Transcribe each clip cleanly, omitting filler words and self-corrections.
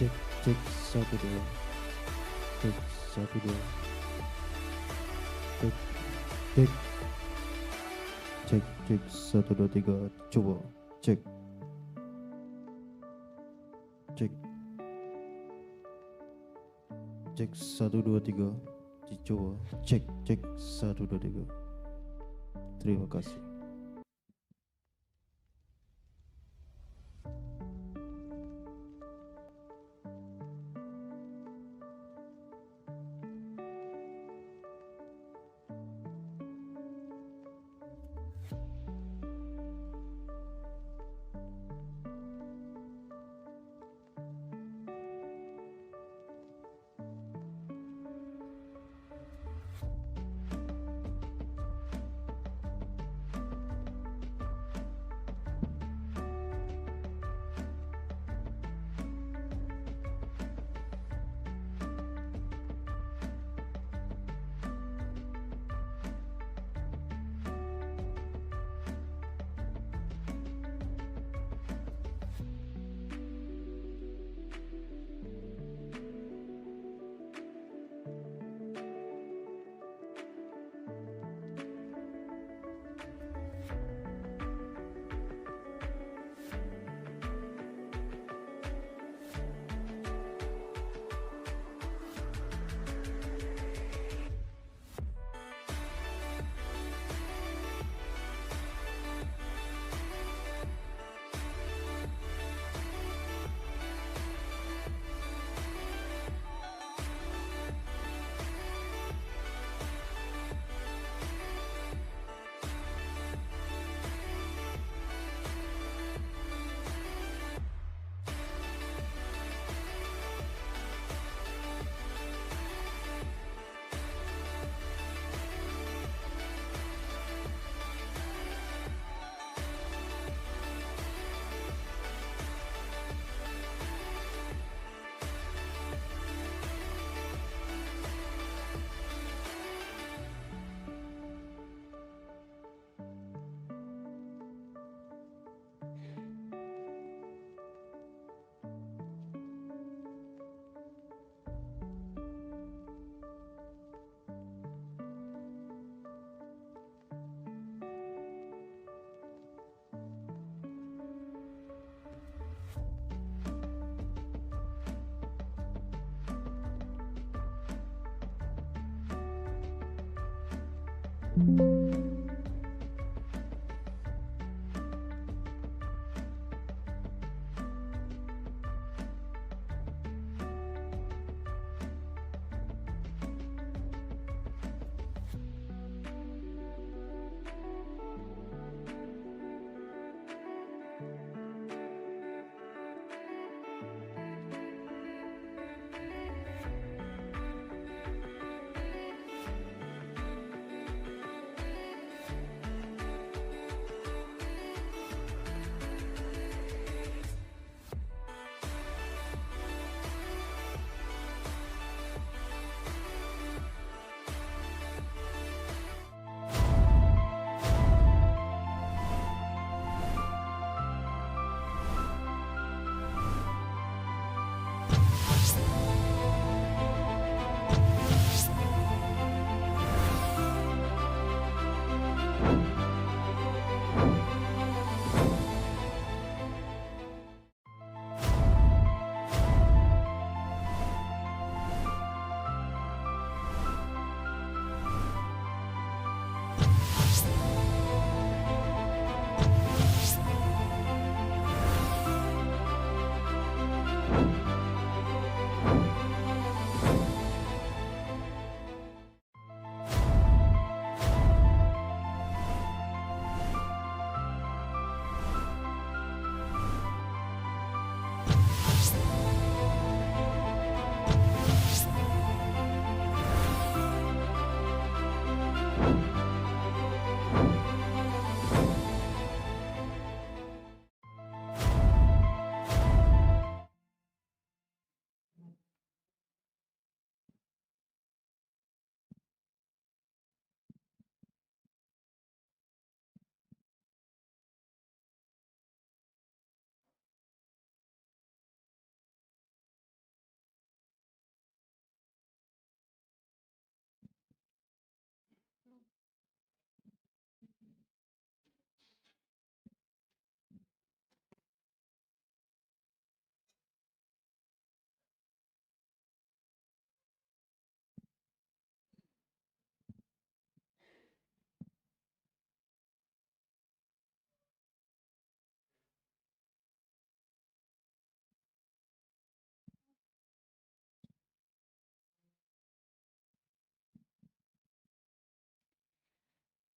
Cek, cek, satu dua. Cek, satu dua. Cek, cek. Cek, cek, satu dua tiga. Coba, cek. Cek. Cek, satu dua tiga. Coba, cek, cek, satu dua tiga. Terima kasih.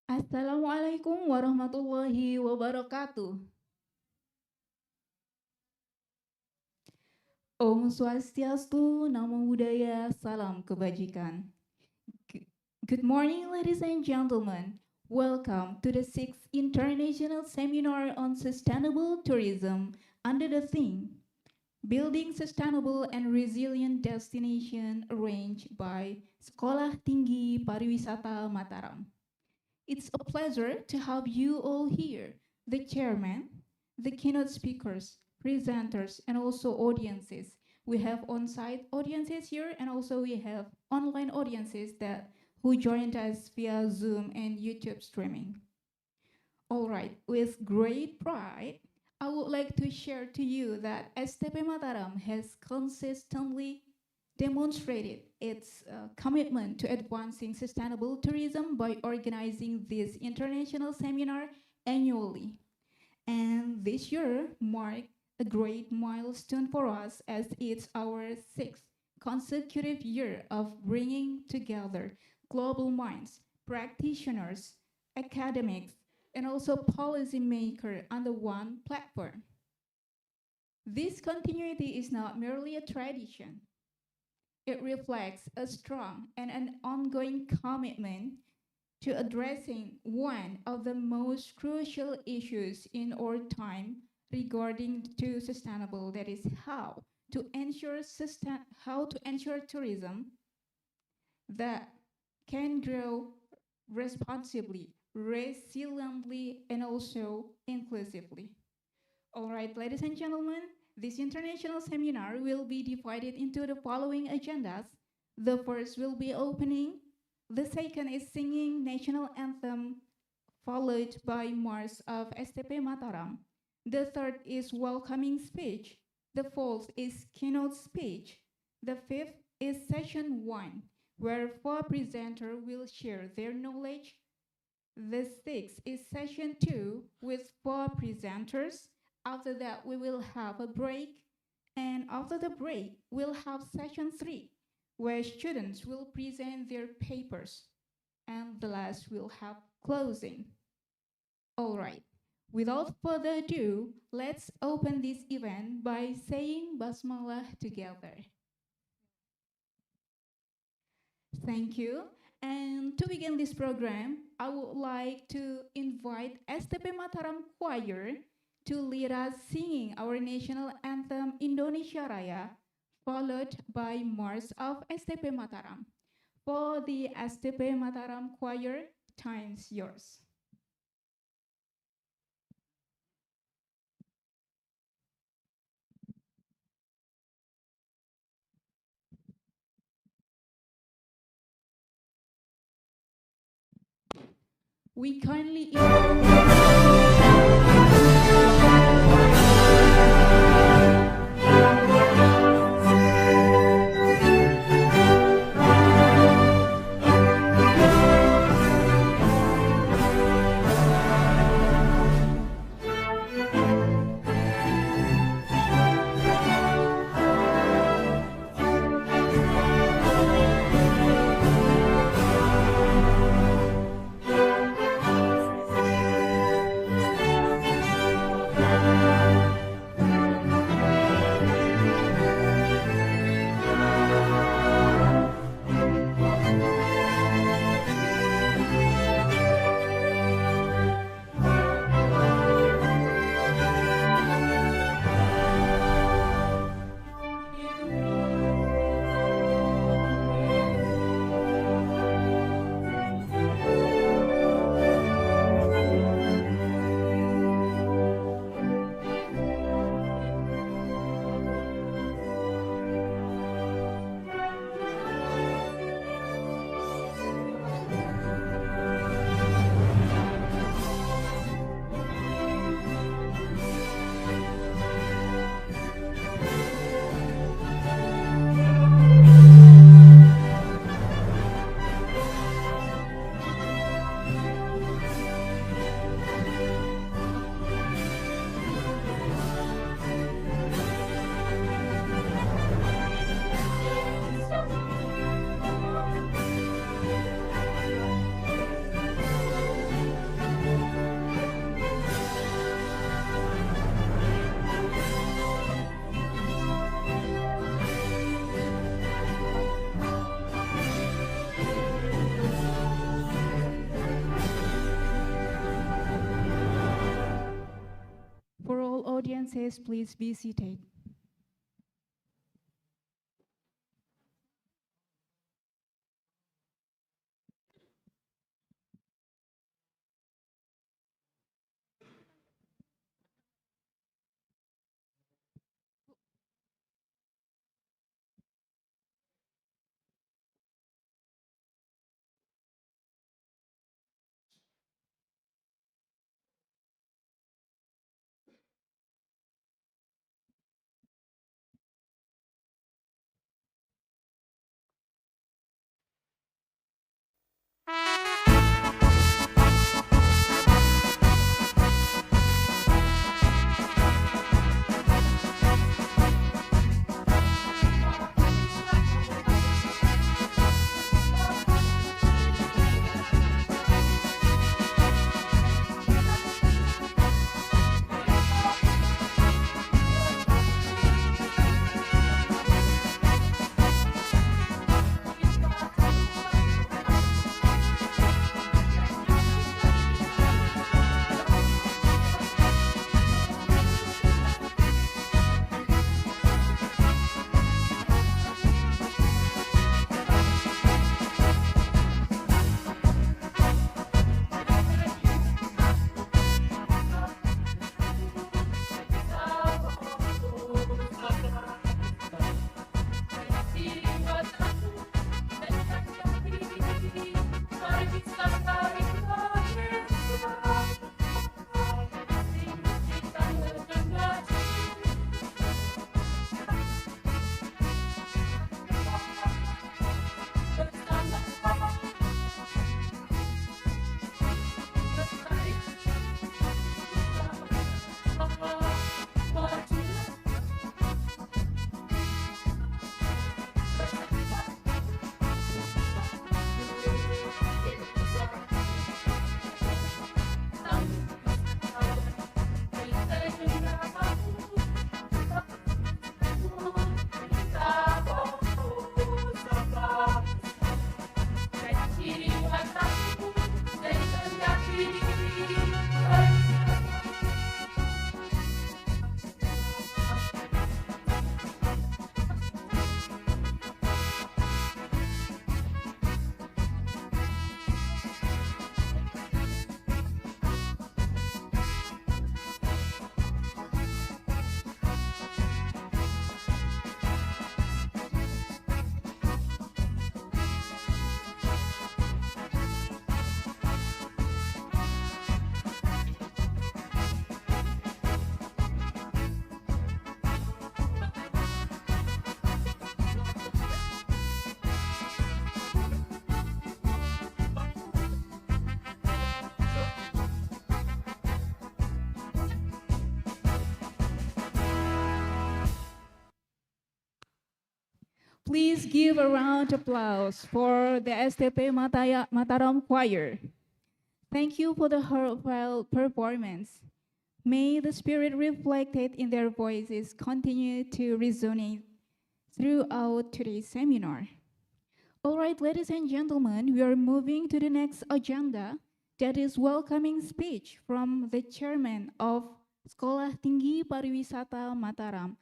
Assalamualaikum warahmatullahi wabarakatuh. Om Swastiastu, Namo Buddhaya, Salam Kebajikan. Good morning, ladies and gentlemen. Welcome to the 6th International Seminar on Sustainable Tourism under the theme Building Sustainable and Resilient Destination, arranged by Sekolah Tinggi Pariwisata Mataram. It's a pleasure to have you all here, the chairman, the keynote speakers, presenters, and also audiences. We have on-site audiences here, and also we have online audiences who joined us via Zoom and YouTube streaming. All right, with great pride, I would like to share to you that STP Mataram has consistently demonstrated its commitment to advancing sustainable tourism by organizing this international seminar annually. And this year marked a great milestone for us as it's our 6th consecutive year of bringing together global minds, practitioners, academics, and also policymakers under one platform. This continuity is not merely a tradition. It reflects a strong and an ongoing commitment to addressing one of the most crucial issues in our time regarding to sustainable, that is how to ensure tourism that can grow responsibly, resiliently, and also inclusively. All right, ladies and gentlemen, this international seminar will be divided into the following agendas. The first will be opening. The second is singing national anthem, followed by march of STP Mataram. The third is welcoming speech. The fourth is keynote speech. The fifth is session 1, where 4 presenters will share their knowledge. The sixth is session 2 with 4 presenters. After that, we will have a break. And after the break, we'll have session 3, where students will present their papers. And the last will have closing. All right. Without further ado, let's open this event by saying Basmalah together. Thank you. And to begin this program, I would like to invite STP Mataram Choir to lead us singing our national anthem Indonesia Raya, followed by march of STP Mataram. For the STP Mataram Choir, time's yours. We kindly audiences, please be seated. Please give a round of applause for the STP Mataram Choir. Thank you for the heartfelt performance. May the spirit reflected in their voices continue to resonate throughout today's seminar. All right, ladies and gentlemen, we are moving to the next agenda, that is welcoming speech from the chairman of Sekolah Tinggi Pariwisata Mataram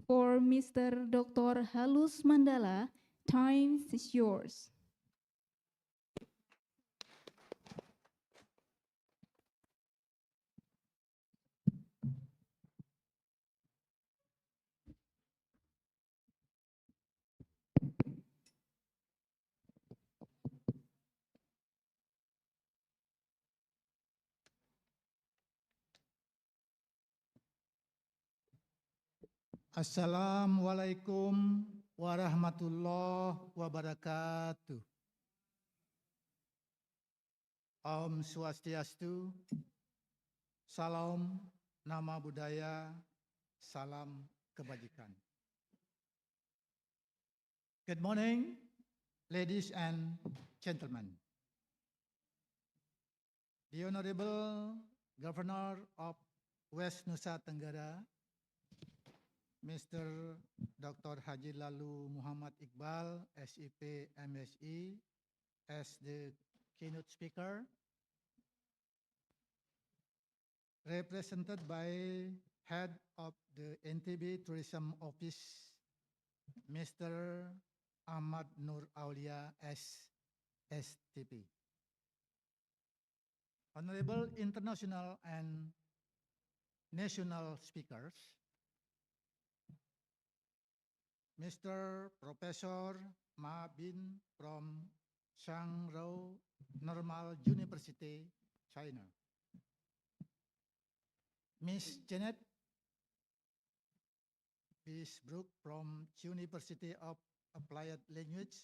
for Mr. Dr. Halus Mandala. Time is yours. Assalamualaikum warahmatullahi wabarakatuh. Om Swastiastu, salam nama budaya, salam kebajikan. Good morning, ladies and gentlemen. The Honorable Governor of West Nusa Tenggara, Mr. Dr. Haji Lalu Muhammad Iqbal, SEP MSE, as the keynote speaker, represented by Head of the NTB Tourism Office, Mr. Ahmad Nur Aulia, STP. Honorable international and national speakers, Mr. Professor Ma Bin from Shangrao Normal University, China. Miss Janet Bisbroek from University of Applied Language,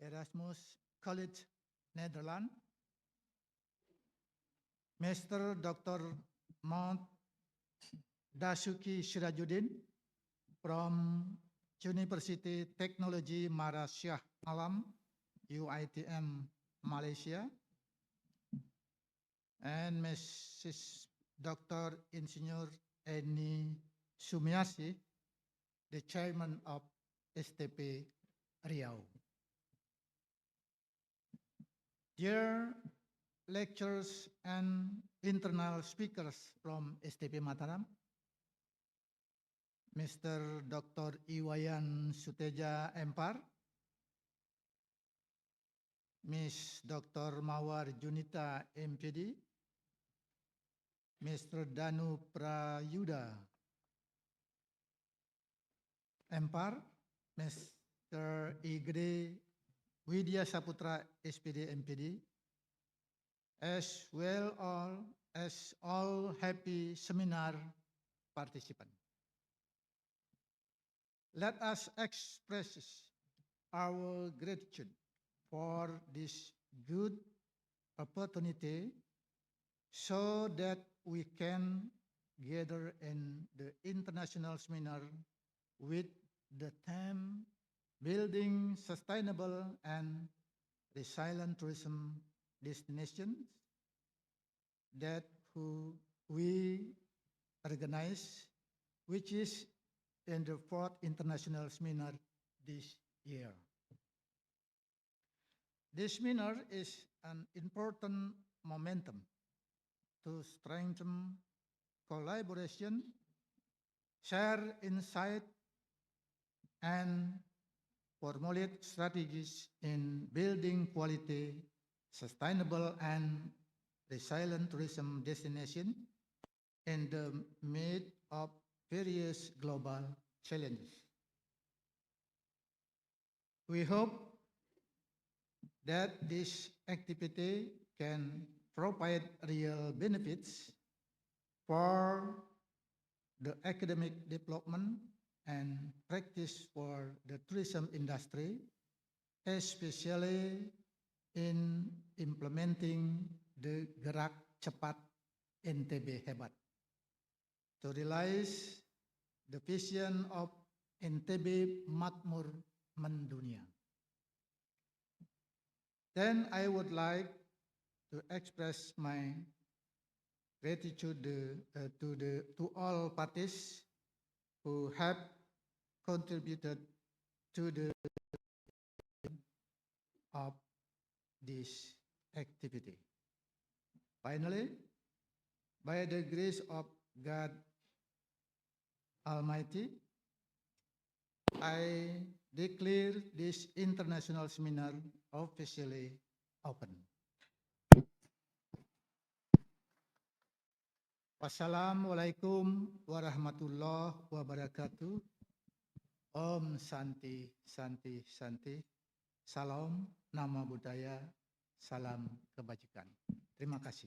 Erasmus College, Netherlands. Mr. Dr. Mount Dasuki Sirajuddin from University Technology Mara Shah Alam, UITM, Malaysia. And Mrs. Dr. Insinyur Eni Sumiasi, the chairman of STP Riau. Dear lecturers and internal speakers from STP Mataram, Mr. Dr. Iwayan Suteja Empar, Miss Dr. Mawar Junita MPD, Mr. Danu Prayuda Empar, Mr. Igede Widya Saputra SPD MPD, as well as all happy seminar participants. Let us express our gratitude for this good opportunity so that we can gather in the international seminar with the theme Building Sustainable and Resilient Tourism Destinations that we organize, which is in the 4th International Seminar this year. This seminar is an important momentum to strengthen collaboration, share insight, and formulate strategies in building quality, sustainable, and resilient tourism destination in the midst of various global challenges. We hope that this activity can provide real benefits for the academic development and practice for the tourism industry, especially in implementing the Gerak Cepat NTB Hebat to realize the vision of NTB Makmur Mendunia. Then I would like to express my gratitude to all parties who have contributed to the of this activity. Finally, by the grace of God Almighty, I declare this international seminar officially open. Wassalamualaikum warahmatullahi wabarakatuh. Om Santi, Santi, Santi. Salam, nama budaya, salam kebajikan. Terima kasih.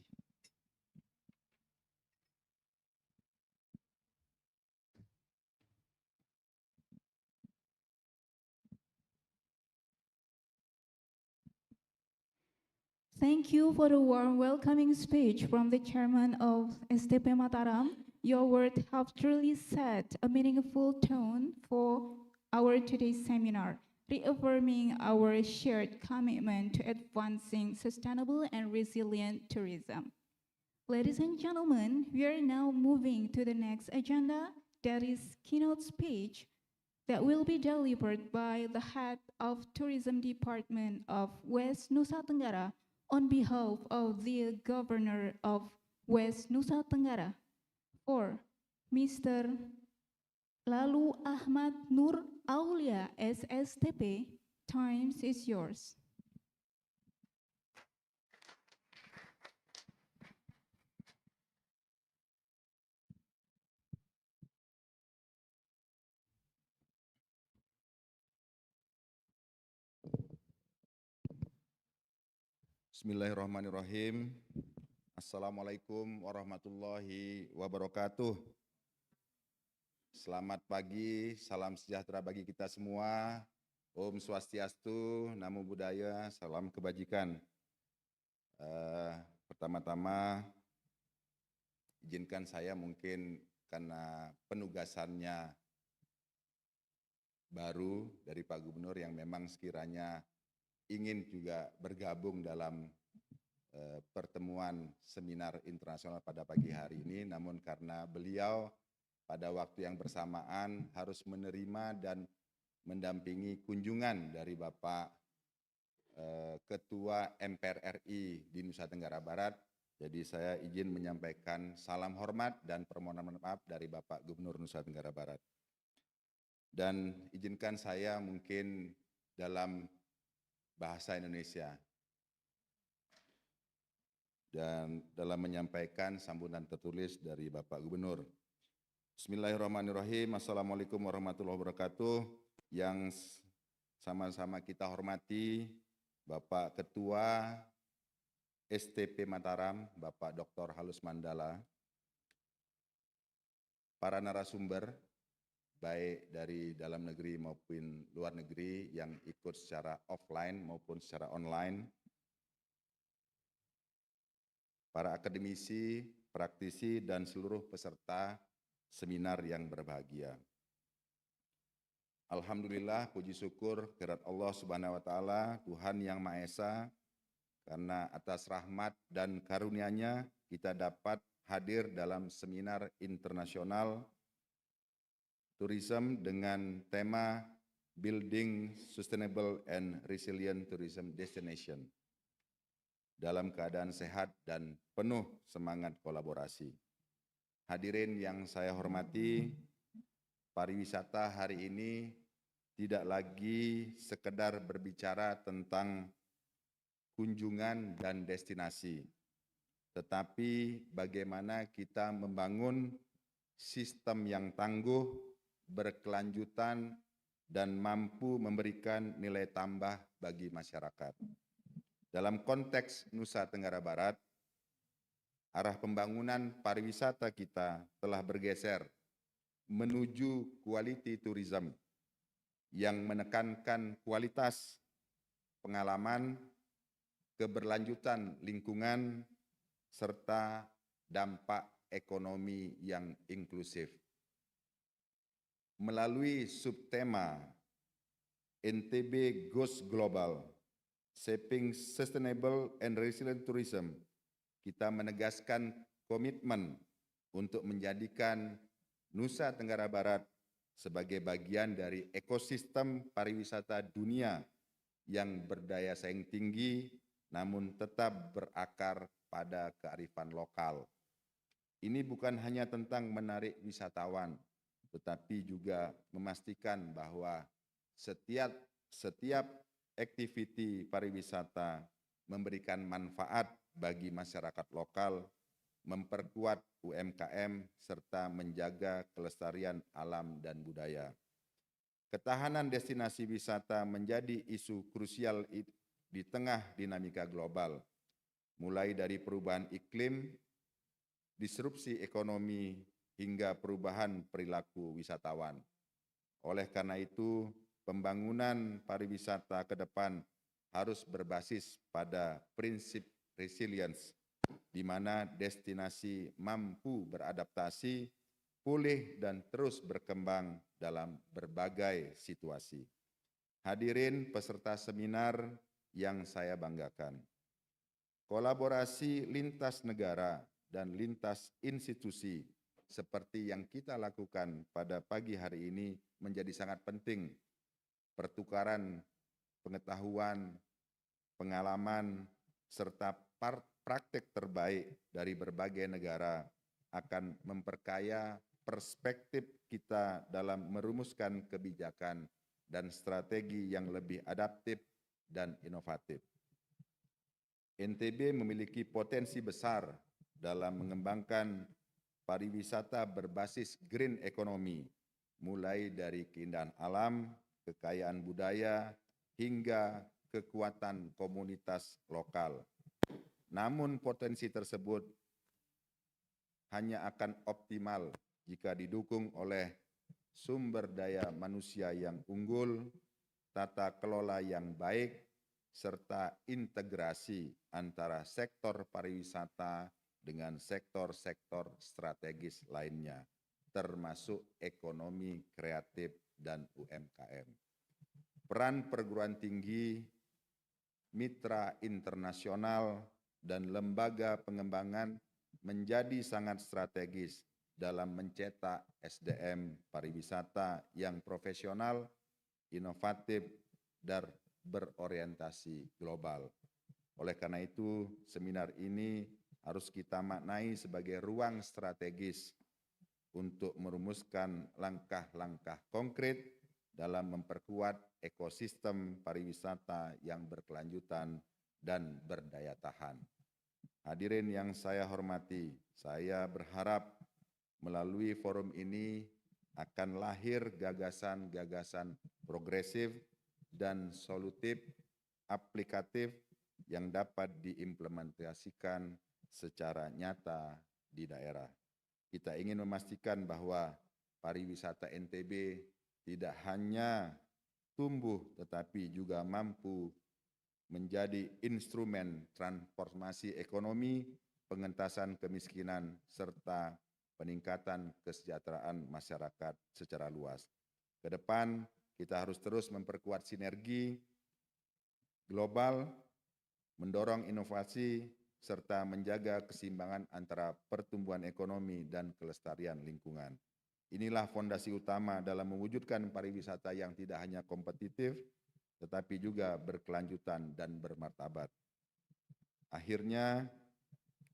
Thank you for the warm welcoming speech from the chairman of STP Mataram. Your words have truly set a meaningful tone for our today's seminar, reaffirming our shared commitment to advancing sustainable and resilient tourism. Ladies and gentlemen, we are now moving to the next agenda, that is keynote speech that will be delivered by the head of Tourism Department of West Nusa Tenggara on behalf of the Governor of West Nusa Tenggara. Or, Mr. Lalu Ahmad Nur Aulia, SSTP, time is yours. Bismillahirrahmanirrahim. Assalamualaikum warahmatullahi wabarakatuh. Selamat pagi, salam sejahtera bagi kita semua. Om Swastiastu, Namo Buddhaya, salam kebajikan. Pertama-tama, izinkan saya mungkin karena penugasannya baru dari Pak Gubernur yang memang sekiranya ingin juga bergabung dalam pertemuan seminar internasional pada pagi hari ini, namun karena beliau pada waktu yang bersamaan harus menerima dan mendampingi kunjungan dari Bapak Ketua MPR RI di Nusa Tenggara Barat. Jadi saya izin menyampaikan salam hormat dan permohonan maaf dari Bapak Gubernur Nusa Tenggara Barat. Dan izinkan saya mungkin dalam bahasa Indonesia dan dalam menyampaikan sambutan tertulis dari Bapak Gubernur. Bismillahirrahmanirrahim. Assalamualaikum warahmatullahi wabarakatuh. Yang sama-sama kita hormati Bapak Ketua STP Mataram, Bapak Dr. Halus Mandala, para narasumber, baik dari dalam negeri maupun luar negeri yang ikut secara offline maupun secara online, para akademisi, praktisi, dan seluruh peserta seminar yang berbahagia. Alhamdulillah, puji syukur kehadirat Allah Subhanahu wa Ta'ala, Tuhan yang Maha Esa, karena atas rahmat dan karunia-Nya kita dapat hadir dalam seminar internasional tourism dengan tema Building Sustainable and Resilient Tourism Destination dalam keadaan sehat dan penuh semangat kolaborasi. Hadirin yang saya hormati, pariwisata hari ini tidak lagi sekedar berbicara tentang kunjungan dan destinasi, tetapi bagaimana kita membangun sistem yang tangguh, berkelanjutan, dan mampu memberikan nilai tambah bagi masyarakat. Dalam konteks Nusa Tenggara Barat, arah pembangunan pariwisata kita telah bergeser menuju quality tourism yang menekankan kualitas pengalaman, keberlanjutan lingkungan, serta dampak ekonomi yang inklusif. Melalui subtema NTB Goes Global, Shaping Sustainable and Resilient Tourism, kita menegaskan komitmen untuk menjadikan Nusa Tenggara Barat sebagai bagian dari ekosistem pariwisata dunia yang berdaya saing tinggi, namun tetap berakar pada kearifan lokal. Ini bukan hanya tentang menarik wisatawan, tetapi juga memastikan bahwa setiap aktiviti pariwisata memberikan manfaat bagi masyarakat lokal, memperkuat UMKM, serta menjaga kelestarian alam dan budaya. Ketahanan destinasi wisata menjadi isu krusial di tengah dinamika global, mulai dari perubahan iklim, disrupsi ekonomi, hingga perubahan perilaku wisatawan. Oleh karena itu, pembangunan pariwisata ke depan harus berbasis pada prinsip resilience, di mana destinasi mampu beradaptasi, pulih, dan terus berkembang dalam berbagai situasi. Hadirin peserta seminar yang saya banggakan, kolaborasi lintas negara dan lintas institusi seperti yang kita lakukan pada pagi hari ini menjadi sangat penting. Pertukaran pengetahuan, pengalaman, serta praktek terbaik dari berbagai negara akan memperkaya perspektif kita dalam merumuskan kebijakan dan strategi yang lebih adaptif dan inovatif. NTB memiliki potensi besar dalam mengembangkan pariwisata berbasis green economy, mulai dari keindahan alam, kekayaan budaya, hingga kekuatan komunitas lokal. Namun potensi tersebut hanya akan optimal jika didukung oleh sumber daya manusia yang unggul, tata kelola yang baik, serta integrasi antara sektor pariwisata dengan sektor-sektor strategis lainnya, termasuk ekonomi kreatif dan UMKM. Peran perguruan tinggi, mitra internasional, dan lembaga pengembangan menjadi sangat strategis dalam mencetak SDM pariwisata yang profesional, inovatif, dan berorientasi global. Oleh karena itu, seminar ini harus kita maknai sebagai ruang strategis untuk merumuskan langkah-langkah konkret dalam memperkuat ekosistem pariwisata yang berkelanjutan dan berdaya tahan. Hadirin yang saya hormati, saya berharap melalui forum ini akan lahir gagasan-gagasan progresif dan solutif, aplikatif yang dapat diimplementasikan secara nyata di daerah. Kita ingin memastikan bahwa pariwisata NTB tidak hanya tumbuh tetapi juga mampu menjadi instrumen transformasi ekonomi, pengentasan kemiskinan, serta peningkatan kesejahteraan masyarakat secara luas. Ke depan, kita harus terus memperkuat sinergi global, mendorong inovasi, serta menjaga keseimbangan antara pertumbuhan ekonomi dan kelestarian lingkungan. Inilah fondasi utama dalam mewujudkan pariwisata yang tidak hanya kompetitif, tetapi juga berkelanjutan dan bermartabat. Akhirnya,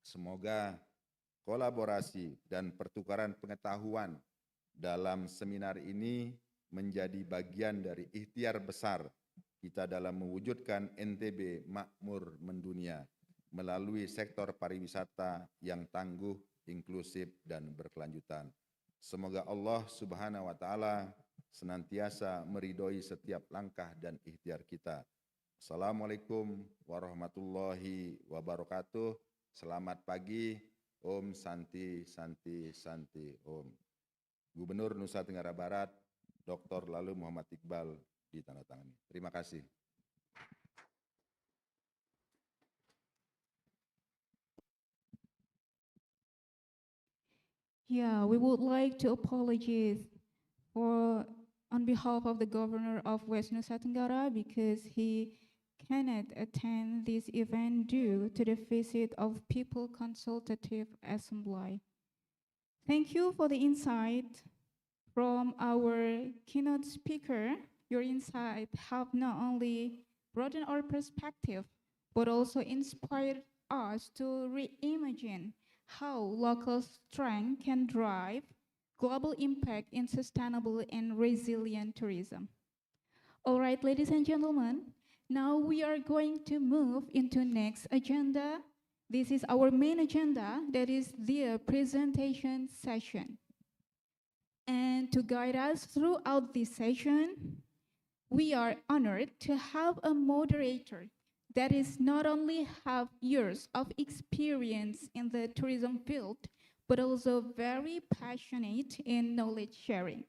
semoga kolaborasi dan pertukaran pengetahuan dalam seminar ini menjadi bagian dari ikhtiar besar kita dalam mewujudkan NTB makmur mendunia melalui sektor pariwisata yang tangguh, inklusif, dan berkelanjutan. Semoga Allah Subhanahu wa Ta'ala senantiasa meridhoi setiap langkah dan ikhtiar kita. Assalamualaikum warahmatullahi wabarakatuh. Selamat pagi. Om Santi Santi Santi Om. Gubernur Nusa Tenggara Barat, Dr. Lalu Muhammad Iqbal ditandatangani. Terima kasih. Yeah, we would like to apologize for on behalf of the governor of West Nusa Tenggara because he cannot attend this event due to the visit of People Consultative Assembly. Thank you for the insight from our keynote speaker. Your insight have not only broadened our perspective, but also inspired us to reimagine how local strength can drive global impact in sustainable and resilient tourism. All right, ladies and gentlemen, now we are going to move into next agenda. This is our main agenda, that is the presentation session. And to guide us throughout this session, we are honored to have a moderator that is not only have years of experience in the tourism field, but also very passionate in knowledge sharing.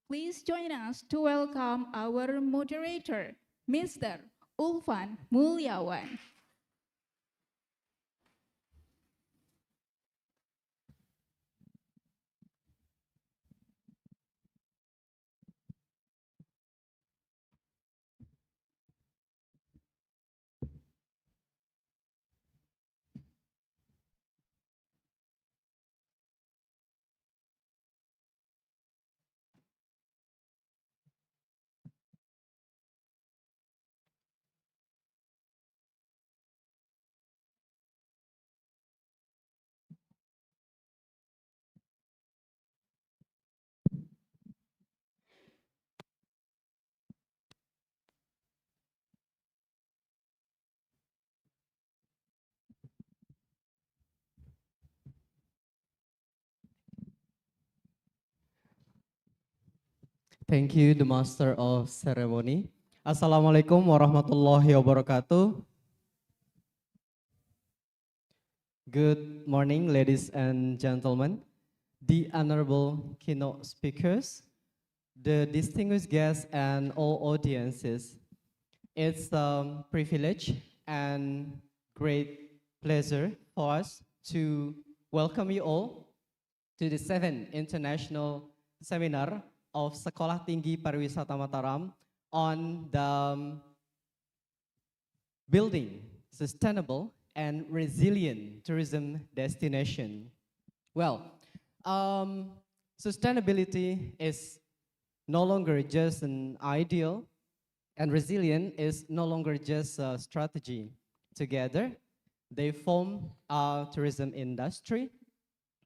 Please join us to welcome our moderator, Mr. Ulfan Mulyawan. Thank you, the Master of Ceremony. Assalamualaikum warahmatullahi wabarakatuh. Good morning, ladies and gentlemen, the honorable keynote speakers, the distinguished guests, and all audiences. It's a privilege and great pleasure for us to welcome you all to the 7th International Seminar of Sekolah Tinggi Pariwisata Mataram on the building sustainable and resilient tourism destination. Well, sustainability is no longer just an ideal, and resilient is no longer just a strategy. Together, they form a tourism industry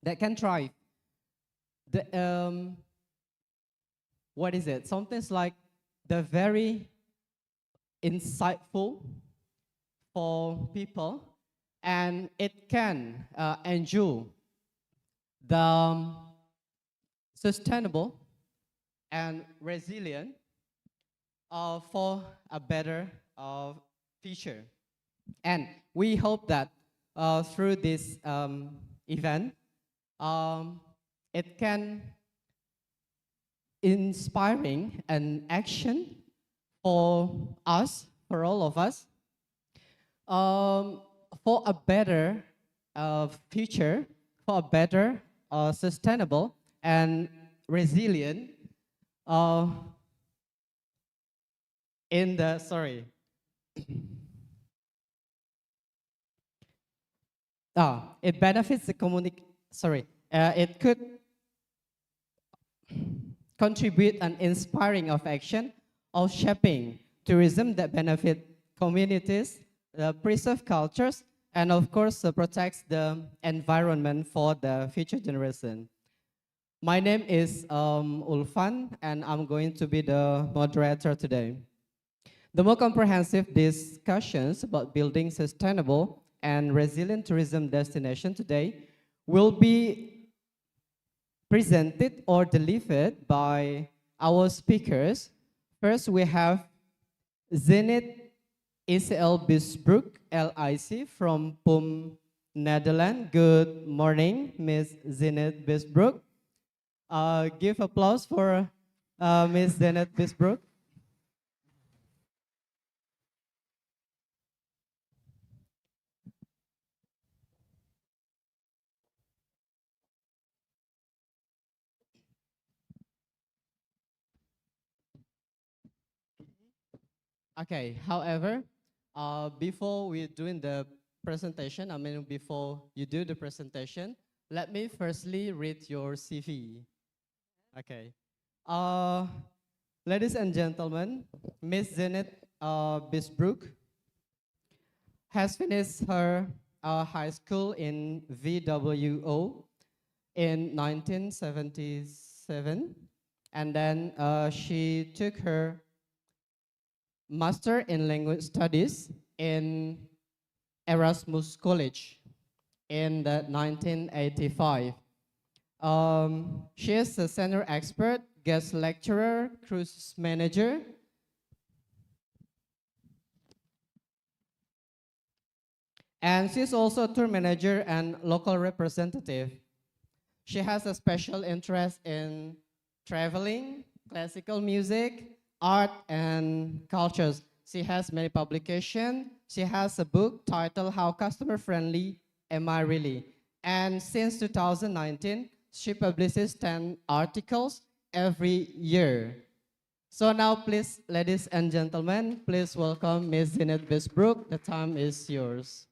that can thrive. What is it? Something's like the very insightful for people, and it can endure the sustainable and resilient for a better future. And we hope that through this event, it can inspiring an action for us, for all of us, for a better future, for a better, sustainable and resilient in the, sorry. It benefits the it could contribute an inspiring of action of shaping tourism that benefit communities, preserve cultures, and of course protects the environment for the future generation. My name is Ulfan, and I'm going to be the moderator today. The more comprehensive discussions about building sustainable and resilient tourism destination today will be presented or delivered by our speakers. First, we have Zenit ECL Bisbroek, LIC from PUM, Netherlands. Good morning, Ms. Zenit Bisbroek. Give applause for Ms. Zenit Bisbroek. Okay, however, before we're doing the presentation, before you do the presentation, let me firstly read your CV. Okay. Ladies and gentlemen, Ms. Zenit Bisbroek has finished her high school in VWO in 1977, and then she took her Master in Language Studies in Erasmus College in 1985. She is a senior expert, guest lecturer, cruise manager, and she's also a tour manager and local representative. She has a special interest in traveling, classical music, art, and cultures. She has many publications. She has a book titled How Customer Friendly Am I Really? And since 2019, she publishes 10 articles every year. So now please, ladies and gentlemen, please welcome Ms. Zenit Bisbroek. The time is yours.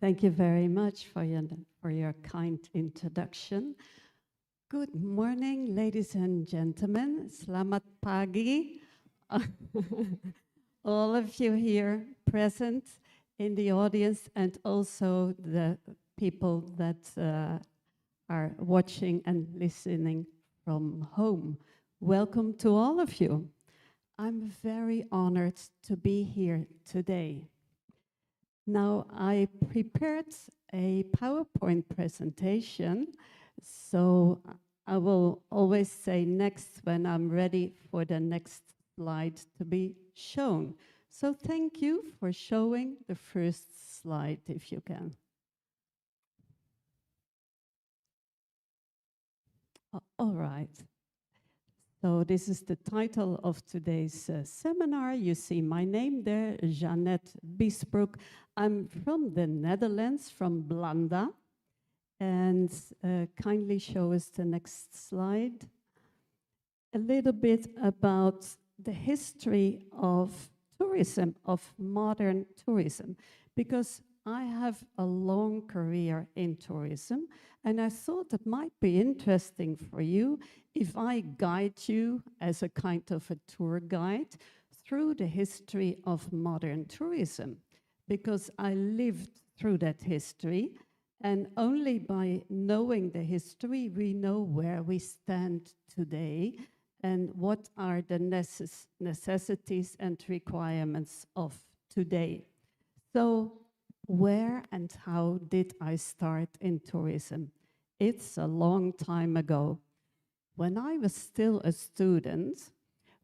Thank you very much for your kind introduction. Good morning, ladies and gentlemen. Selamat pagi. All of you here present in the audience, and also the people that are watching and listening from home. Welcome to all of you. I'm very honored to be here today. Now, I prepared a PowerPoint presentation, so I will always say next when I'm ready for the next slide to be shown. So thank you for showing the first slide, if you can. All right. So this is the title of today's seminar. You see my name there, Jeannette Biesbroek. I'm from the Netherlands, from Blanda. And kindly show us the next slide. A little bit about the history of tourism, of modern tourism, because I have a long career in tourism, and I thought it might be interesting for you if I guide you as a kind of a tour guide through the history of modern tourism, because I lived through that history, and only by knowing the history, we know where we stand today and what are the necessities and requirements of today. So where and how did I start in tourism? It's a long time ago. When I was still a student,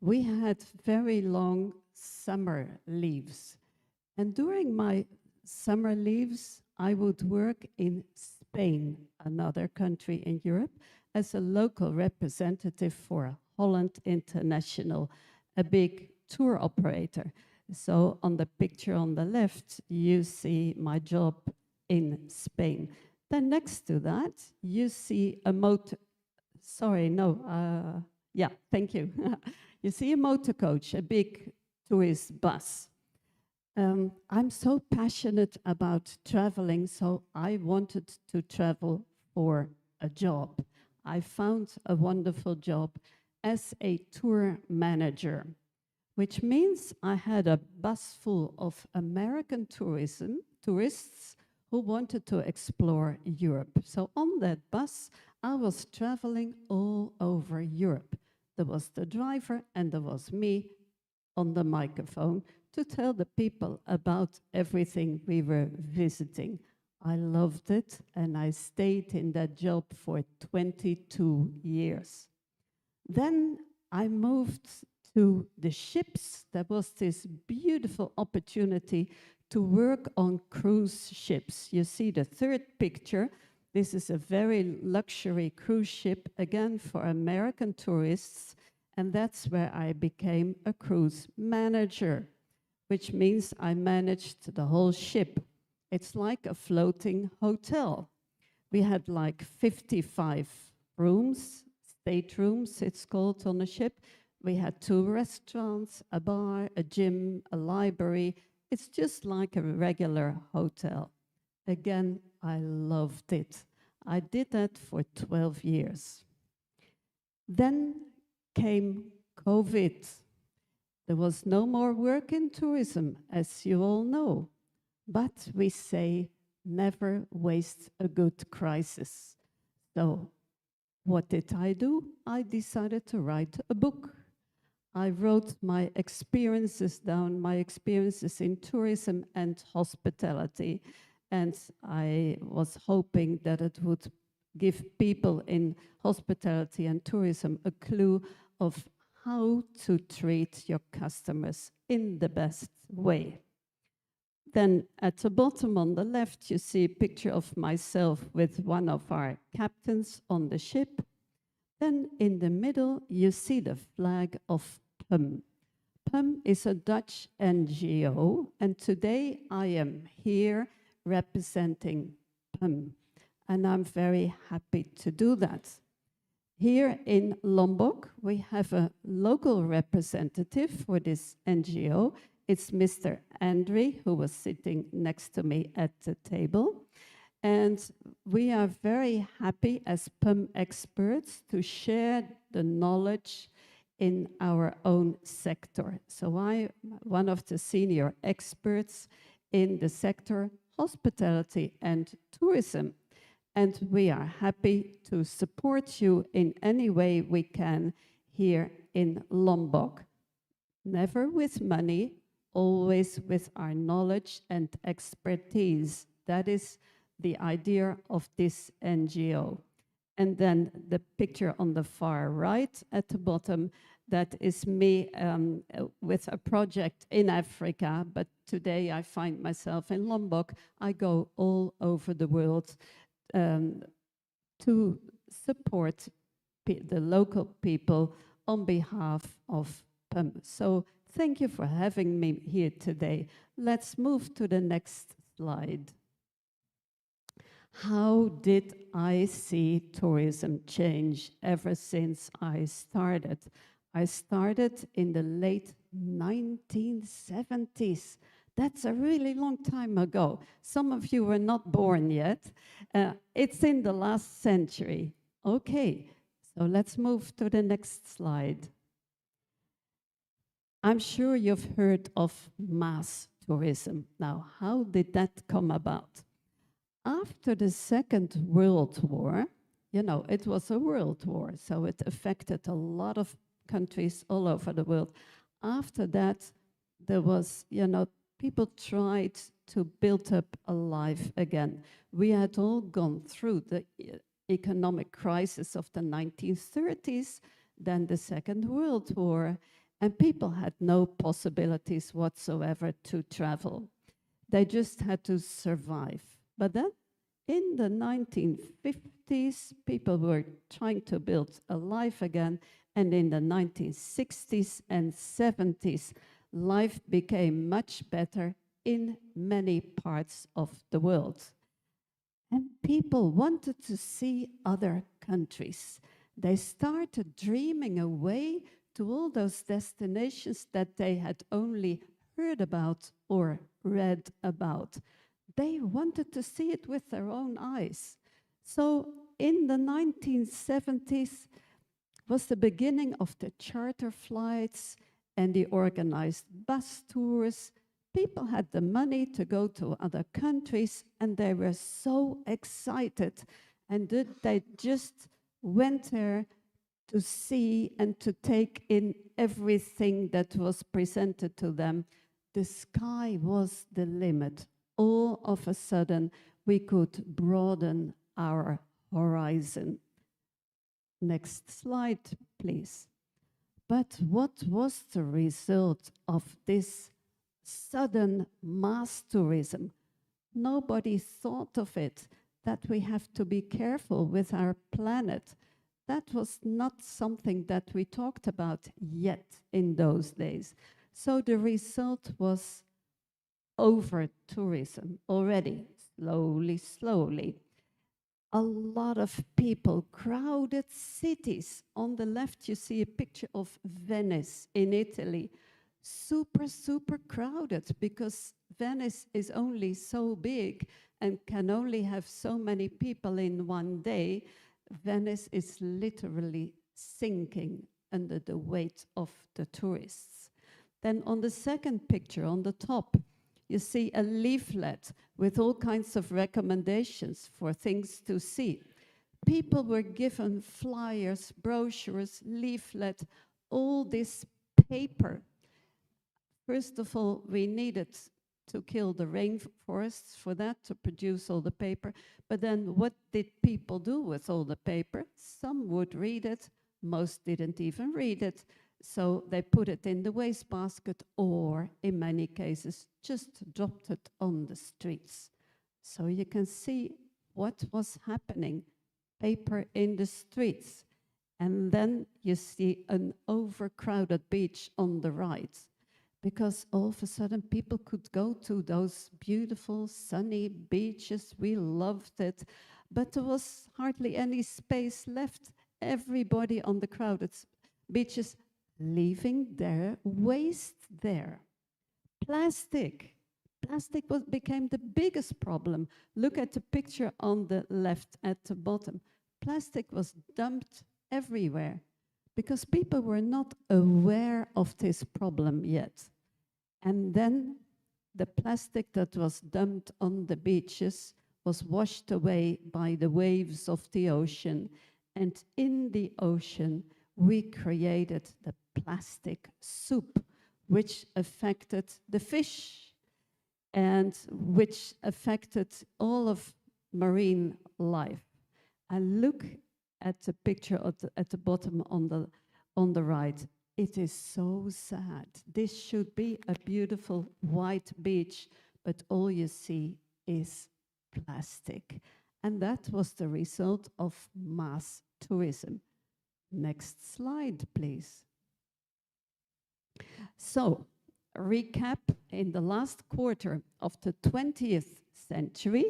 we had very long summer leaves. And during my summer leaves, I would work in Spain, another country in Europe, as a local representative for Holland International, a big tour operator. So on the picture on the left, you see my job in Spain. Then next to that, you see a motor, yeah, thank you. You see a motor coach, a big tourist bus. I'm so passionate about traveling, so I wanted to travel for a job. I found a wonderful job as a tour manager, which means I had a bus full of American tourists who wanted to explore Europe. So on that bus, I was traveling all over Europe. There was the driver and there was me on the microphone to tell the people about everything we were visiting. I loved it, and I stayed in that job for 22 years. Then I moved to the ships. There was this beautiful opportunity to work on cruise ships. You see the third picture. This is a very luxury cruise ship, again for American tourists, and that's where I became a cruise manager, which means I managed the whole ship. It's like a floating hotel. We had like 55 rooms, staterooms, it's called on the ship. We had 2 restaurants, a bar, a gym, a library. It's just like a regular hotel. Again, I loved it. I did that for 12 years. Then came COVID. There was no more work in tourism, as you all know. But we say, never waste a good crisis. So what did I do? I decided to write a book. I wrote my experiences down, my experiences in tourism and hospitality. And I was hoping that it would give people in hospitality and tourism a clue of how to treat your customers in the best way. Then at the bottom on the left, you see a picture of myself with one of our captains on the ship. Then in the middle, you see the flag of PUM. PUM is a Dutch NGO, and today I am here representing PUM, and I'm very happy to do that. Here in Lombok, we have a local representative for this NGO. It's Mr. Andre, who was sitting next to me at the table. And we are very happy as PUM experts to share the knowledge in our own sector. So I'm one of the senior experts in the sector hospitality and tourism. And we are happy to support you in any way we can here in Lombok. Never with money, always with our knowledge and expertise. That is the idea of this NGO. And then the picture on the far right at the bottom, that is me with a project in Africa, but today I find myself in Lombok. I go all over the world to support the local people on behalf of PUM. So thank you for having me here today. Let's move to the next slide. How did I see tourism change ever since I started? I started in the late 1970s. That's a really long time ago. Some of you were not born yet. It's in the last century. Okay, so let's move to the next slide. I'm sure you've heard of mass tourism. Now, how did that come about? After the Second World War, you know, it was a world war, so it affected a lot of countries all over the world. After that, there was, you know, people tried to build up a life again. We had all gone through the economic crisis of the 1930s, then the Second World War, and people had no possibilities whatsoever to travel. They just had to survive. But then in the 1950s, people were trying to build a life again, and in the 1960s and 70s, life became much better in many parts of the world. And people wanted to see other countries. They started dreaming away to all those destinations that they had only heard about or read about. They wanted to see it with their own eyes. So in the 1970s was the beginning of the charter flights and the organized bus tours. People had the money to go to other countries, and they were so excited. And they just went there to see and to take in everything that was presented to them. The sky was the limit. All of a sudden, we could broaden our horizon. Next slide, please. But what was the result of this sudden mass tourism? Nobody thought of it, that we have to be careful with our planet. That was not something that we talked about yet in those days. So the result was over-tourism already, slowly. A lot of people, crowded cities. On the left, you see a picture of Venice in Italy. Super crowded, because Venice is only so big and can only have so many people in one day. Venice is literally sinking under the weight of the tourists. Then on the second picture, on the top, you see a leaflet with all kinds of recommendations for things to see. People were given flyers, brochures, leaflet, all this paper. First of all, we needed to kill the rainforests for that, to produce all the paper. But then what did people do with all the paper? Some would read it, most didn't even read it. So they put it in the wastebasket, or in many cases, just dropped it on the streets. So you can see what was happening, paper in the streets. And then you see an overcrowded beach on the right, because all of a sudden people could go to those beautiful sunny beaches. We loved it, but there was hardly any space left. Everybody on the crowded beaches leaving their waste there. Plastic became the biggest problem. Look at the picture on the left at the bottom. Plastic was dumped everywhere because people were not aware of this problem yet. And then the plastic that was dumped on the beaches was washed away by the waves of the ocean. And in the ocean, we created the plastic soup, which affected the fish and which affected all of marine life. And look at the picture at the bottom on the right. It is so sad. This should be a beautiful white beach, but all you see is plastic. And that was the result of mass tourism. Next slide, please. So, recap, in the last quarter of the 20th century,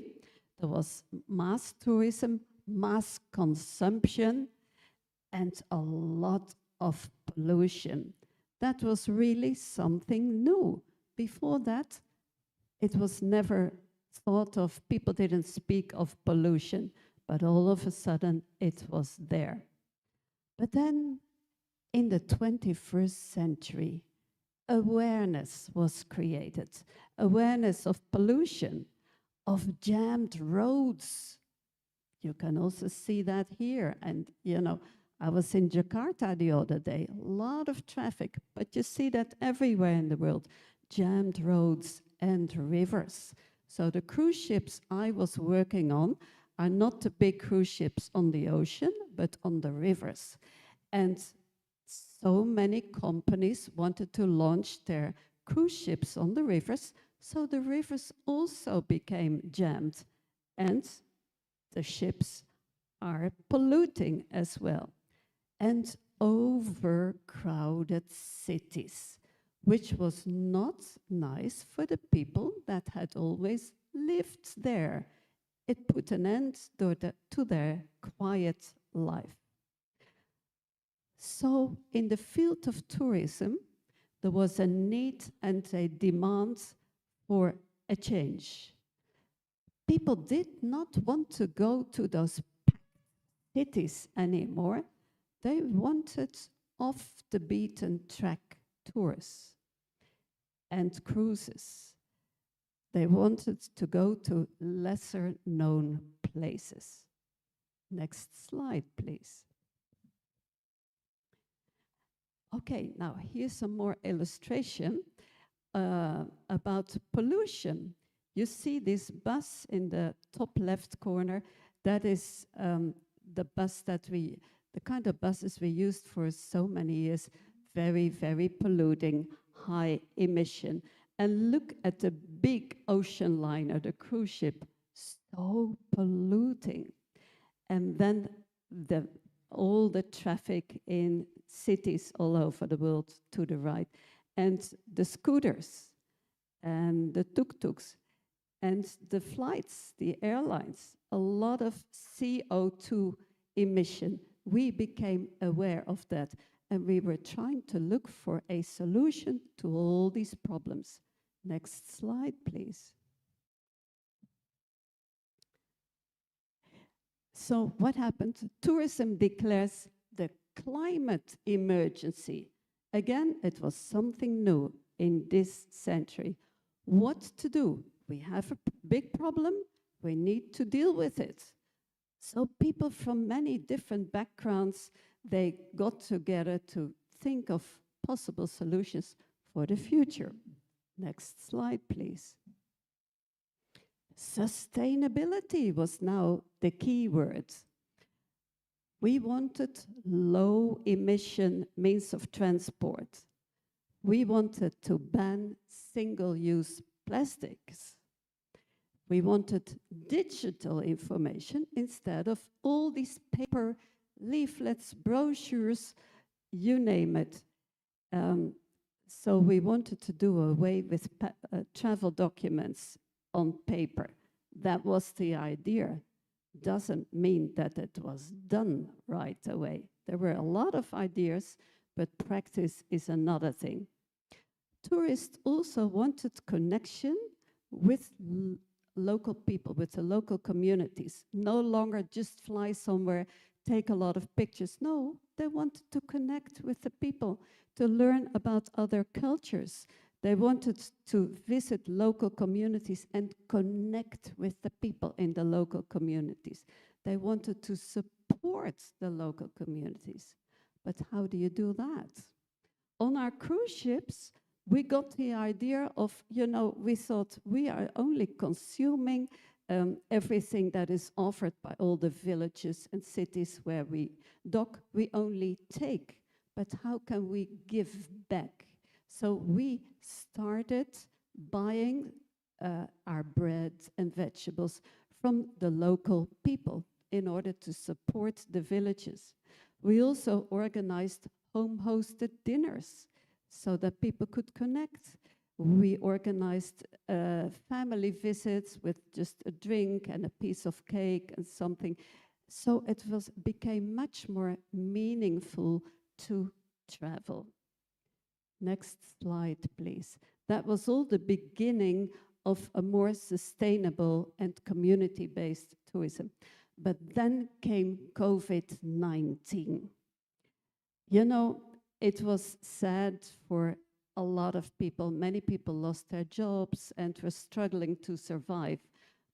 there was mass tourism, mass consumption, and a lot of pollution. That was really something new. Before that, it was never thought of, people didn't speak of pollution, but all of a sudden it was there. But then in the 21st century, awareness was created, awareness of pollution, of jammed roads. You can also see that here. And, you know, I was in Jakarta the other day, a lot of traffic, but you see that everywhere in the world, jammed roads and rivers. So the cruise ships I was working on are not the big cruise ships on the ocean, but on the rivers. And so many companies wanted to launch their cruise ships on the rivers, so the rivers also became jammed, and the ships are polluting as well. And overcrowded cities, which was not nice for the people that had always lived there. It put an end to their quiet life. So in the field of tourism, there was a need and a demand for a change. People did not want to go to those cities anymore. They wanted off the beaten track tours and cruises. They wanted to go to lesser known places. Next slide, please. Okay, now here's some more illustration about pollution. You see this bus in the top left corner. That is the bus that the kind of buses we used for so many years, very, very polluting, high emission. And look at the big ocean liner, the cruise ship, so polluting. And then all the traffic in cities all over the world to the right, and the scooters, and the tuk-tuks, and the flights, the airlines, a lot of CO2 emission. We became aware of that, and we were trying to look for a solution to all these problems. Next slide, please. So what happened? Tourism declares the climate emergency. Again, it was something new in this century. What to do? We have a big problem. We need to deal with it. So people from many different backgrounds, they got together to think of possible solutions for the future. Next slide, please. Sustainability was now the key word. We wanted low emission means of transport. We wanted to ban single-use plastics. We wanted digital information instead of all these paper leaflets, brochures, you name it. So we wanted to do away with travel documents on paper. That was the idea. Doesn't mean that it was done right away. There were a lot of ideas, but practice is another thing. Tourists also wanted connection with local people, with the local communities. No longer just fly somewhere, take a lot of pictures. No, they wanted to connect with the people, to learn about other cultures. They wanted to visit local communities and connect with the people in the local communities. They wanted to support the local communities. But how do you do that? On our cruise ships, we got the idea of, you know, we thought we are only consuming everything that is offered by all the villages and cities where we dock, we only take. But how can we give back? So we started buying our bread and vegetables from the local people in order to support the villages. We also organized home-hosted dinners so that people could connect. We organized family visits with just a drink and a piece of cake and something. So it became much more meaningful to travel. Next slide, please. That was all the beginning of a more sustainable and community-based tourism. But then came COVID-19. You know, it was sad for a lot of people. Many people lost their jobs and were struggling to survive.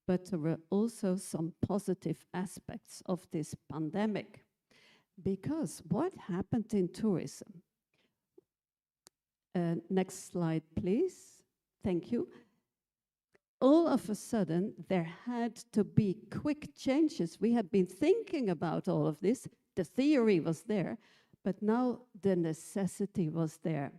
But there were also some positive aspects of this pandemic. Because what happened in tourism? Next slide, please. Thank you. All of a sudden, there had to be quick changes. We had been thinking about all of this. The theory was there, but now the necessity was there.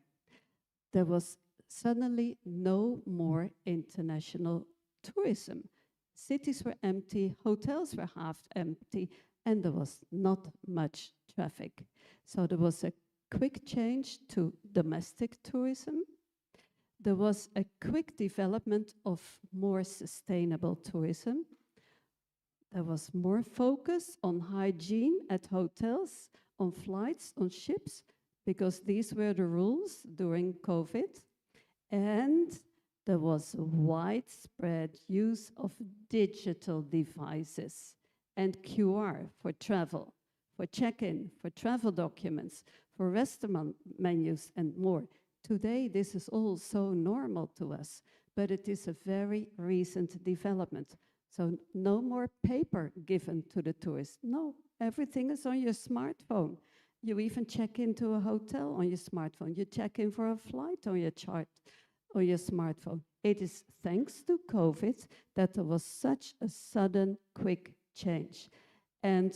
There was suddenly no more international tourism. Cities were empty, hotels were half empty, and there was not much traffic. So there was a quick change to domestic tourism. There was a quick development of more sustainable tourism. There was more focus on hygiene at hotels, on flights, on ships, because these were the rules during COVID. And there was widespread use of digital devices and QR for travel, for check-in, for travel documents, for restaurant menus and more. Today, this is all so normal to us, but it is a very recent development. So no more paper given to the tourists. No, everything is on your smartphone. You even check into a hotel on your smartphone. You check in for a flight on your chart or your smartphone. It is thanks to COVID that there was such a sudden, quick change. And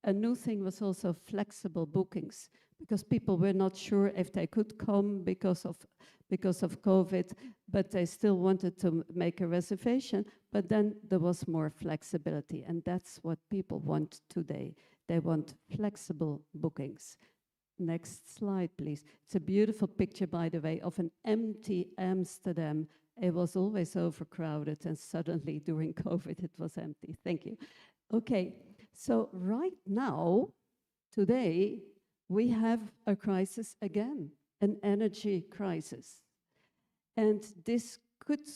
a new thing was also flexible bookings, because people were not sure if they could come because of COVID, but they still wanted to make a reservation. But then there was more flexibility, and that's what people want today. They want flexible bookings. Next slide, please. It's a beautiful picture, by the way, of an empty Amsterdam. It was always overcrowded, and suddenly during COVID it was empty. Thank you. Okay, so right now, today, we have a crisis again, an energy crisis. And this could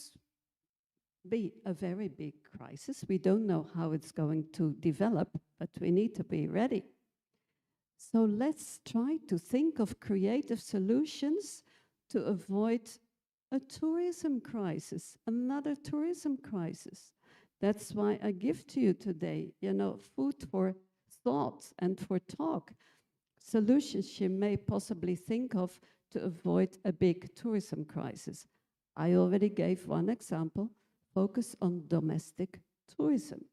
be a very big crisis. We don't know how it's going to develop, but we need to be ready. So let's try to think of creative solutions to avoid a tourism crisis, another tourism crisis. That's why I give to you today, you know, food for thought and for talk. Solutions you may possibly think of to avoid a big tourism crisis. I already gave one example, focus on domestic tourism.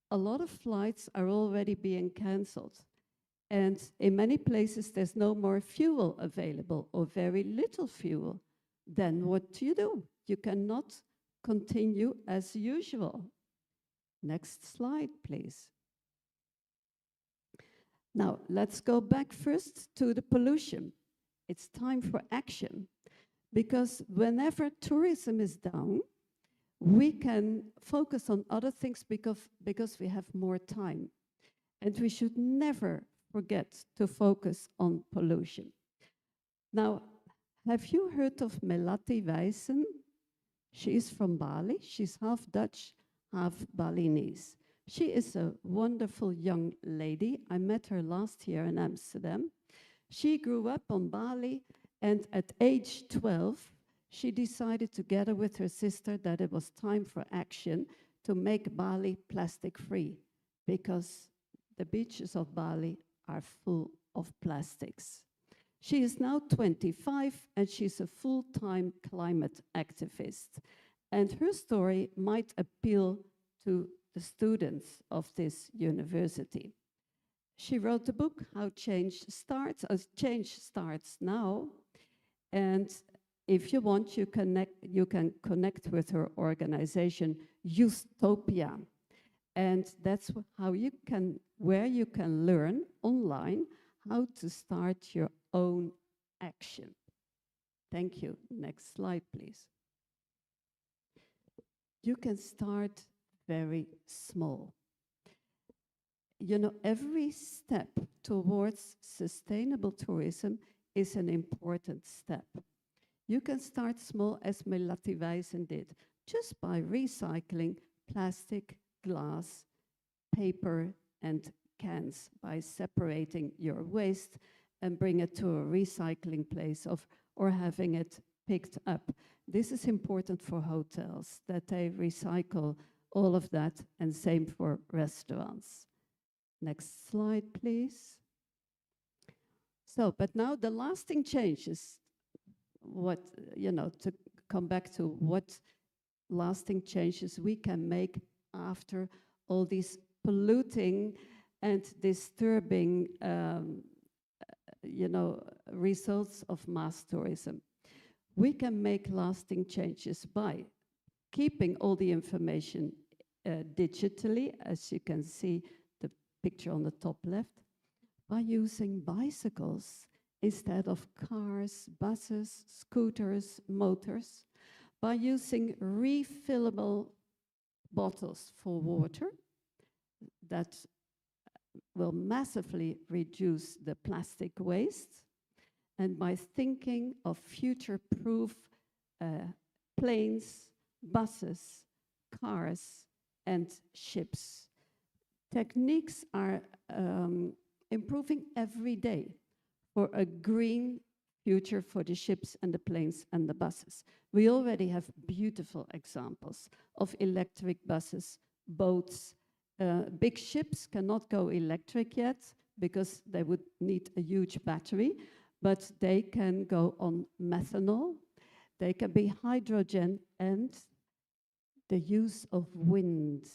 A lot of flights are already being cancelled. And in many places, there's no more fuel available or very little fuel. Then what do? You cannot continue as usual. Next slide, please. Now, let's go back first to the pollution. It's time for action, because whenever tourism is down, we can focus on other things because we have more time. And we should never forget to focus on pollution. Now, have you heard of Melati Wijsen? She is from Bali. She's half Dutch, half Balinese. She is a wonderful young lady. I met her last year in Amsterdam. She grew up on Bali, and at age 12, she decided together with her sister that it was time for action to make Bali plastic-free, because the beaches of Bali are full of plastics. She is now 25, and she's a full-time climate activist. And her story might appeal to the students of this university. She wrote the book, How Change Starts Now. And if you want, you can connect with her organization, Utopia. And that's where you can learn online how to start your own action. Thank you. Next slide, please. You can start very small. You know, every step towards sustainable tourism is an important step. You can start small, as Melati Wijsen did, just by recycling plastic, glass, paper, and cans, by separating your waste and bring it to a recycling place or having it picked up. This is important for hotels, that they recycle all of that, and same for restaurants. Next slide, please. So, but now the lasting changes, to come back to what lasting changes we can make after all these polluting and disturbing, results of mass tourism. We can make lasting changes by keeping all the information digitally, as you can see the picture on the top left, by using bicycles instead of cars, buses, scooters, motors, by using refillable bottles for water that will massively reduce the plastic waste, and by thinking of future-proof planes, buses, cars, and ships. Techniques are improving every day for a green future for the ships and the planes and the buses. We already have beautiful examples of electric buses, boats. Big ships cannot go electric yet because they would need a huge battery, but they can go on methanol, they can be hydrogen, and the use of wind.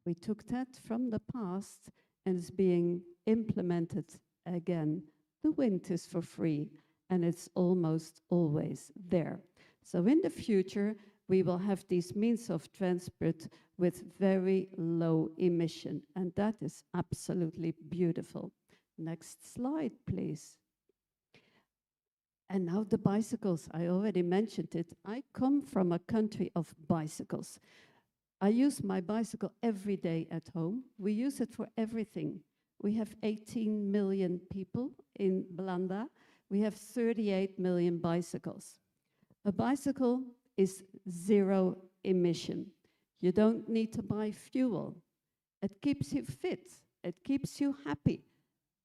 We took that from the past and it's being implemented again. The wind is for free and it's almost always there. So in the future, we will have these means of transport with very low emission, and that is absolutely beautiful. Next slide, please. And now the bicycles, I already mentioned it. I come from a country of bicycles. I use my bicycle every day at home. We use it for everything. We have 18 million people in Belanda. We have 38 million bicycles. A bicycle is zero emission. You don't need to buy fuel. It keeps you fit. It keeps you happy.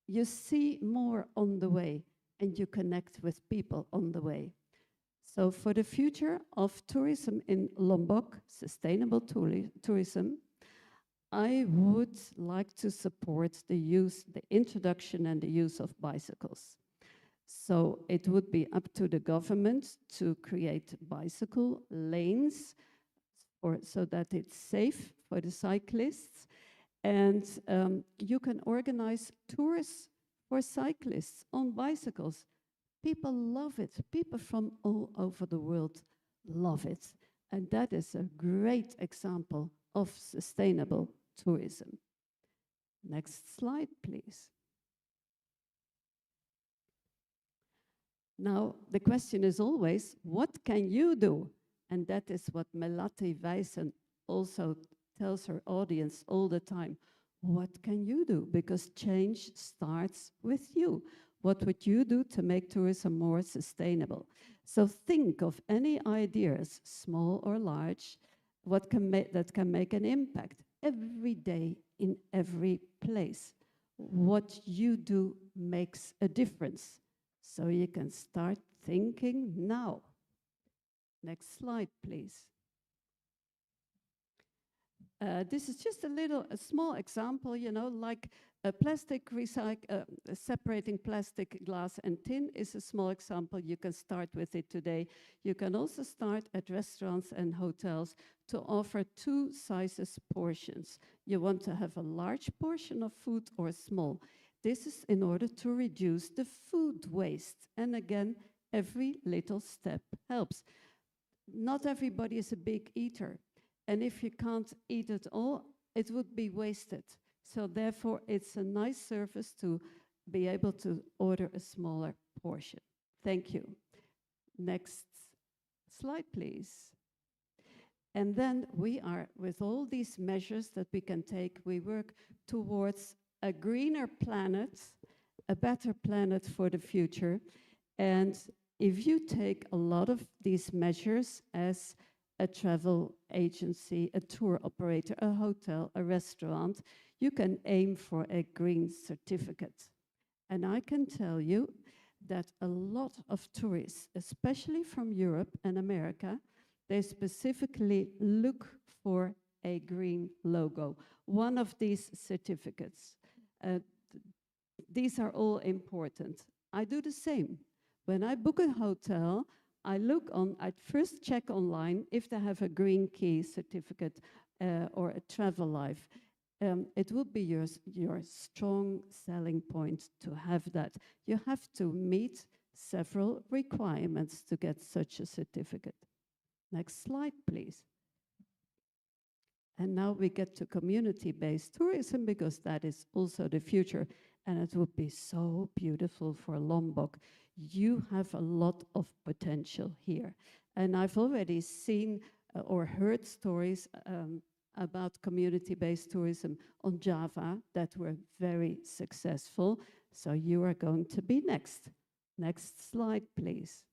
You see more on the way and you connect with people on the way. So for the future of tourism in Lombok, sustainable tourism, I would like to support the introduction and the use of bicycles. So it would be up to the government to create bicycle lanes so that it's safe for the cyclists. And you can organize tours for cyclists on bicycles. People love it. People from all over the world love it. And that is a great example of sustainable tourism. Next slide, please. Now, the question is always, what can you do? And that is what Melati Wijsen also tells her audience all the time. What can you do? Because change starts with you. What would you do to make tourism more sustainable? So think of any ideas, small or large, that can make an impact every day in every place. What you do makes a difference. So you can start thinking now. Next slide, please. This is just a small example, like Separating plastic, glass, and tin is a small example. You can start with it today. You can also start at restaurants and hotels to offer two sizes portions. You want to have a large portion of food or small. This is in order to reduce the food waste. And again, every little step helps. Not everybody is a big eater. And if you can't eat it all, it would be wasted. So therefore, it's a nice service to be able to order a smaller portion. Thank you. Next slide, please. And then we are, with all these measures that we can take, we work towards a greener planet, a better planet for the future. And if you take a lot of these measures as a travel agency, a tour operator, a hotel, a restaurant, you can aim for a green certificate. And I can tell you that a lot of tourists, especially from Europe and America, they specifically look for a green logo, one of these certificates. These are all important. I do the same. When I book a hotel, I first check online if they have a green key certificate or a travel life. It will be your strong selling point to have that. You have to meet several requirements to get such a certificate. Next slide, please. And now we get to community-based tourism, because that is also the future. And it would be so beautiful for Lombok. You have a lot of potential here. And I've already seen or heard stories about community-based tourism on Java that were very successful. So you are going to be next. Next slide, please.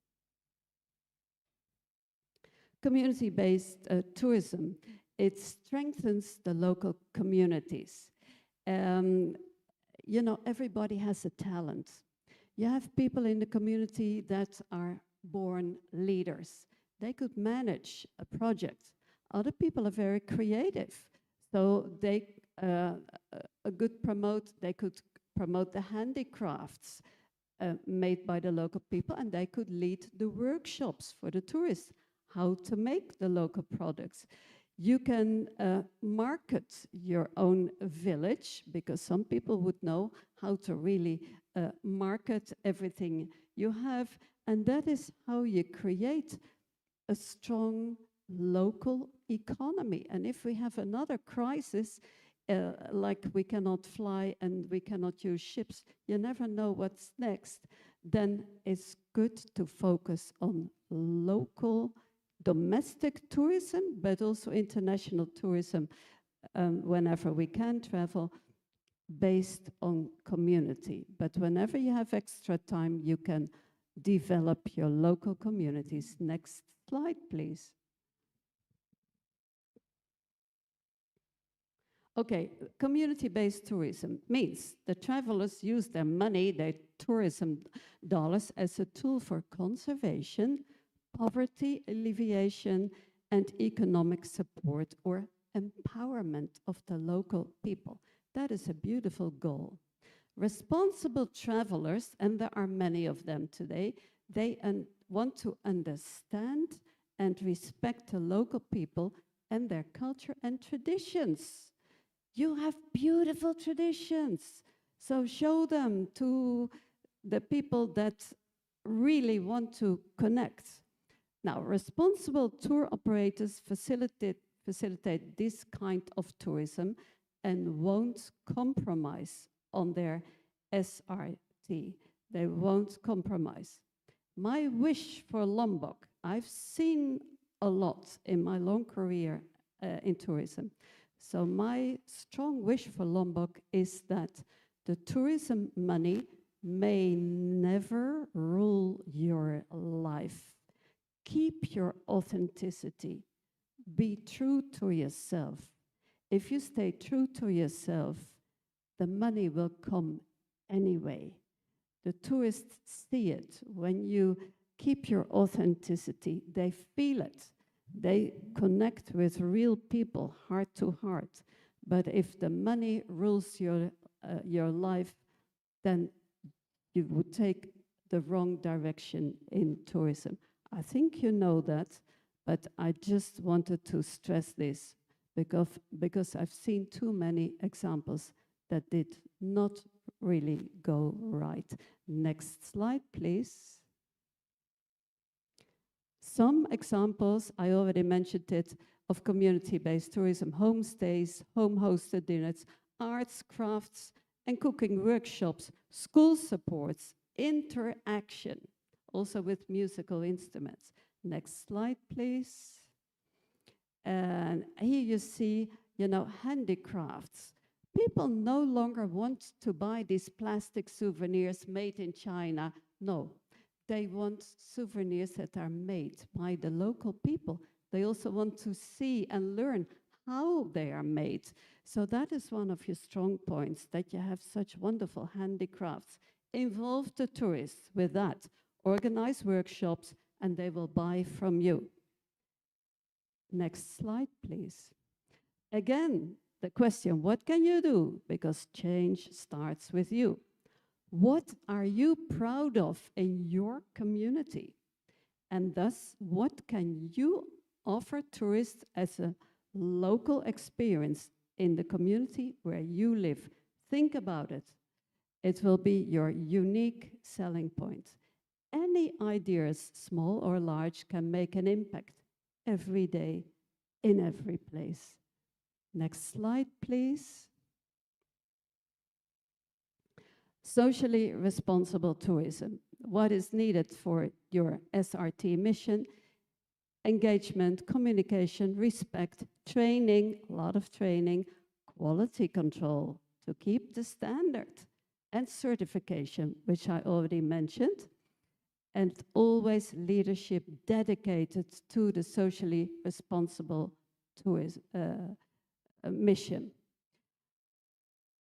Community-based tourism, it strengthens the local communities. You know, everybody has a talent. You have people in the community that are born leaders. They could manage a project. Other people are very creative. So they could promote the handicrafts made by the local people, and they could lead the workshops for the tourists, how to make the local products. You can market your own village, because some people would know how to really market everything you have. And that is how you create a strong local economy. And if we have another crisis, like we cannot fly and we cannot use ships, you never know what's next, then it's good to focus on local domestic tourism, but also international tourism whenever we can travel, based on community. But whenever you have extra time, you can develop your local communities. Next slide, please. Okay, community-based tourism means the travelers use their money, their tourism dollars, as a tool for conservation, poverty alleviation, and economic support or empowerment of the local people. That is a beautiful goal. Responsible travelers, and there are many of them today, they want to understand and respect the local people and their culture and traditions. You have beautiful traditions, so show them to the people that really want to connect. Now, responsible tour operators facilitate this kind of tourism and won't compromise on their SRT. They won't compromise. My wish for Lombok, I've seen a lot in my long career in tourism. So my strong wish for Lombok is that the tourism money may never rule your life. Keep your authenticity. Be true to yourself. If you stay true to yourself, the money will come anyway. The tourists see it. When you keep your authenticity, they feel it. They connect with real people, heart to heart. But if the money rules your your life, then you would take the wrong direction in tourism. I think you know that, but I just wanted to stress this because I've seen too many examples that did not really go right. Next slide, please. Some examples, I already mentioned it, of community-based tourism: homestays, home-hosted dinners, arts, crafts, and cooking workshops, school supports, interaction, also with musical instruments. Next slide, please. And here you see, handicrafts. People no longer want to buy these plastic souvenirs made in China. No, they want souvenirs that are made by the local people. They also want to see and learn how they are made. So that is one of your strong points, that you have such wonderful handicrafts. Involve the tourists with that. Organize workshops, and they will buy from you. Next slide, please. Again, the question, what can you do? Because change starts with you. What are you proud of in your community? And thus, what can you offer tourists as a local experience in the community where you live? Think about it. It will be your unique selling point. Any ideas, small or large, can make an impact every day, in every place. Next slide, please. Socially responsible tourism. What is needed for your SRT mission? Engagement, communication, respect, training, a lot of training, quality control to keep the standard, and certification, which I already mentioned, and always leadership dedicated to the socially responsible tourism mission.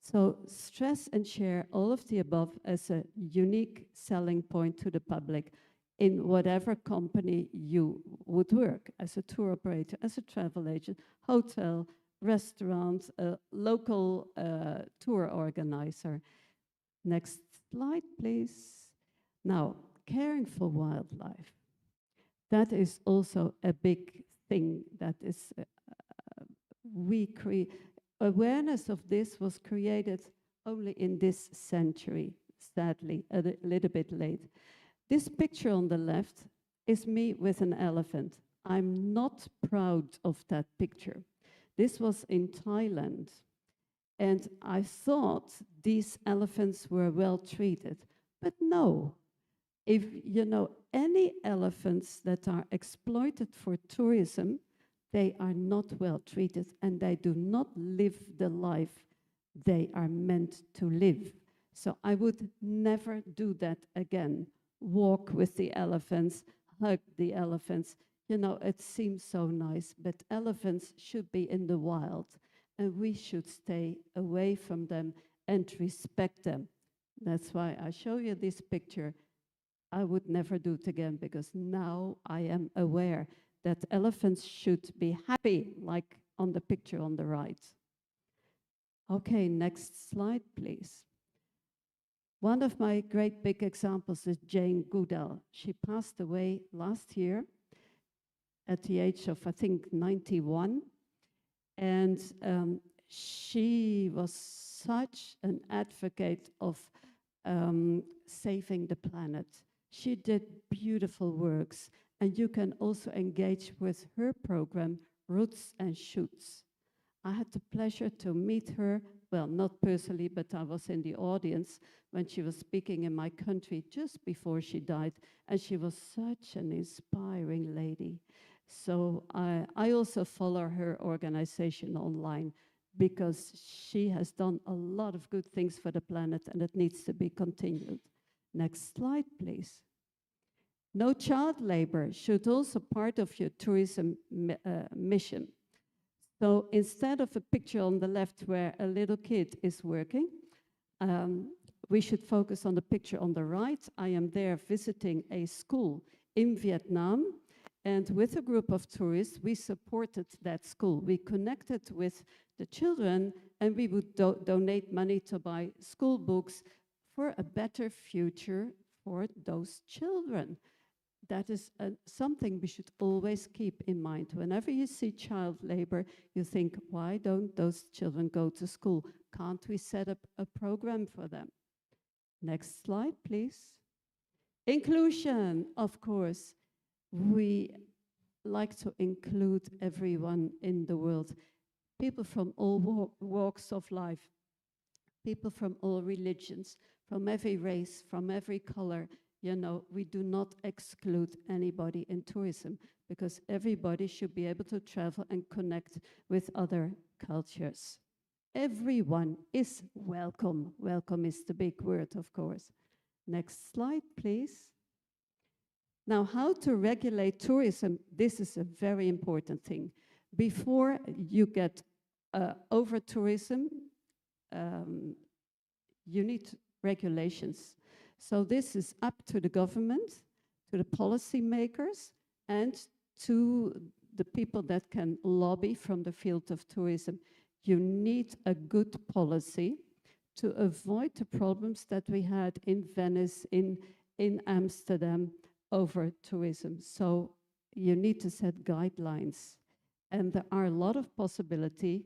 So stress and share all of the above as a unique selling point to the public in whatever company you would work, as a tour operator, as a travel agent, hotel, restaurant, local tour organizer. Next slide, please. Now, caring for wildlife. That is also a big thing that is, awareness of this was created only in this century, sadly, a little bit late. This picture on the left is me with an elephant. I'm not proud of that picture. This was in Thailand, and I thought these elephants were well treated, but no. If you know any elephants that are exploited for tourism, they are not well treated and they do not live the life they are meant to live. So I would never do that again. Walk with the elephants, hug the elephants. You know, it seems so nice, but elephants should be in the wild and we should stay away from them and respect them. That's why I show you this picture. I would never do it again because now I am aware that elephants should be happy, like on the picture on the right. Okay, next slide, please. One of my great big examples is Jane Goodall. She passed away last year at the age of, I think, 91. And she was such an advocate of saving the planet. She did beautiful works, and you can also engage with her program, Roots and Shoots. I had the pleasure to meet her, well, not personally, but I was in the audience when she was speaking in my country just before she died, and she was such an inspiring lady. So I also follow her organization online because she has done a lot of good things for the planet, and it needs to be continued. Next slide, please. No child labor should also part of your tourism mission. So instead of a picture on the left where a little kid is working, we should focus on the picture on the right. I am there visiting a school in Vietnam, and with a group of tourists, we supported that school. We connected with the children and we would donate money to buy school books for a better future for those children. That is something we should always keep in mind. Whenever you see child labor, you think, why don't those children go to school? Can't we set up a program for them? Next slide, please. Inclusion, of course. We like to include everyone in the world. People from all walks of life, people from all religions, from every race, from every color. You know, we do not exclude anybody in tourism because everybody should be able to travel and connect with other cultures. Everyone is welcome. Welcome is the big word, of course. Next slide, please. Now, how to regulate tourism? This is a very important thing. Before you get over tourism, you need regulations. So this is up to the government, to the policymakers, and to the people that can lobby from the field of tourism. You need a good policy to avoid the problems that we had in Venice, in Amsterdam, over tourism. So you need to set guidelines. And there are a lot of possibilities.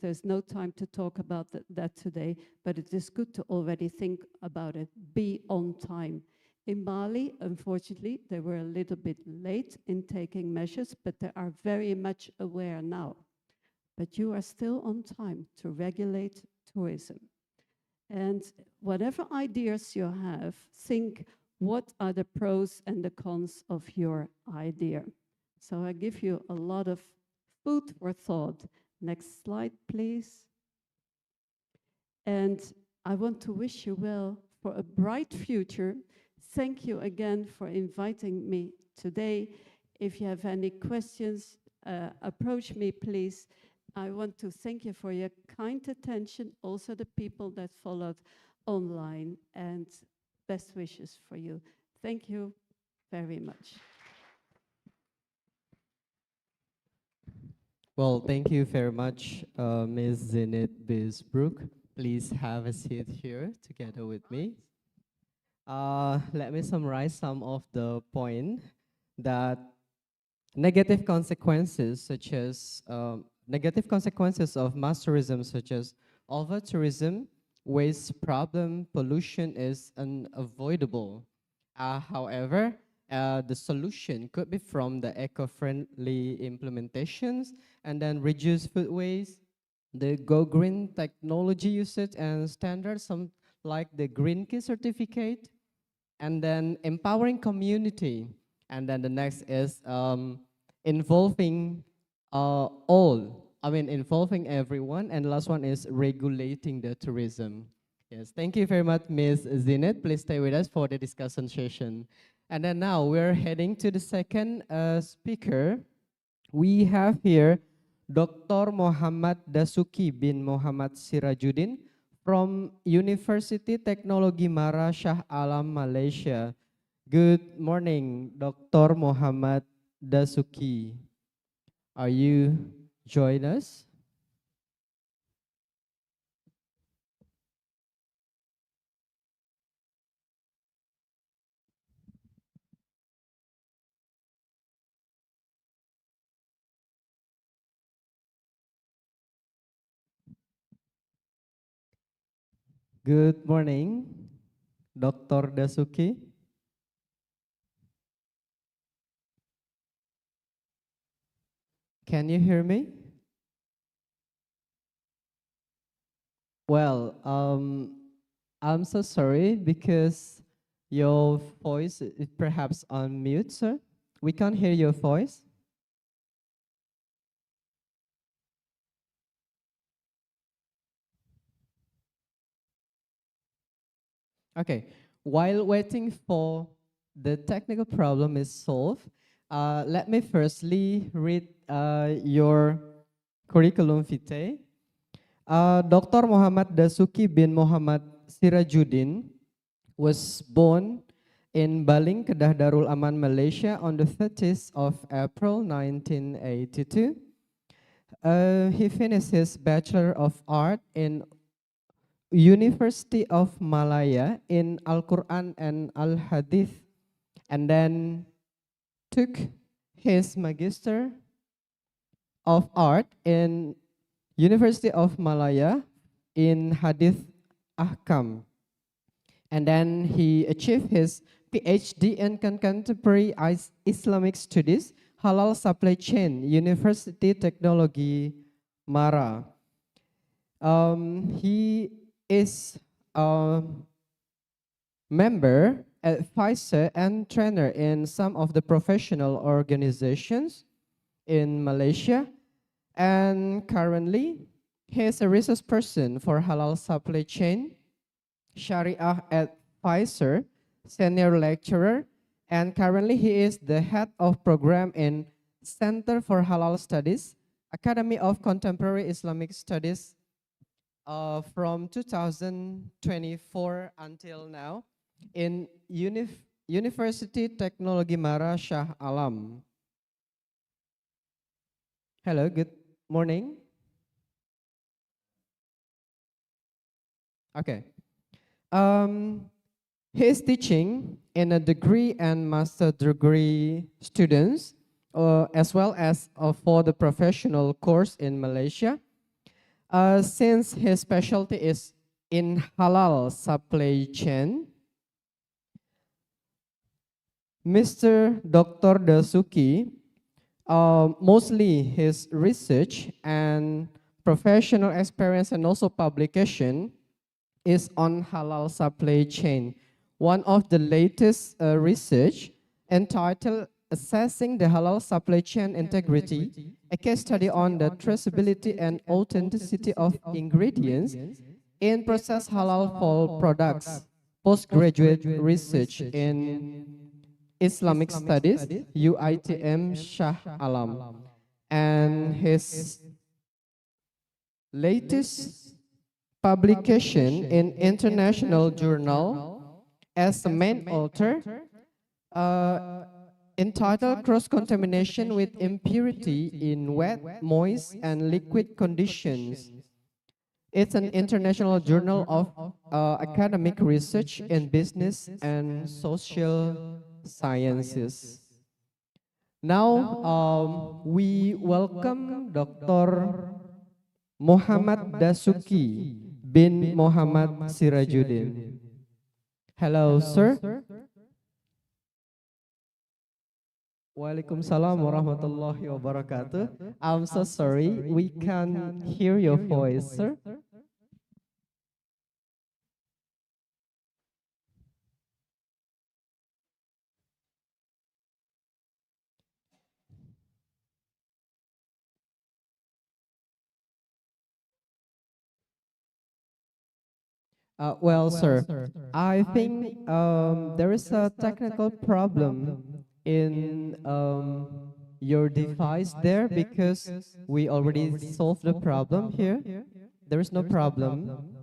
There's no time to talk about that today, but it is good to already think about it. Be on time. In Bali, unfortunately, they were a little bit late in taking measures, but they are very much aware now. But you are still on time to regulate tourism. And whatever ideas you have, think what are the pros and the cons of your idea. So I give you a lot of food for thought. Next slide, please. And I want to wish you well for a bright future. Thank you again for inviting me today. If you have any questions, approach me, please. I want to thank you for your kind attention, also the people that followed online, and best wishes for you. Thank you very much. Well, thank you very much, Ms. Zenit Bisbrook. Please have a seat here together with me. Let me summarize some of the points that negative consequences of mass tourism, such as over-tourism, waste problem, pollution is unavoidable. However, the solution could be from the eco-friendly implementations and then reduce food waste, the Go Green technology usage and standards, some like the Green Key certificate, and then empowering community. And then the next is involving involving everyone. And the last one is regulating the tourism. Yes, thank you very much, Ms. Zinit. Please stay with us for the discussion session. And then now we're heading to the second speaker. We have here Dr. Muhammad Dasuki bin Muhammad Sirajuddin from University Teknologi Mara Shah Alam, Malaysia. Good morning, Dr. Muhammad Dasuki. Are you joining us? Good morning, Dr. Dasuki. Can you hear me? Well, I'm so sorry because your voice is perhaps on mute, sir. We can't hear your voice. Okay, while waiting for the technical problem is solved, let me firstly read your curriculum vitae. Dr. Muhammad Dasuki bin Muhammad Sirajuddin was born in Baling, Kedah Darul Aman, Malaysia on the 30th of April 1982. He finished his Bachelor of Art in University of Malaya in Al-Quran and Al-Hadith, and then took his Magister of Art in University of Malaya in Hadith Ahkam. And then he achieved his PhD in Contemporary Islamic Studies, Halal Supply Chain, University Technology, Mara. He is a member, advisor, and trainer in some of the professional organizations in Malaysia. And currently, he is a resource person for Halal Supply Chain, Sharia advisor, senior lecturer, and currently he is the head of program in Center for Halal Studies, Academy of Contemporary Islamic Studies from 2024 until now in University Technology Mara Shah Alam. Hello, good morning. Okay. He is teaching in a degree and master degree students, as well as for the professional course in Malaysia. Since his specialty is in halal supply chain, Mr. Dr. Dasuki, mostly his research and professional experience and also publication is on halal supply chain. One of the latest research entitled Assessing the Halal Supply Chain Integrity, a case study on the traceability and authenticity of ingredients in processed halal fall products, postgraduate research in Islamic Studies, UITM Shah Alam. And his latest publication in International Journal as the main author, entitled Cross-Contamination with Impurity in Wet, Moist, and Liquid Conditions. It's an international journal of academic research in business and social sciences. Now, we welcome Dr. Muhammad Dasuki bin Muhammad Sirajuddin. Hello, sir. Waalaikumsalam warahmatullahi wabarakatuh. I'm so sorry, we can't hear your voice, sir. Well, sir, I think there is a technical problem in your device there because we already solved the problem here. There is no problem.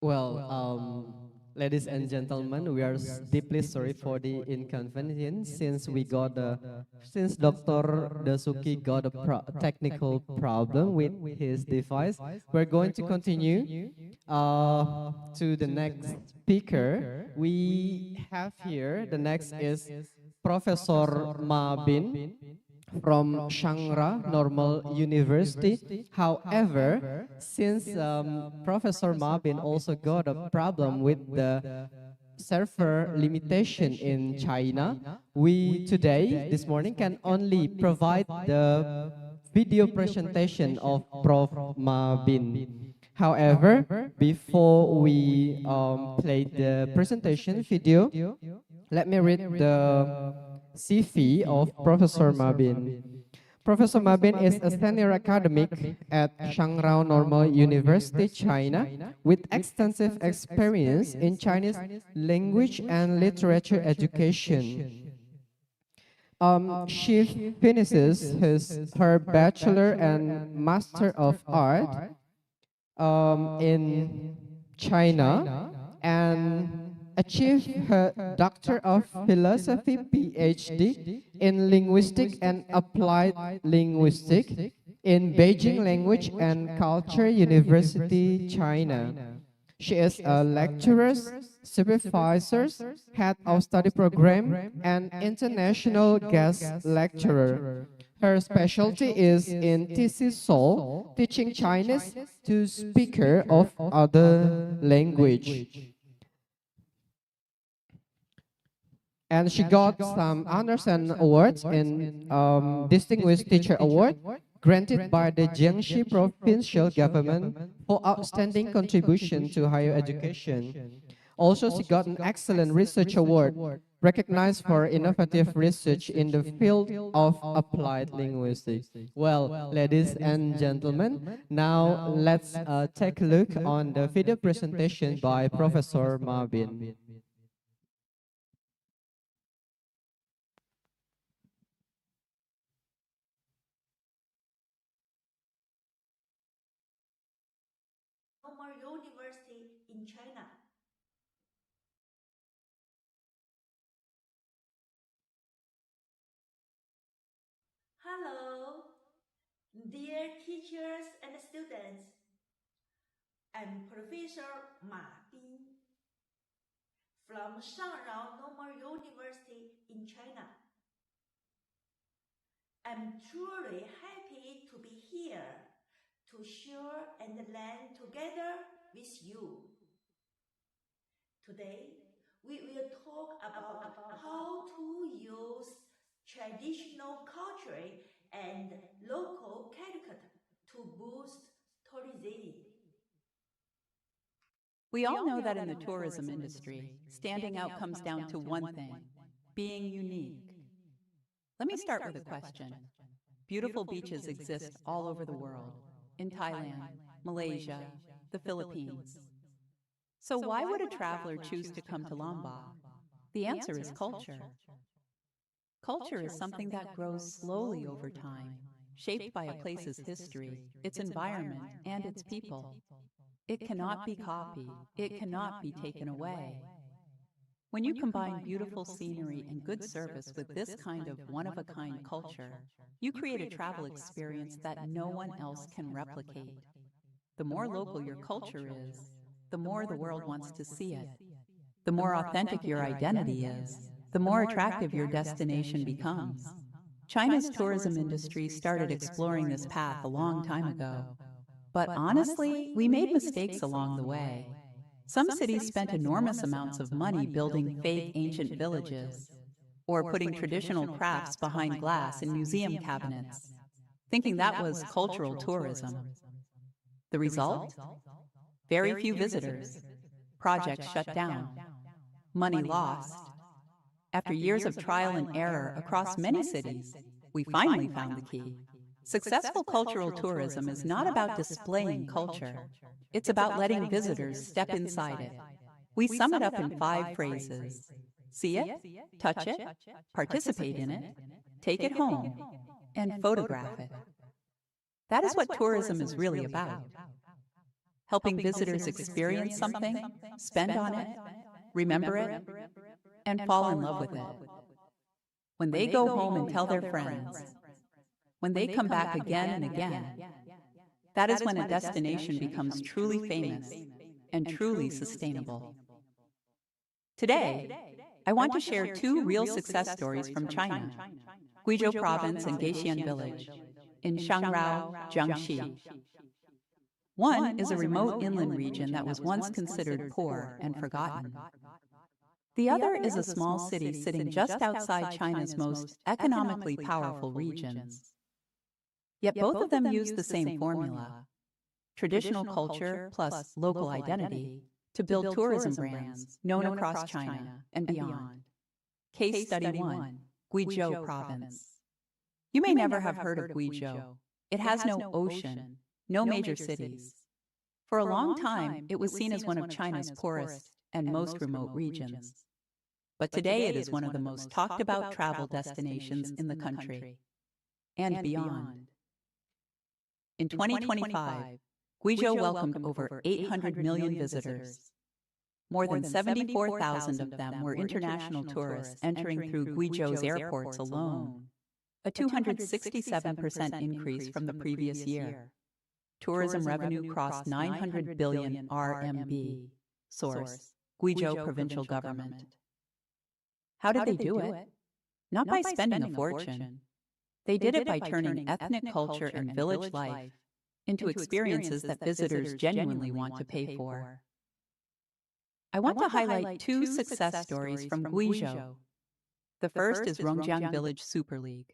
Well, ladies and gentlemen, we are deeply sorry for the inconvenience since we got since Dr. Dasuki got a technical problem with his device. We're going to continue to the next speaker. We have here, the next is Professor Mabin from Shanghai Normal University. However, since Professor Mabin also got a problem with the server limitation in China, we today, this morning, can only provide the video presentation of Prof. Mabin. However, before we play the presentation video, let me read the CV of Professor Mabin. Professor Mabin is a senior academic at Shangrao Normal University, China, with extensive experience in Chinese language and literature education. She finishes her Bachelor and Master of Art in China and achieved her Doctor of Philosophy PhD in Linguistic and Applied Linguistics in Beijing Language and Culture University, China. She is a lecturer, supervisor, head of study program, and international guest lecturer. Her specialty is in thesis Seoul, teaching Chinese to speakers of other language. And she got some honors and awards in Distinguished Teacher Award granted by the Jiangxi Provincial Government for outstanding contribution to higher education. Also, she got an excellent research award recognized for innovative research in the field of applied linguistics. Well, ladies and gentlemen, now let's take a look on the video presentation by Professor Mabin. University in China. Hello, dear teachers and students. I'm Professor Ma Bin from Shangrao Normal University in China. I'm truly happy to be here to share and learn together with you. Today, we will talk about how to use traditional culture and local character to boost tourism. We all know that in the tourism industry, standing out comes down to one thing: being unique. Let me start with a question. Beautiful beaches exist all over the world, in Thailand, Malaysia, the Philippines. So why would a traveler choose to come to Lombok? The answer is culture. Culture is something that grows slowly over time, shaped by a place's history, its environment, and its people. It cannot be copied. It cannot be taken away. When you combine beautiful scenery and good service with this kind of one-of-a-kind culture, you create a travel experience that no one else can replicate. The more local your culture is, the more the world wants to see it. The more authentic your identity is, the more attractive your destination becomes. China's tourism industry started exploring this path a long time ago. But honestly, we made mistakes along the way. Some cities spent enormous amounts of money building fake ancient villages, or putting traditional crafts behind glass in museum cabinets, thinking that was cultural tourism. The result? Very few visitors, projects shut down, money lost. After years of trial and error across many cities, we finally found the key. Successful cultural tourism is not about displaying culture. It's about letting visitors step inside it. We sum it up in 5 phrases: see it, touch it, participate in it, take it home, and photograph it. That is what tourism is really about. Helping visitors experience something, spend on it, remember it, and fall in love with it. When they go home and tell their friends, when they come back again and again, that is when a destination becomes truly famous and truly sustainable. Today, I want to share 2 real success stories from China, Guizhou Province and Geixian Village, in Shangrao, Jiangxi. One is a remote inland region that was once considered poor and forgotten. The other is a small city sitting just outside China's most economically powerful regions. Yet both of them use the same formula: traditional culture plus local identity to build tourism brands known across China and beyond. Case Study 1, Guizhou Province. You may never have heard of Guizhou. It has no ocean, no major cities. For a long time, it was seen as one of China's poorest and most remote regions. But today it is one of the most talked about travel destinations in the country and beyond. In 2025, Guizhou welcomed over 800 million visitors. More than 74,000 of them were international tourists entering through Guizhou's airports alone, a 267% increase from the previous year. Tourism revenue crossed 900 billion RMB. Source: Guizhou Provincial Government. How did they do it? Not by spending a fortune. They did it by turning ethnic culture and village life into experiences that visitors genuinely want to pay for. I want to highlight two success stories from Guizhou. The first is Rongjiang Village Super League.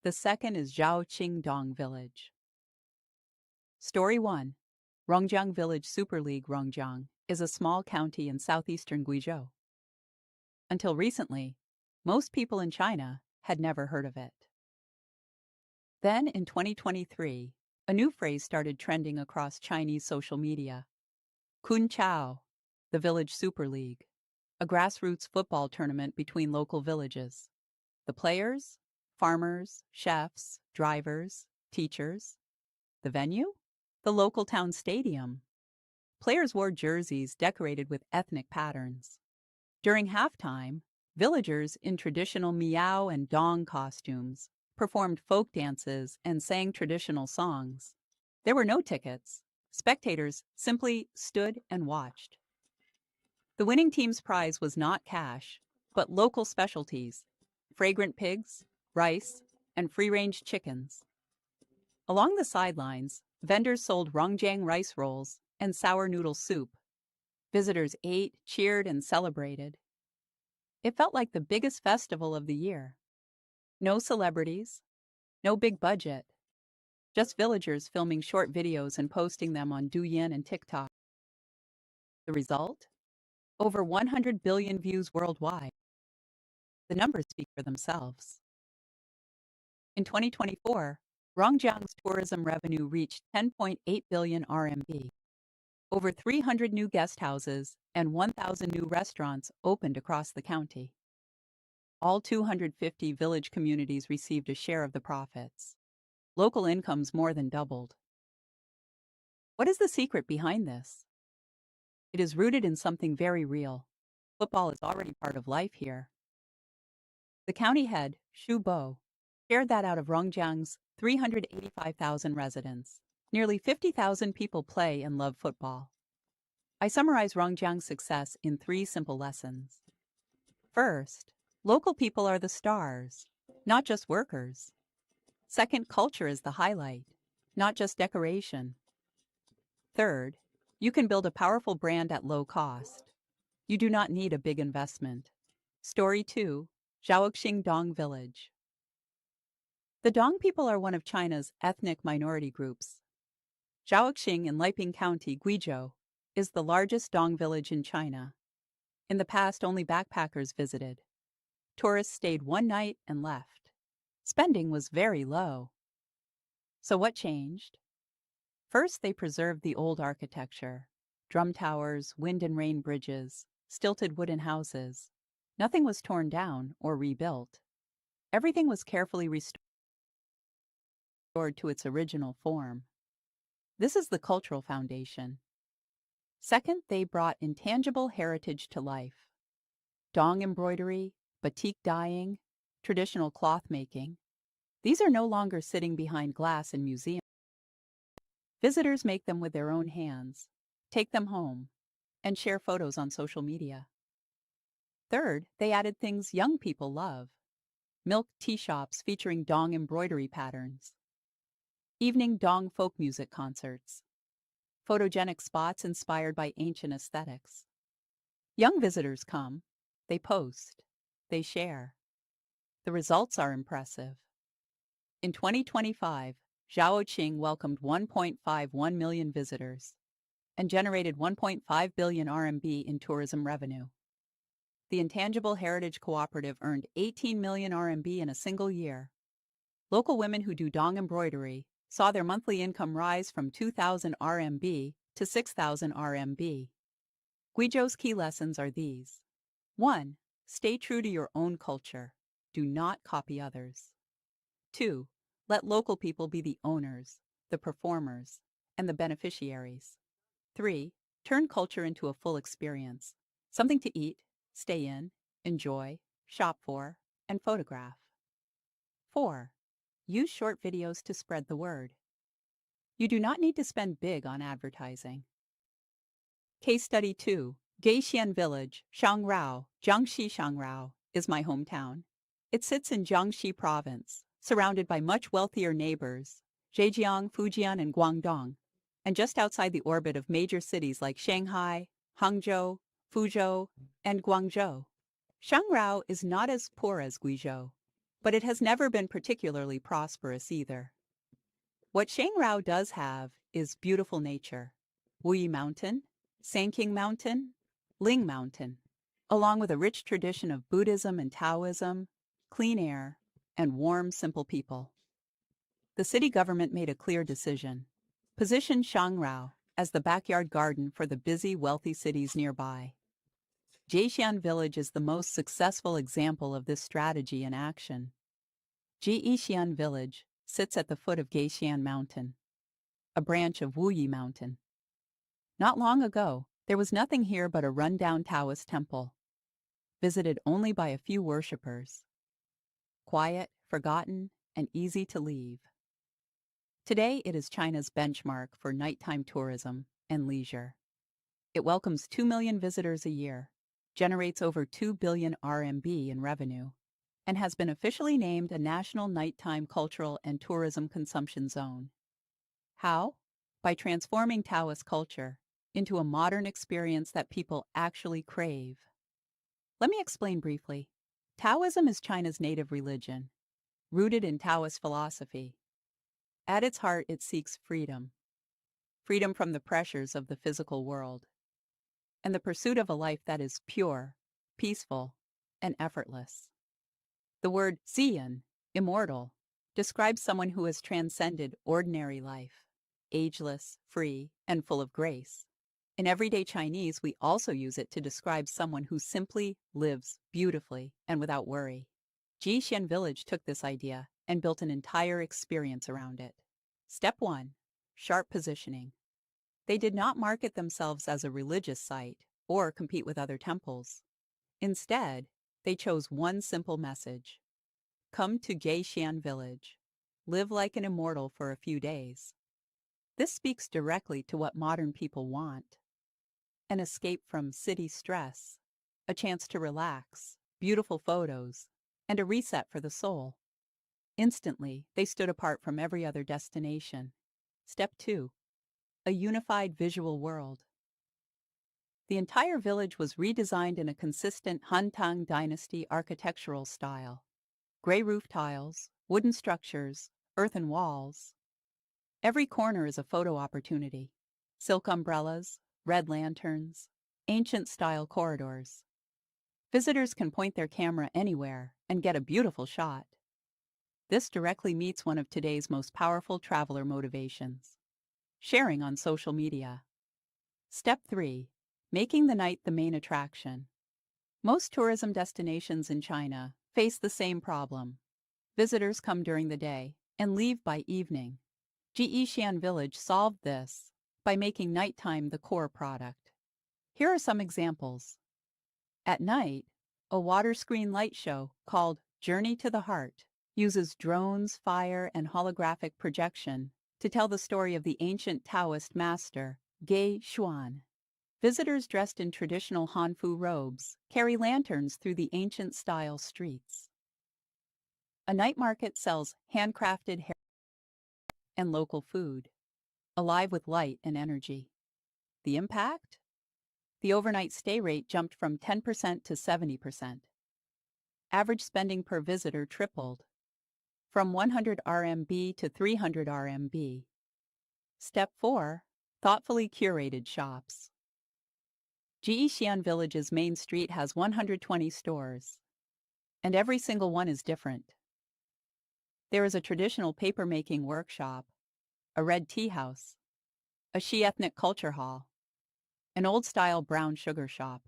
The second is Zhaoqingdong Village. Story 1. Rongjiang Village Super League. Rongjiang is a small county in southeastern Guizhou. Until recently, most people in China had never heard of it. Then, in 2023, a new phrase started trending across Chinese social media: Kun Chao, the Village Super League, a grassroots football tournament between local villages. The players, farmers, chefs, drivers, teachers. The venue? The local town stadium. Players wore jerseys decorated with ethnic patterns. During halftime, villagers in traditional miao and dong costumes performed folk dances and sang traditional songs. There were no tickets. Spectators simply stood and watched. The winning team's prize was not cash, but local specialties: fragrant pigs, rice, and free-range chickens. Along the sidelines, vendors sold Rongjiang rice rolls and sour noodle soup. Visitors ate, cheered, and celebrated. It felt like the biggest festival of the year. No celebrities, no big budget, just villagers filming short videos and posting them on Douyin and TikTok. The result? Over 100 billion views worldwide. The numbers speak for themselves. In 2024, Rongjiang's tourism revenue reached 10.8 billion RMB. Over 300 new guest houses and 1,000 new restaurants opened across the county. All 250 village communities received a share of the profits. Local incomes more than doubled. What is the secret behind this? It is rooted in something very real. Football is already part of life here. The county head, Xu Bo, shared that out of Rongjiang's 385,000 residents, nearly 50,000 people play and love football. I summarize Rongjiang's success in 3 simple lessons. First, local people are the stars, not just workers. Second, culture is the highlight, not just decoration. Third, you can build a powerful brand at low cost. You do not need a big investment. Story 2, Zhaoqingdong Village. The Dong people are one of China's ethnic minority groups. Zhaoqing in Liping County, Guizhou, is the largest Dong village in China. In the past, only backpackers visited. Tourists stayed one night and left. Spending was very low. So what changed? First, they preserved the old architecture: drum towers, wind and rain bridges, stilted wooden houses. Nothing was torn down or rebuilt. Everything was carefully restored to its original form. This is the cultural foundation. Second, they brought intangible heritage to life. Dong embroidery, batik dyeing, traditional cloth making. These are no longer sitting behind glass in museums. Visitors make them with their own hands, take them home, and share photos on social media. Third, they added things young people love: milk tea shops featuring Dong embroidery patterns, evening Dong folk music concerts, photogenic spots inspired by ancient aesthetics. Young visitors come, They post. They share. The results are impressive. In 2025, Zhaoqing welcomed 1.51 million visitors and generated 1.5 billion RMB in tourism revenue. The Intangible Heritage Cooperative earned 18 million RMB in a single year. Local women who do dong embroidery saw their monthly income rise from 2,000 RMB to 6,000 RMB. Guizhou's key lessons are these. 1. Stay true to your own culture. Do not copy others. 2. Let local people be the owners, the performers, and the beneficiaries. 3. Turn culture into a full experience. Something to eat, stay in, enjoy, shop for, and photograph. 4. Use short videos to spread the word. You do not need to spend big on advertising. Case Study 2. Geixian Village, Shangrao, Jiangxi Shangrao, is my hometown. It sits in Jiangxi Province, surrounded by much wealthier neighbors, Zhejiang, Fujian, and Guangdong, and just outside the orbit of major cities like Shanghai, Hangzhou, Fuzhou, and Guangzhou. Shangrao is not as poor as Guizhou, but it has never been particularly prosperous either. What Shangrao does have is beautiful nature. Wuyi Mountain, Sanking Mountain, Ling Mountain, along with a rich tradition of Buddhism and Taoism, clean air, and warm, simple people. The city government made a clear decision. Position Shangrao as the backyard garden for the busy, wealthy cities nearby. Geixian Village is the most successful example of this strategy in action. Geixian Village sits at the foot of Geixian Mountain, a branch of Wuyi Mountain. Not long ago, there was nothing here but a rundown Taoist temple, visited only by a few worshippers. Quiet, forgotten, and easy to leave. Today, it is China's benchmark for nighttime tourism and leisure. It welcomes 2 million visitors a year, generates over 2 billion RMB in revenue, and has been officially named a national nighttime cultural and tourism consumption zone. How? By transforming Taoist culture into a modern experience that people actually crave. Let me explain briefly. Taoism is China's native religion, rooted in Taoist philosophy. At its heart, it seeks freedom. Freedom from the pressures of the physical world, and the pursuit of a life that is pure, peaceful, and effortless. The word Ziyan, immortal, describes someone who has transcended ordinary life, ageless, free, and full of grace. In everyday Chinese, we also use it to describe someone who simply lives beautifully and without worry. Geixian Village took this idea and built an entire experience around it. Step 1. Sharp positioning. They did not market themselves as a religious site or compete with other temples. Instead, they chose one simple message. Come to Geixian Village. Live like an immortal for a few days. This speaks directly to what modern people want. An escape from city stress, a chance to relax, beautiful photos, and a reset for the soul. Instantly, they stood apart from every other destination. Step 2. A unified visual world. The entire village was redesigned in a consistent Han Tang Dynasty architectural style. Gray roof tiles, wooden structures, earthen walls. Every corner is a photo opportunity. Silk umbrellas, red lanterns, ancient-style corridors. Visitors can point their camera anywhere and get a beautiful shot. This directly meets one of today's most powerful traveler motivations: sharing on social media. Step 3. Making the night the main attraction. Most tourism destinations in China face the same problem. Visitors come during the day and leave by evening. Geixian Village solved this by making nighttime the core product. Here are some examples. At night, a water screen light show called Journey to the Heart uses drones, fire, and holographic projection to tell the story of the ancient Taoist master, Ge Xuan. Visitors dressed in traditional Hanfu robes carry lanterns through the ancient-style streets. A night market sells handcrafted hair and local food, alive with light and energy. The impact? the overnight stay rate jumped from 10% to 70%. Average spending per visitor tripled, from 100 RMB to 300 RMB. Step 4. Thoughtfully curated shops. Jixian Village's main street has 120 stores, and every single one is different. There is a traditional paper-making workshop, a red tea house, a Shi ethnic culture hall, an old-style brown sugar shop.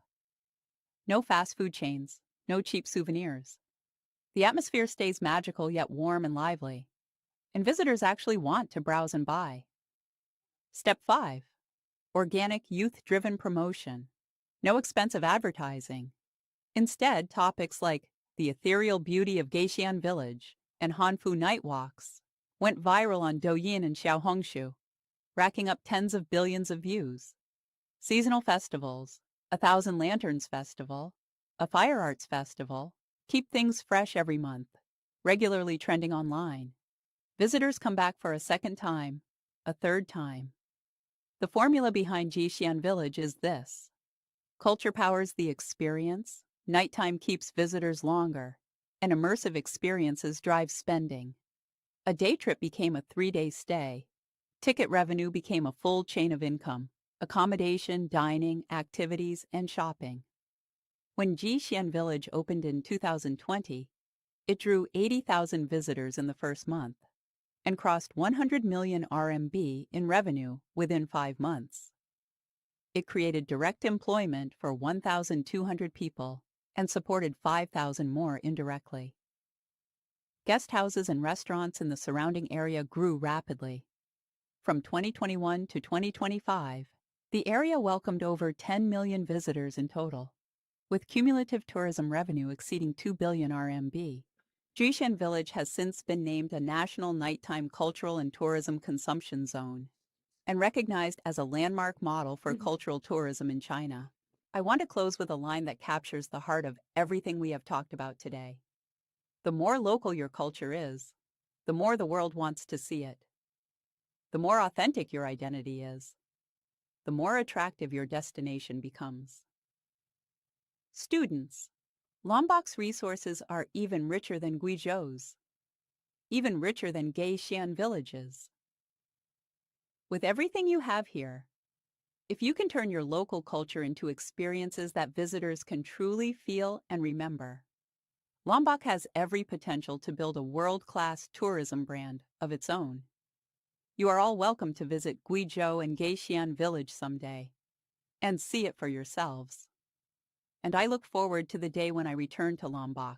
No fast food chains, no cheap souvenirs. The atmosphere stays magical yet warm and lively, and visitors actually want to browse and buy. Step 5. Organic youth-driven promotion. No expensive advertising. Instead, topics like the ethereal beauty of Geixian Village and Hanfu night walks went viral on Douyin and Xiaohongshu, racking up tens of billions of views. Seasonal festivals, a Thousand Lanterns Festival, a Fire Arts Festival, keep things fresh every month, regularly trending online. Visitors come back for a second time, a third time. The formula behind Jixian Village is this. Culture powers the experience, nighttime keeps visitors longer, and immersive experiences drive spending. A day trip became a 3-day stay. Ticket revenue became a full chain of income, accommodation, dining, activities, and shopping. When Jixian Village opened in 2020, it drew 80,000 visitors in the first month and crossed 100 million RMB in revenue within 5 months. It created direct employment for 1,200 people and supported 5,000 more indirectly. Guest houses and restaurants in the surrounding area grew rapidly. From 2021 to 2025, the area welcomed over 10 million visitors in total, with cumulative tourism revenue exceeding 2 billion RMB. Jixian Village has since been named a national nighttime cultural and tourism consumption zone and recognized as a landmark model for cultural tourism in China. I want to close with a line that captures the heart of everything we have talked about today. The more local your culture is, the more the world wants to see it. The more authentic your identity is, the more attractive your destination becomes. Students, Lombok's resources are even richer than Guizhou's, even richer than Geixian Village's. With everything you have here, if you can turn your local culture into experiences that visitors can truly feel and remember, Lombok has every potential to build a world-class tourism brand of its own. You are all welcome to visit Guizhou and Geixian Village someday and see it for yourselves. And I look forward to the day when I return to Lombok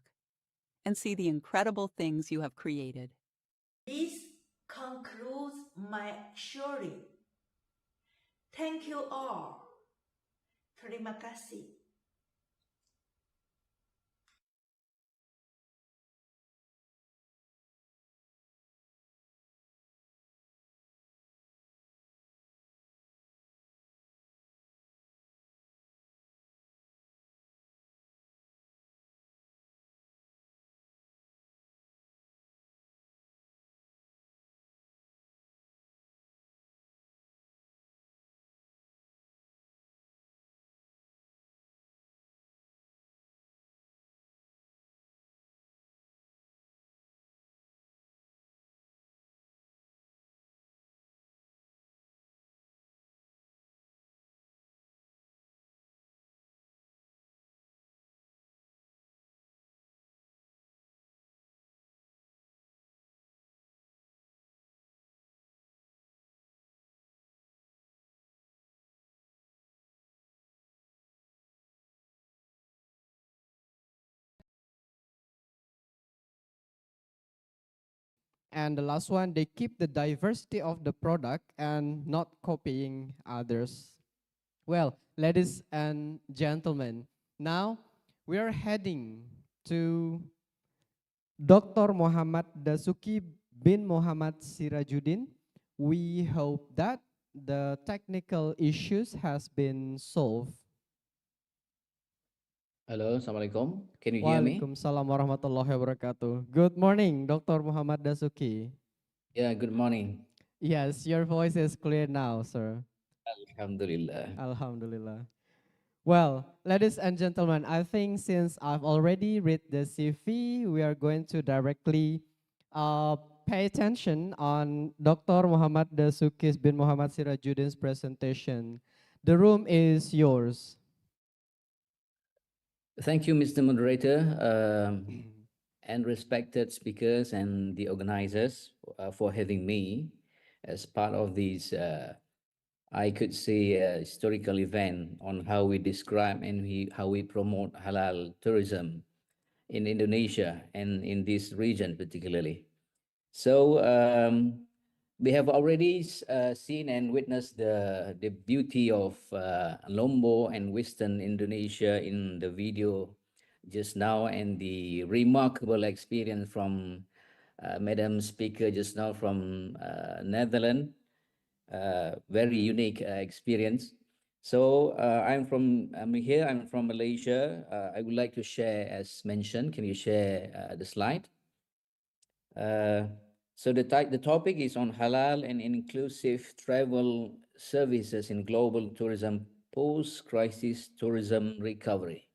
and see the incredible things you have created. This concludes my sharing. Thank you all. Terima kasih. And the last one, they keep the diversity of the product and not copying others. Well, ladies and gentlemen, now we are heading to Dr. Muhammad Dasuki bin Muhammad Sirajuddin. We hope that the technical issues has been solved. Halo, Assalamualaikum. Can you hear me? Waalaikumsalam warahmatullahi wabarakatuh. Good morning, Dr. Muhammad Dasuki. Yeah, good morning. Yes, your voice is clear now, sir. Alhamdulillah. Alhamdulillah. Well, ladies and gentlemen, I think since I've already read the CV, we are going to directly pay attention on Dr. Muhammad Dasukis bin Muhammad Sirajuddin's presentation. The room is yours. Thank you, Mr. Moderator, and respected speakers and the organizers for having me as part of this, I could say, historical event on how we describe and how we promote halal tourism in Indonesia and in this region particularly. So we have already seen and witnessed the beauty of Lombok and Western Indonesia in the video just now, and the remarkable experience from Madam Speaker just now from Netherlands. Very unique experience. So I'm here, I'm from Malaysia. I would like to share, as mentioned, can you share the slide? So the topic is on halal and inclusive travel services in global tourism, post-crisis tourism recovery.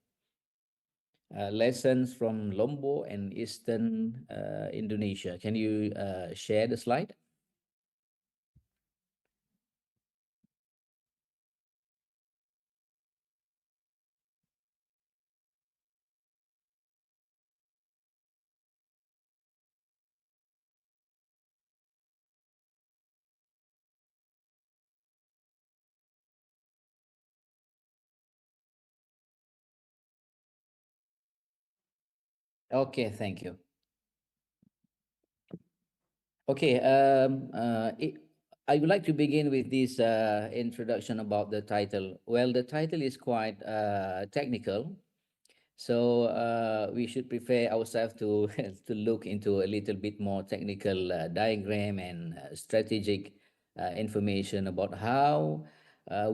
Lessons from Lombok and Eastern Indonesia. Can you share the slide? Okay, thank you. Okay, I would like to begin with this introduction about the title. Well, the title is quite technical, so we should prepare ourselves to to look into a little bit more technical diagram and strategic information about how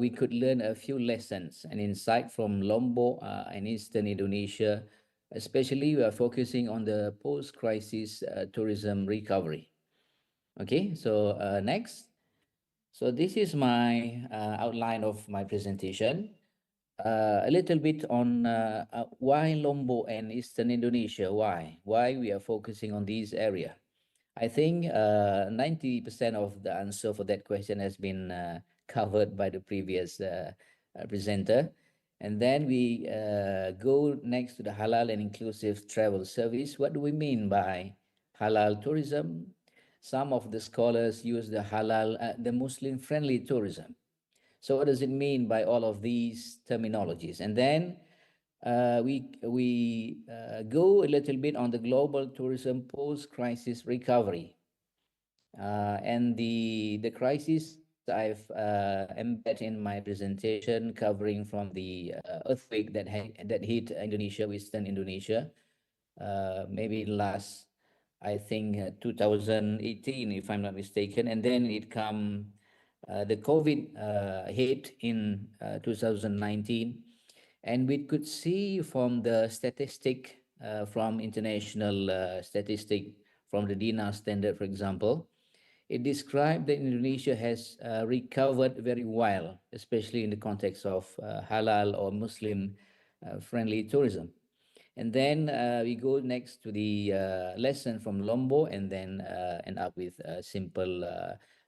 we could learn a few lessons and insight from Lombok and Eastern Indonesia. Especially, we are focusing on the post-crisis tourism recovery. Okay, so next. So this is my outline of my presentation. A little bit on why Lombok and Eastern Indonesia. Why we are focusing on this area. I think 90% of the answer for that question has been covered by the previous presenter. And then we go next to the halal and inclusive travel service. What do we mean by halal tourism? Some of the scholars use the halal, the Muslim-friendly tourism. So what does it mean by all of these terminologies? And then we go a little bit on the global tourism post-crisis recovery. And the crisis I've embedded in my presentation, covering from the earthquake that hit Indonesia, Western Indonesia, maybe last, I think 2018, if I'm not mistaken, and then it come the COVID hit in 2019, and we could see from the statistic from international statistic from the DINA standard, for example, it described that Indonesia has recovered very well, especially in the context of halal or Muslim friendly tourism. And then we go next to the lesson from Lombok, and then end up with simple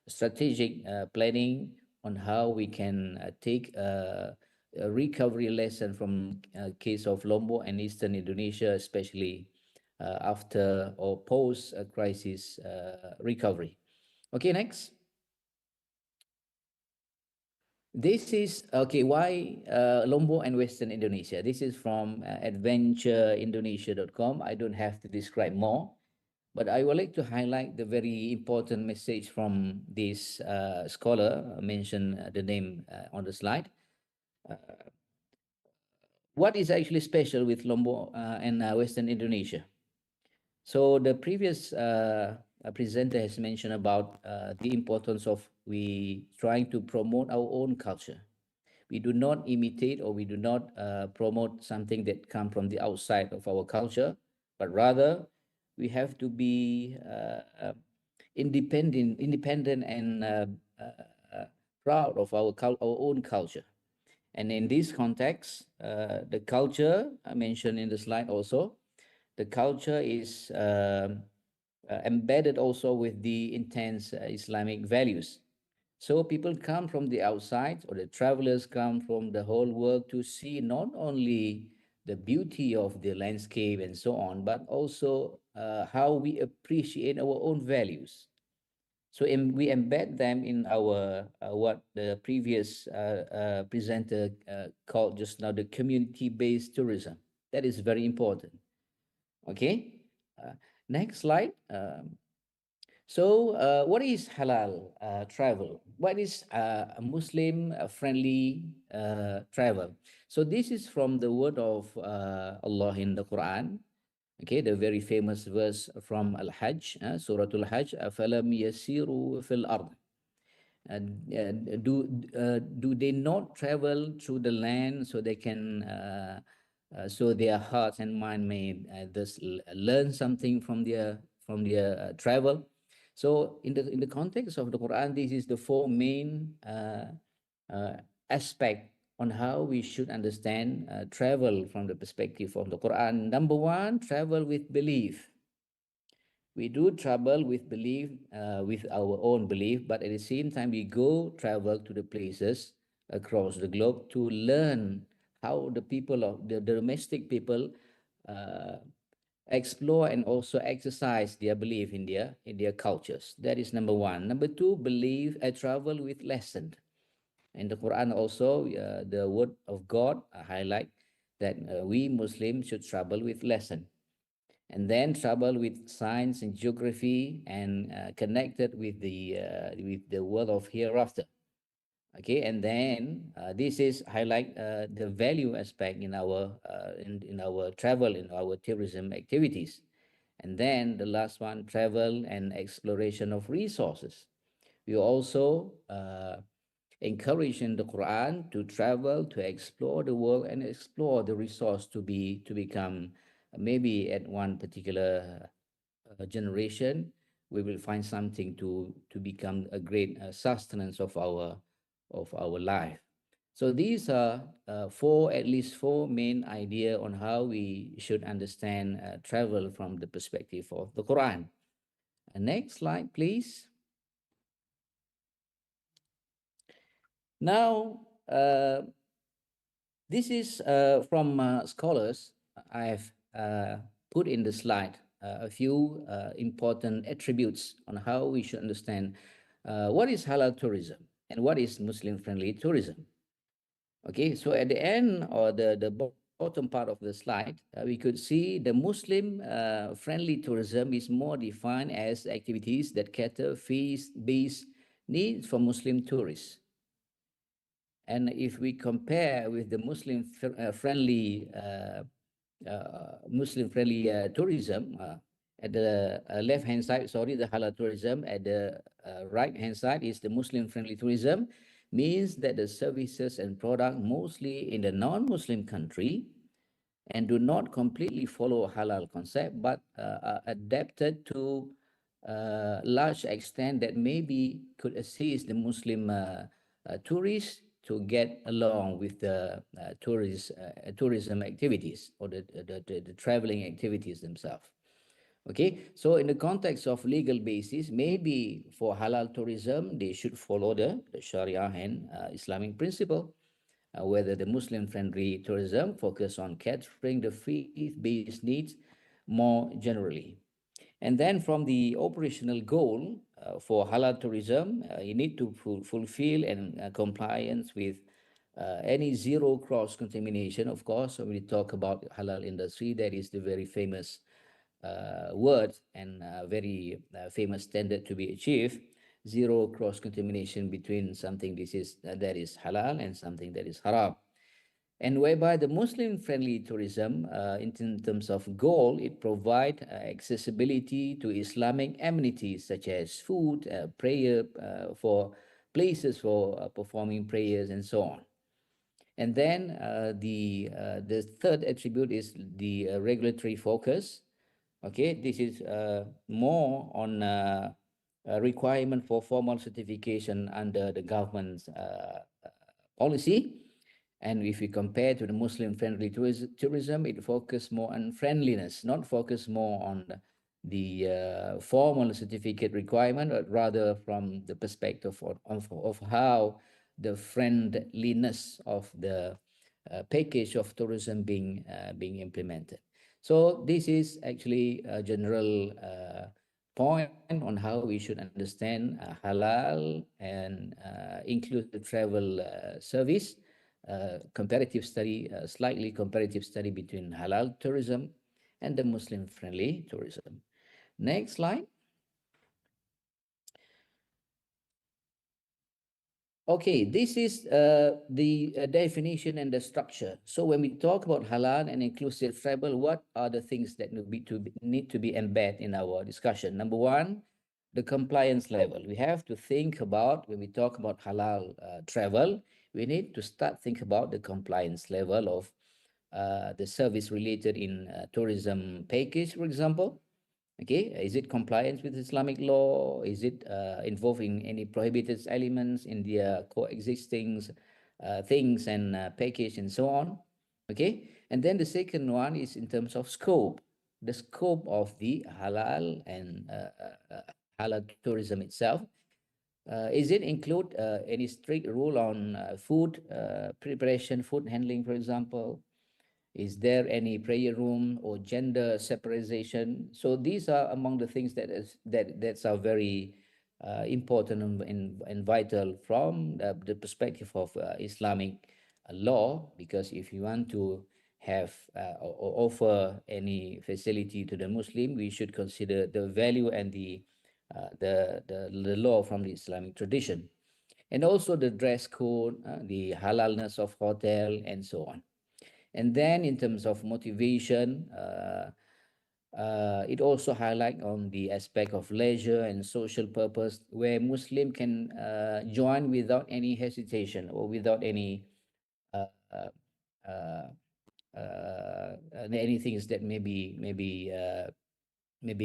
strategic planning on how we can take a recovery lesson from case of Lombok and Eastern Indonesia, especially after or post crisis recovery. Okay, next. This is, okay, why Lombok and Western Indonesia? This is from adventureindonesia.com. I don't have to describe more, but I would like to highlight the very important message from this scholar. Mention the name on the slide. What is actually special with Lombok and Western Indonesia? So the previous presenter has mentioned about the importance of we trying to promote our own culture. We do not imitate or we do not promote something that come from the outside of our culture, but rather we have to be independent and proud of our own culture. And in this context, the culture I mentioned in the slide also, the culture is embedded also with the intense Islamic values. So people come from the outside, or the travelers come from the whole world to see not only the beauty of the landscape and so on, but also how we appreciate our own values. So we embed them in our what the previous presenter called just now the community-based tourism. That is very important. Okay. Next slide. So, what is halal travel? What is a Muslim-friendly travel? So, this is from the word of Allah in the Quran. Okay, the very famous verse from Al-Hajj, Surah Al-Hajj, أَفَلَمْ يَسِيرُوا فِي الْأَرْضِ. Do they not travel through the land so they can so their hearts and mind may thus learn something from their travel? So in the context of the Quran, this is the four main aspect on how we should understand travel from the perspective of the Quran. Number one, travel with belief. We do travel with belief, with our own belief, but at the same time, we go travel to the places across the globe to learn how the people of the domestic people uh, explore and also exercise their belief in their cultures. That is number one. Number two, believe travel with lesson. In the Quran also, the word of God highlight that we Muslims should travel with lesson, and then travel with science and geography and connected with the world of hereafter. Okay, and then this is highlight the value aspect in our travel, in our tourism activities. And then the last one, travel and exploration of resources. We also encourage in the Quran to travel, to explore the world and explore the resource to become maybe at one particular generation we will find something to become a great sustenance of our life. So these are at least four main idea on how we should understand travel from the perspective of the Quran. Next slide, please. Now, this is from scholars. I have put in the slide a few important attributes on how we should understand what is halal tourism and what is Muslim-friendly tourism. Okay, so at the end or the bottom part of the slide, we could see the Muslim-friendly tourism is more defined as activities that cater feast-based needs for Muslim tourists. And if we compare with the Muslim-friendly tourism, at the left-hand side, sorry, the halal tourism. At the right-hand side is the Muslim-friendly tourism, means that the services and product mostly in the non-Muslim country and do not completely follow halal concept, but are adapted to large extent that maybe could assist the Muslim tourists to get along with the tourism activities or the traveling activities themselves. Okay, so in the context of legal basis, maybe for halal tourism, they should follow the Sharia and Islamic principle, whether the Muslim-friendly tourism focus on catering the faith-based needs more generally. And then from the operational goal for halal tourism, you need to fulfill and compliance with any zero cross-contamination. Of course, when we talk about halal industry, that is the very famous word and very famous standard to be achieved. Zero cross-contamination between something that is halal and something that is haram. And whereby the Muslim-friendly tourism, in terms of goal, it provides accessibility to Islamic amenities such as food, prayer, for places for performing prayers, and so on. And then the third attribute is the regulatory focus. Okay, this is more on a requirement for formal certification under the government's policy. And if we compare to the Muslim-friendly tourism, it focuses more on friendliness, not focus more on the formal certificate requirement, but rather from the perspective of how the friendliness of the package of tourism being implemented. So this is actually a general point on how we should understand halal and inclusive travel service, comparative study, slightly comparative study between halal tourism and the Muslim-friendly tourism. Next slide. Okay, this is the definition and the structure. So when we talk about halal and inclusive travel, what are the things that need to be embedded in our discussion? Number one, the compliance level. We have to think about, when we talk about halal travel, we need to start think about the compliance level of the service related in tourism package, for example. Okay, is it compliance with Islamic law? Is it involving any prohibited elements in the coexisting things and package and so on? Okay, and then the second one is in terms of scope, the scope of the halal and halal tourism itself. Is it include any strict rule on food preparation, food handling, for example? Is there any prayer room or gender separation? So these are among the things that's are very important and vital from the perspective of Islamic law, because if you want to have or offer any facility to the Muslim, we should consider the value and the law from the Islamic tradition, and also the dress code, the halalness of hotel, and so on. And then in terms of motivation, it also highlights on the aspect of leisure and social purpose, where Muslim can join without any hesitation or without any uh, uh, any things that maybe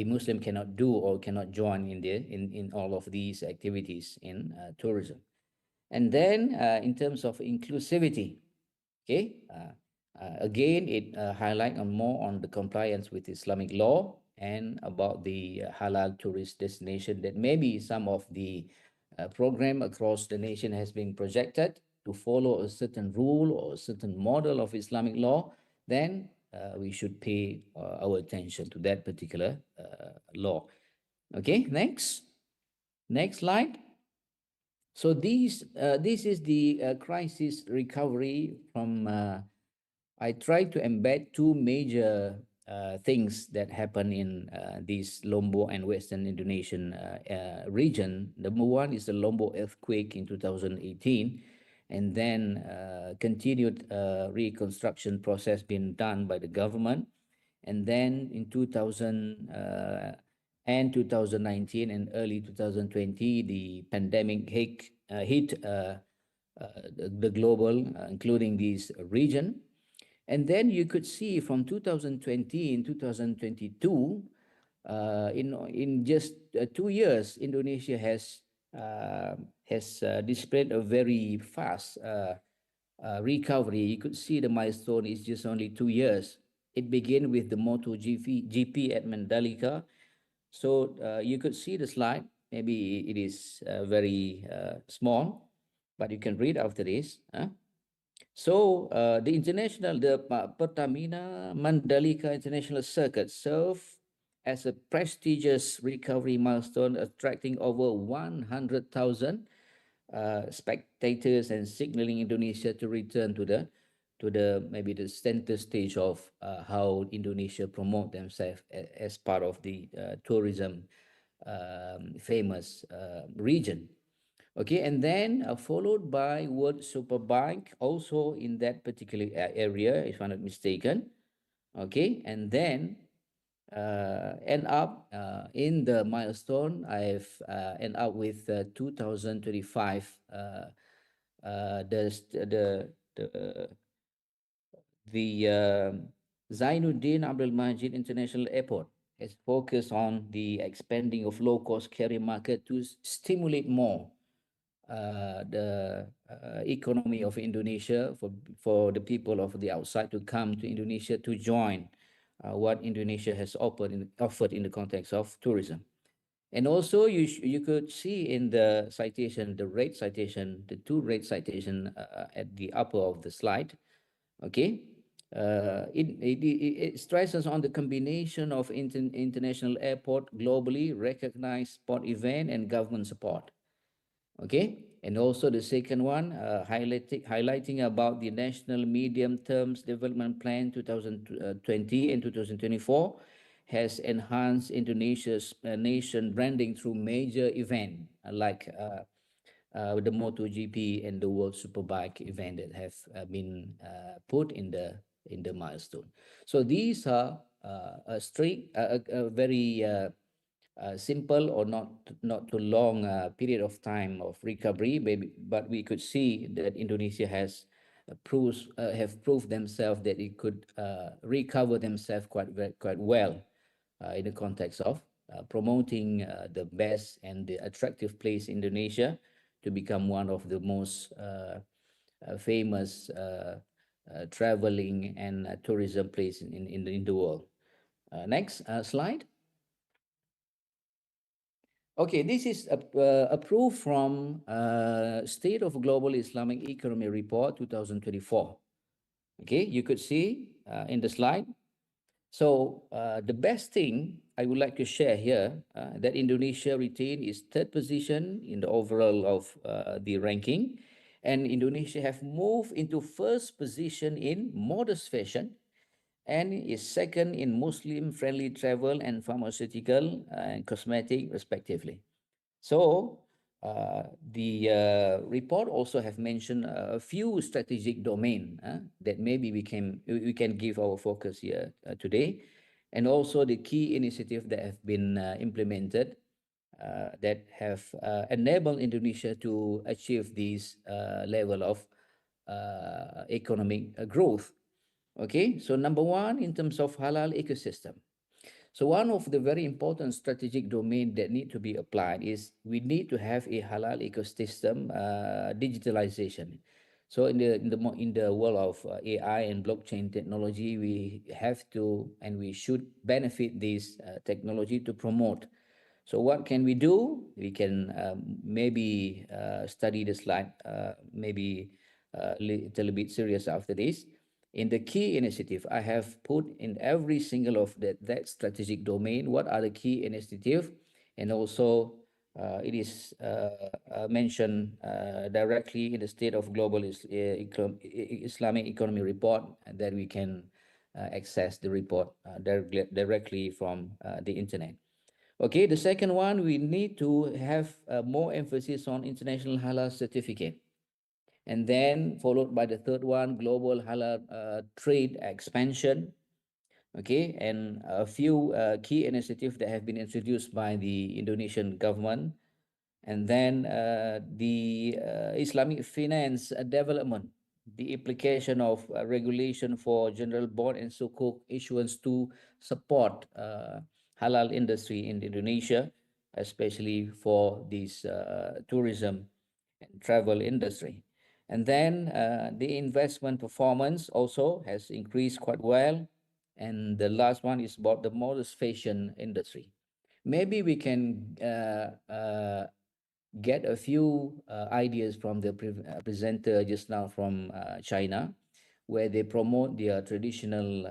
Muslim cannot do or cannot join in all of these activities in tourism. And then in terms of inclusivity, okay. Again, it highlights on more on the compliance with Islamic law and about the halal tourist destination, that maybe some of the program across the nation has been projected to follow a certain rule or a certain model of Islamic law. Then we should pay our attention to that particular law. Okay, next slide. So this is the crisis recovery from. I try to embed two major things that happen in this Lombok and Western Indonesian region. Number one is the Lombok earthquake in 2018, and then continued reconstruction process being done by the government. And then in 2000 and 2019 and early 2020, the pandemic hit the global, including this region. And then you could see from 2020 and 2022, in just 2 years, Indonesia has displayed a very fast recovery. You could see the milestone is just only 2 years. It began with the MotoGP at Mandalika. So you could see the slide. Maybe it is very small, but you can read after this. So the Pertamina Mandalika International Circuit served as a prestigious recovery milestone, attracting over 100,000 spectators and signaling Indonesia to return to the maybe the center stage of how Indonesia promote themselves as part of the tourism famous region. Okay, and then followed by World Superbike, also in that particular area, if I'm not mistaken. Okay, and then end up in the milestone, I've end up with 2025. The Zainuddin Abdul Majid International Airport has focused on the expanding of low-cost carrier market to stimulate more the economy of Indonesia for the people of the outside to come to Indonesia to join what Indonesia has offered in the context of tourism. And also you could see in the citation, the rate citation, the two rate citation at the upper of the slide. Okay, it stresses on the combination of international airport, globally recognized sport event and government support. Okay, and also the second one, highlighting about the National Medium Terms Development Plan 2020 and 2024 has enhanced Indonesia's nation branding through major event like the MotoGP and the World Superbike event that have been put in the milestone. So these are a very simple or not too long period of time of recovery, maybe, but we could see that Indonesia has have proved themselves that it could recover themselves quite well in the context of promoting the best and the attractive place in Indonesia to become one of the most famous traveling and tourism place in the world. Next slide. Okay, this is approved from State of Global Islamic Economy Report 2024. Okay, you could see in the slide. So the best thing I would like to share here that Indonesia retained its third position in the overall of the ranking, and Indonesia have moved into first position in modest fashion, and is second in Muslim-friendly travel and pharmaceutical and cosmetic, respectively. So the report also have mentioned a few strategic domain that maybe we can give our focus here today, and also the key initiative that have been implemented that have enabled Indonesia to achieve this level of economic growth. Okay, so number one, in terms of halal ecosystem. So one of the very important strategic domain that need to be applied is we need to have a halal ecosystem digitalization. So in the world of AI and blockchain technology, we have to and we should benefit this technology to promote. So what can we do? We can maybe study the slide, maybe a little bit serious after this. In the key initiative, I have put in every single of that strategic domain, what are the key initiatives, and also it is mentioned directly in the State of Global Islamic Economy Report that we can access the report directly from the internet. Okay, the second one, we need to have more emphasis on international halal certificate. And then followed by the third one, global halal trade expansion. Okay, and a few key initiatives that have been introduced by the Indonesian government. And then the Islamic finance development, the application of regulation for general bond and sukuk issuance to support halal industry in Indonesia, especially for this tourism and travel industry. And then the investment performance also has increased quite well. And the last one is about the modest fashion industry. Maybe we can get a few ideas from the presenter just now from China, where they promote their traditional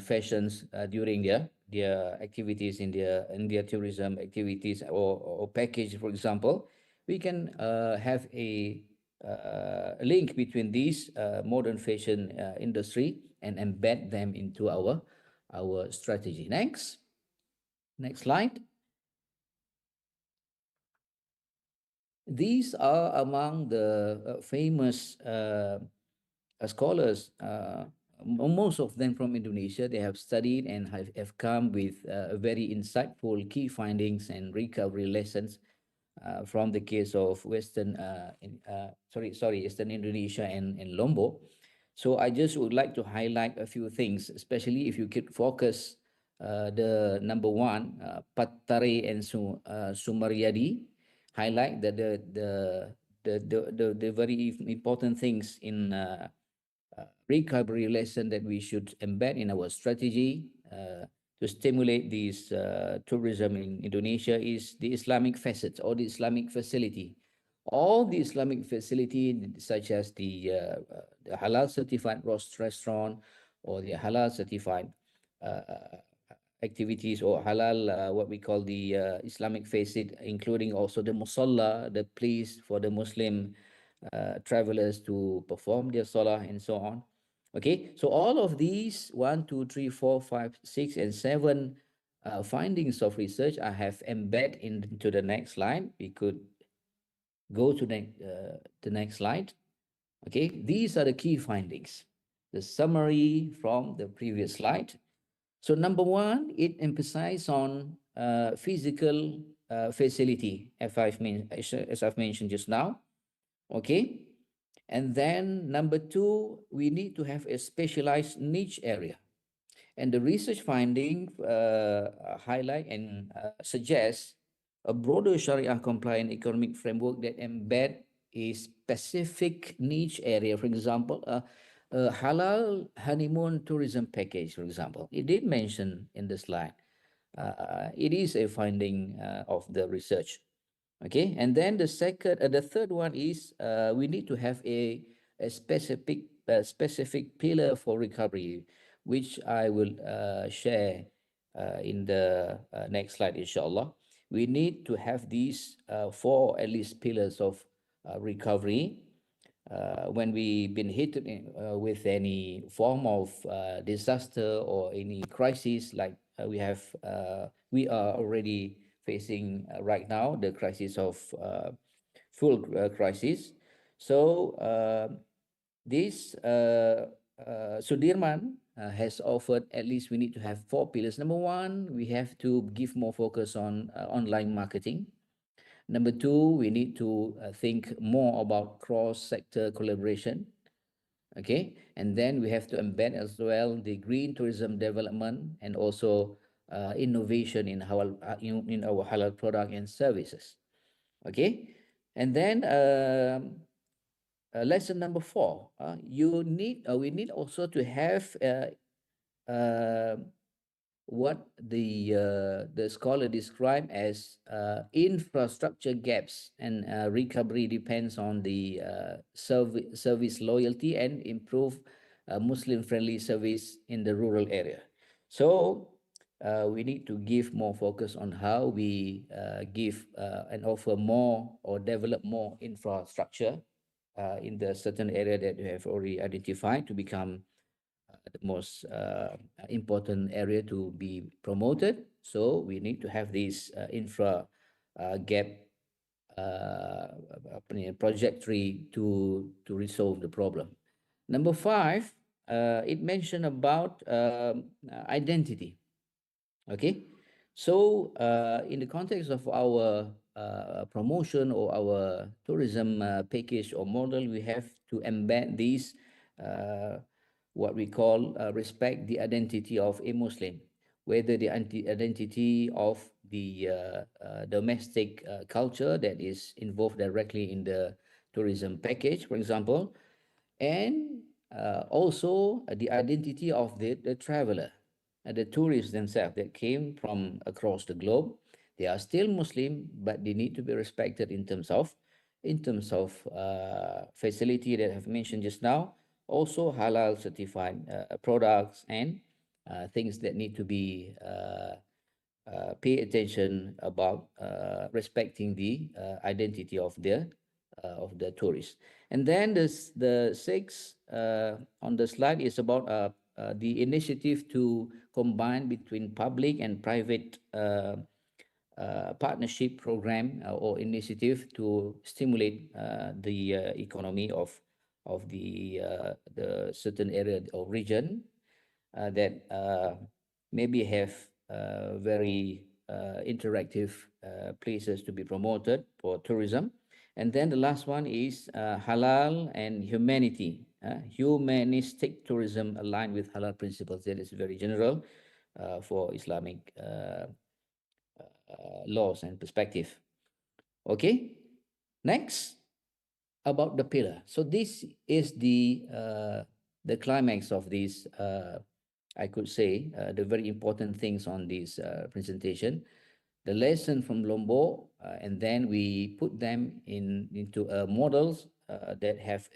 fashions during their activities in their tourism activities or package, for example. We can have a link between these modern fashion industry and embed them into our strategy. Next slide. These are among the famous scholars, most of them from Indonesia. They have studied and have come with very insightful key findings and recovery lessons from the case of Eastern Indonesia and Lombok. So I just would like to highlight a few things, especially if you could focus the number one, Patare and Sumaryadi. highlight that the very important things in recovery lesson that we should embed in our strategy to stimulate this tourism in Indonesia is the Islamic facets or the Islamic facility. All the Islamic facility, such as the halal certified restaurant or the halal certified activities or halal, what we call the Islamic facet, including also the musalla, the place for the Muslim travelers to perform their salah and so on. Okay, so all of these 1, 2, 3, 4, 5, 6, and 7 findings of research I have embedded into the next slide. We could go to the next slide. Okay, these are the key findings. The summary from the previous slide. So number 1, it emphasizes on physical facility, as I've mentioned just now. Okay, and then number 2, we need to have a specialized niche area. And the research finding highlight and suggest a broader Sharia compliant economic framework that embed a specific niche area. For example, a halal honeymoon tourism package, for example. It did mention in the slide. It is a finding of the research. Okay, and then the third one is we need to have a specific pillar for recovery, which I will share in the next slide, inshallah. We need to have these 4 at least pillars of recovery when we've been hit with any form of disaster or any crisis like we are already facing right now, the crisis of full crisis. So this Sudirman has offered at least we need to have 4 pillars. Number 1, we have to give more focus on online marketing. Number 2, we need to think more about cross-sector collaboration. Okay, and then we have to embed as well the green tourism development and also innovation in our halal product and services. Okay, and then lesson number 4, we need also to have what the scholar described as infrastructure gaps, and recovery depends on the service loyalty and improve Muslim-friendly service in the rural area. So we need to give more focus on how we give and offer more or develop more infrastructure in the certain area that we have already identified to become the most important area to be promoted. So we need to have this infra gap trajectory to resolve the problem. Number 5, it mentioned about identity. Okay, so in the context of our promotion or our tourism package or model, we have to embed these what we call respect the identity of a Muslim, whether the identity of the domestic culture that is involved directly in the tourism package, for example, and also the identity of the traveler, the tourists themselves that came from across the globe. They are still Muslim, but they need to be respected in terms of facility that I've mentioned just now, also halal certified products and things that need to be pay attention about respecting the identity of the tourist. And then the 6 on the slide is about the initiative to combine between public and private partnership program or initiative to stimulate the economy of the certain area or region that maybe have very interactive places to be promoted for tourism. And then the last one is halal and humanity, humanistic tourism aligned with halal principles. That is very general for Islamic laws and perspective. Okay, next about the pillar. So this is the climax of this, I could say, the very important things on this presentation. The lesson from Lombok, and then we put them into models that have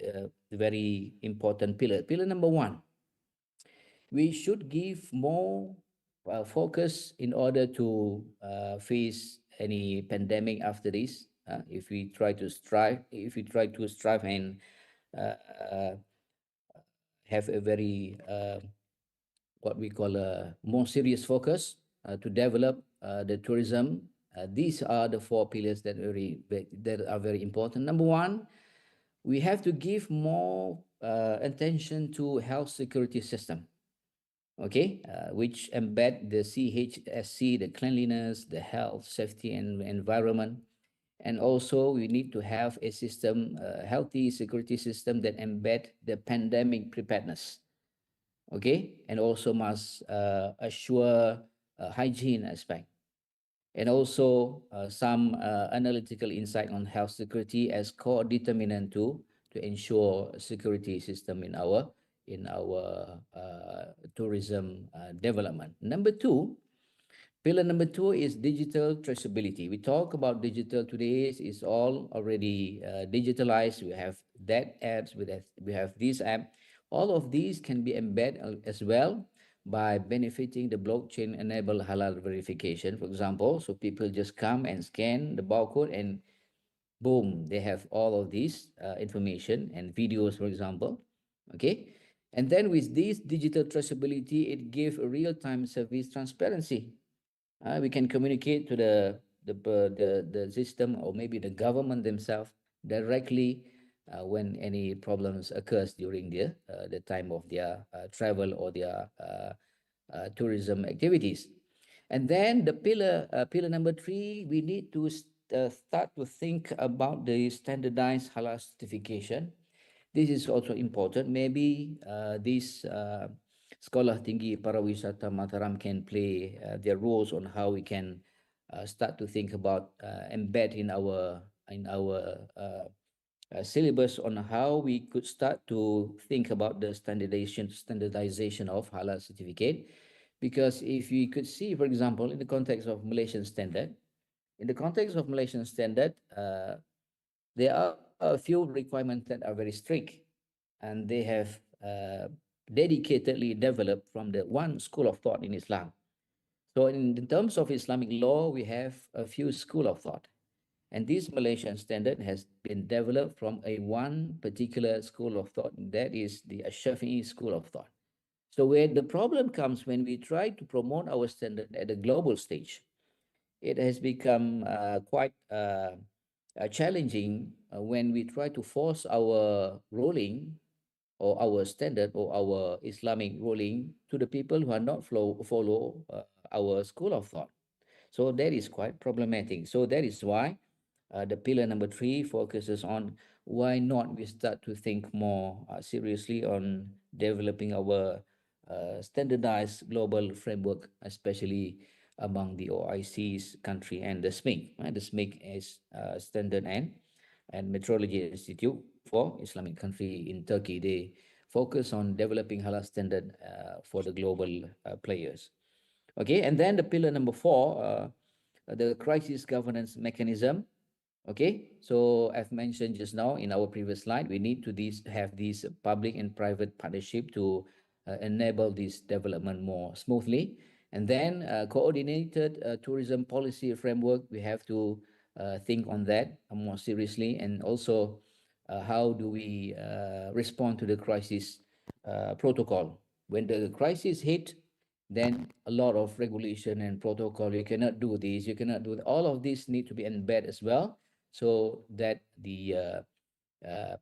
very important pillar. Pillar number one, we should give more focus in order to face any pandemic after this. If we try to strive and uh, have a very what we call a more serious focus to develop the tourism. These are the four pillars that are very important. Number one, we have to give more attention to health security system. Okay, which embed the CHSC, the cleanliness, the health, safety, and environment. And also, we need to have a system, a healthy security system that embed the pandemic preparedness. Okay, and also must assure hygiene aspect, and also some analytical insight on health security as core determinant to ensure security system in our tourism development. Number two, pillar number two is digital traceability. We talk about digital today. It's all already digitalized. We have that apps. We have this app. All of these can be embedded as well by benefiting the blockchain-enabled halal verification, for example. So people just come and scan the barcode and boom, they have all of these information and videos, for example. Okay. And then with this digital traceability, it gives a real-time service transparency. We can communicate to the system or maybe the government themselves directly when any problems occurs during the time of their travel or their tourism activities. And then the pillar number three, we need to start to think about the standardized halal certification. This is also important. Maybe this Sekolah Tinggi Pariwisata Mataram can play their roles on how we can start to think about embed in our syllabus on how we could start to think about the standardization of halal certificate. Because if we could see, for example, in the context of Malaysian standard, there are a few requirements that are very strict, and they have dedicatedly developed from the one school of thought in Islam. So in terms of Islamic law, we have a few school of thought. And this Malaysian standard has been developed from a one particular school of thought, that is the Shafi'i school of thought. So where the problem comes when we try to promote our standard at a global stage, it has become quite challenging when we try to force our ruling or our standard or our Islamic ruling to the people who are not follow our school of thought. So that is quite problematic. So that is why the pillar number three focuses on why not we start to think more seriously on developing our standardized global framework, especially among the OIC's country and the SMIC. Right? The SMIC is Standard and Metrology Institute for Islamic country in Turkey. They focus on developing halal standard for the global players. Okay, and then the pillar number four, the crisis governance mechanism. Okay, so I've mentioned just now in our previous slide, we need to have these public and private partnership to enable this development more smoothly. And then coordinated tourism policy framework, we have to think on that more seriously. And also how do we respond to the crisis protocol? When the crisis hit, then a lot of regulation and protocol, you cannot do this, you cannot do that. All of this need to be embedded as well, so that the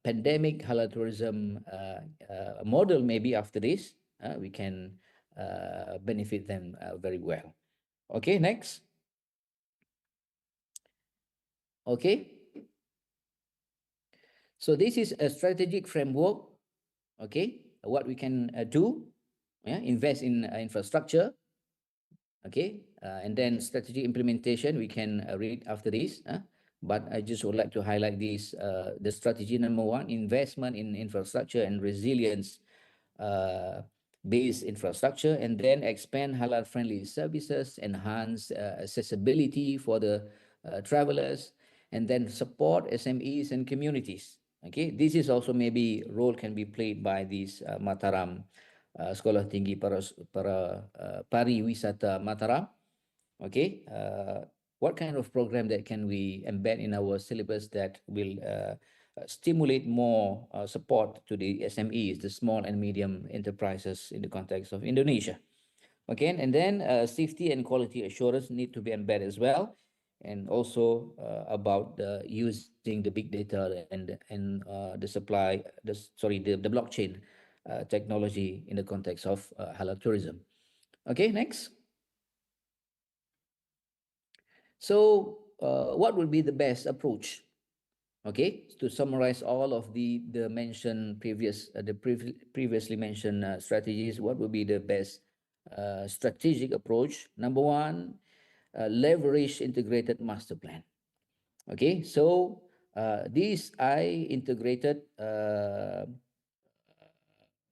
pandemic halal tourism model maybe after this, we can benefit them very well. Okay, next. Okay. So this is a strategic framework, okay, what we can do, invest in infrastructure, okay, and then strategy implementation, we can read after this. but I just would like to highlight these. The strategy number one, investment in infrastructure and resilience based infrastructure, and then expand halal friendly services, enhance accessibility for the travelers, and then support SMEs and communities. Okay, this is also maybe role can be played by these Mataram Sekolah Tinggi Pariwisata Mataram. Okay, what kind of program that can we embed in our syllabus that will stimulate more support to the SMEs, the small and medium enterprises in the context of Indonesia. Okay, and then safety and quality assurance need to be embedded as well, and also about using the big data and the supply, the blockchain technology in the context of halal tourism. Okay, next. So, what would be the best approach? Okay, to summarize all of the mentioned previously mentioned strategies, what would be the best strategic approach? Number one, leverage integrated master plan. Okay, so these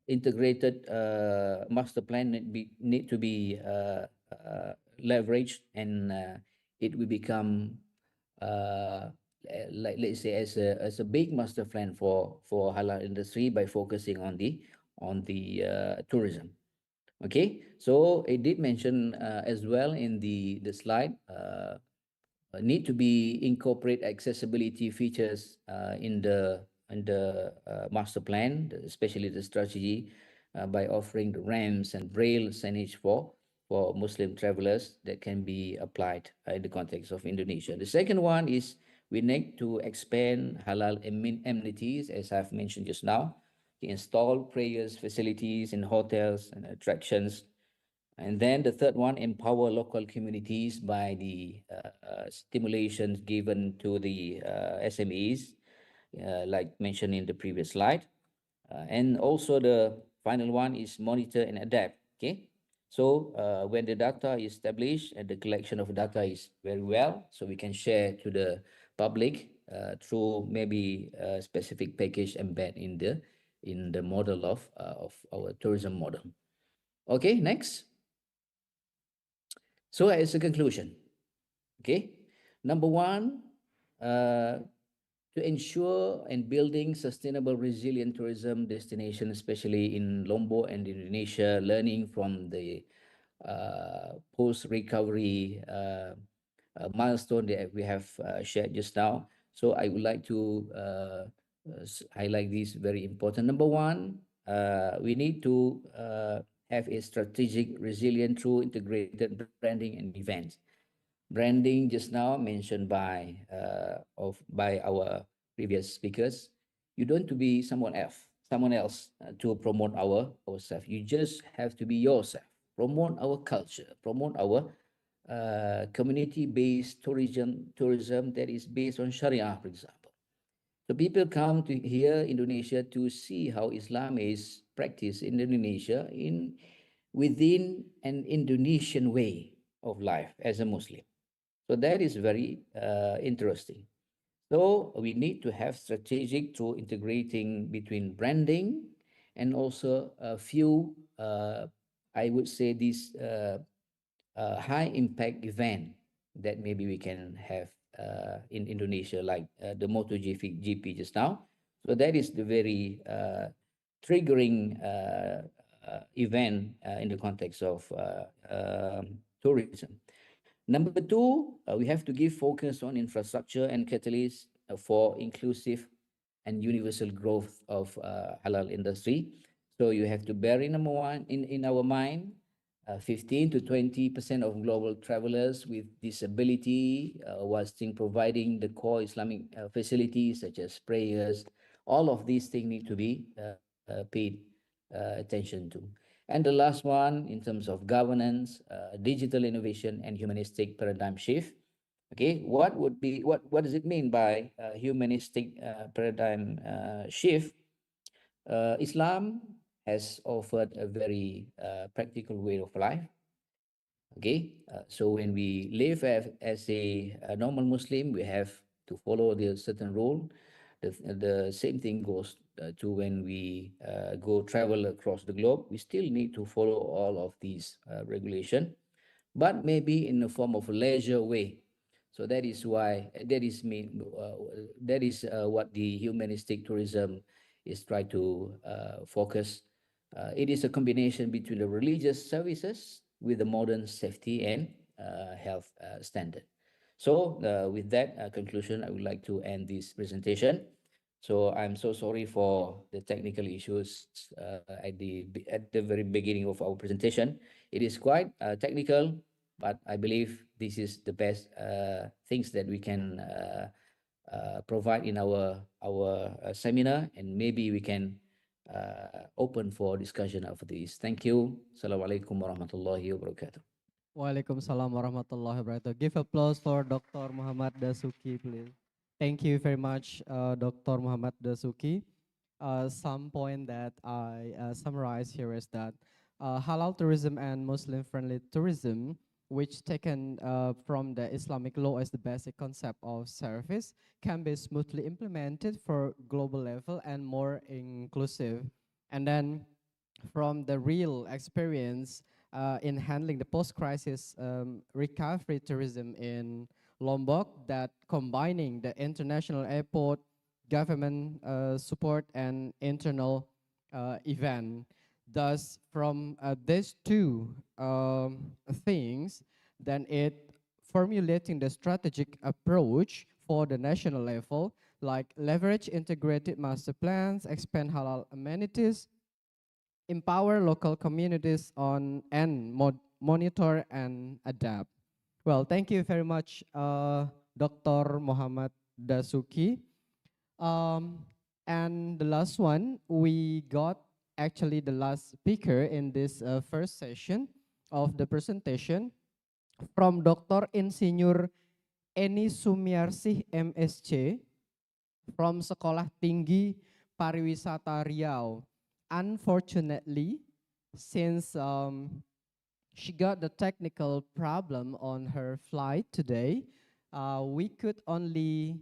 integrated master plan need to be leveraged, and it will become like, let's say, as a big master plan for halal industry by focusing on the tourism. Okay, so it did mention as well in the slide, need to be incorporate accessibility features in the master plan, especially the strategy, by offering the ramps and braille signage for Muslim travelers that can be applied in the context of Indonesia. The second one is we need to expand halal amenities, as I've mentioned just now, to install prayers facilities in hotels and attractions. And then the third one, empower local communities by the stimulations given to the SMEs, like mentioned in the previous slide. And also the final one is monitor and adapt. Okay, so when the data is established and the collection of data is very well, so we can share to the public through maybe a specific package embed in the model of our tourism model. Okay, next. So as a conclusion, okay, number one, to ensure and building sustainable resilient tourism destination, especially in Lombok and Indonesia, learning from the post-recovery milestone that we have shared just now. So I would like to highlight this very important. Number one, we need to have a strategic resilient through integrated branding and events. Branding just now mentioned by our previous speakers. You don't to be someone else to promote ourselves. You just have to be yourself. Promote our culture. Promote our community-based tourism that is based on Sharia, for example. So people come to here, Indonesia, to see how Islam is practiced in Indonesia within an Indonesian way of life as a Muslim. So that is very interesting. So we need to have strategic through integrating between branding and also a few, I would say, these high impact event that maybe we can have in Indonesia, like the MotoGP just now. So that is the very triggering event in the context of tourism. Number two, we have to give focus on infrastructure and catalysts for inclusive and universal growth of halal industry. So you have to bear in our mind, 15 to 20% of global travelers with disability, whilst providing the core Islamic facilities such as prayers. All of these things need to be paid attention to. And the last one, in terms of governance, digital innovation, and humanistic paradigm shift. Okay, what does it mean by humanistic paradigm shift? Islam has offered a very practical way of life. Okay, so when we live as a normal Muslim, we have to follow the certain rule. The same thing goes to when we go travel across the globe. We still need to follow all of these regulation, but maybe in the form of a leisure way. So that is why that is what the humanistic tourism is try to focus. It is a combination between the religious services with the modern safety and health standard. So with that conclusion, I would like to end this presentation. So I'm so sorry for the technical issues at the very beginning of our presentation. It is quite technical, but I believe this is the best things that we can provide in our seminar, and maybe we can open for discussion after this. Thank you. Assalamualaikum warahmatullahi wabarakatuh. Waalaikumsalam warahmatullahi wabarakatuh. Give applause for Dr. Muhammad Dasuki, please. Thank you very much, Dr. Muhammad Dasuki. Some point that I summarize here is that halal tourism and Muslim-friendly tourism, which taken from the Islamic law as the basic concept of service, can be smoothly implemented for global level and more inclusive. And then from the real experience in handling the post-crisis recovery tourism in Lombok, that combining the international airport, government support, and internal event. Thus, from these two things, then it formulating the strategic approach for the national level, like leverage integrated master plans, expand halal amenities, empower local communities on and monitor and adapt. Well, thank you very much, Dr. Muhammad Dasuki. And the last one, we got actually the last speaker in this first session of the presentation from Dr. Insinyur Eni Sumiarsih MSc from Sekolah Tinggi Pariwisata Riau. Unfortunately, since she got the technical problem on her flight today, we could only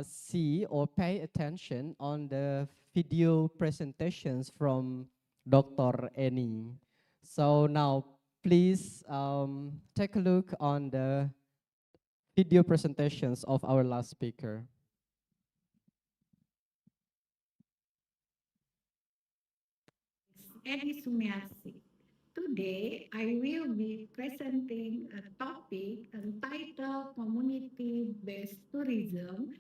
see or pay attention on the video presentations from Dr. Eni. So now, please take a look on the video presentations of our last speaker. Edi Sumiarsi. Today, I will be presenting a topic entitled Community-Based Tourism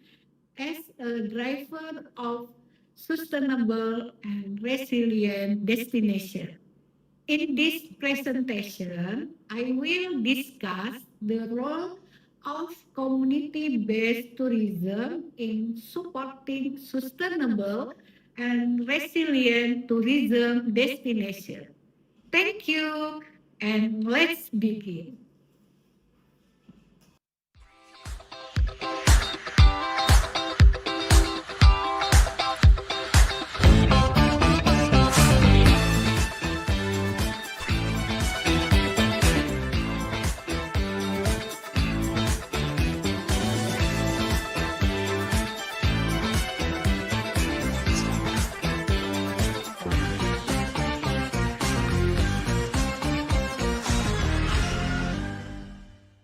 as a driver of sustainable and resilient destination. In this presentation, I will discuss the role of community-based tourism in supporting sustainable and resilient tourism destination. Thank you, and let's begin.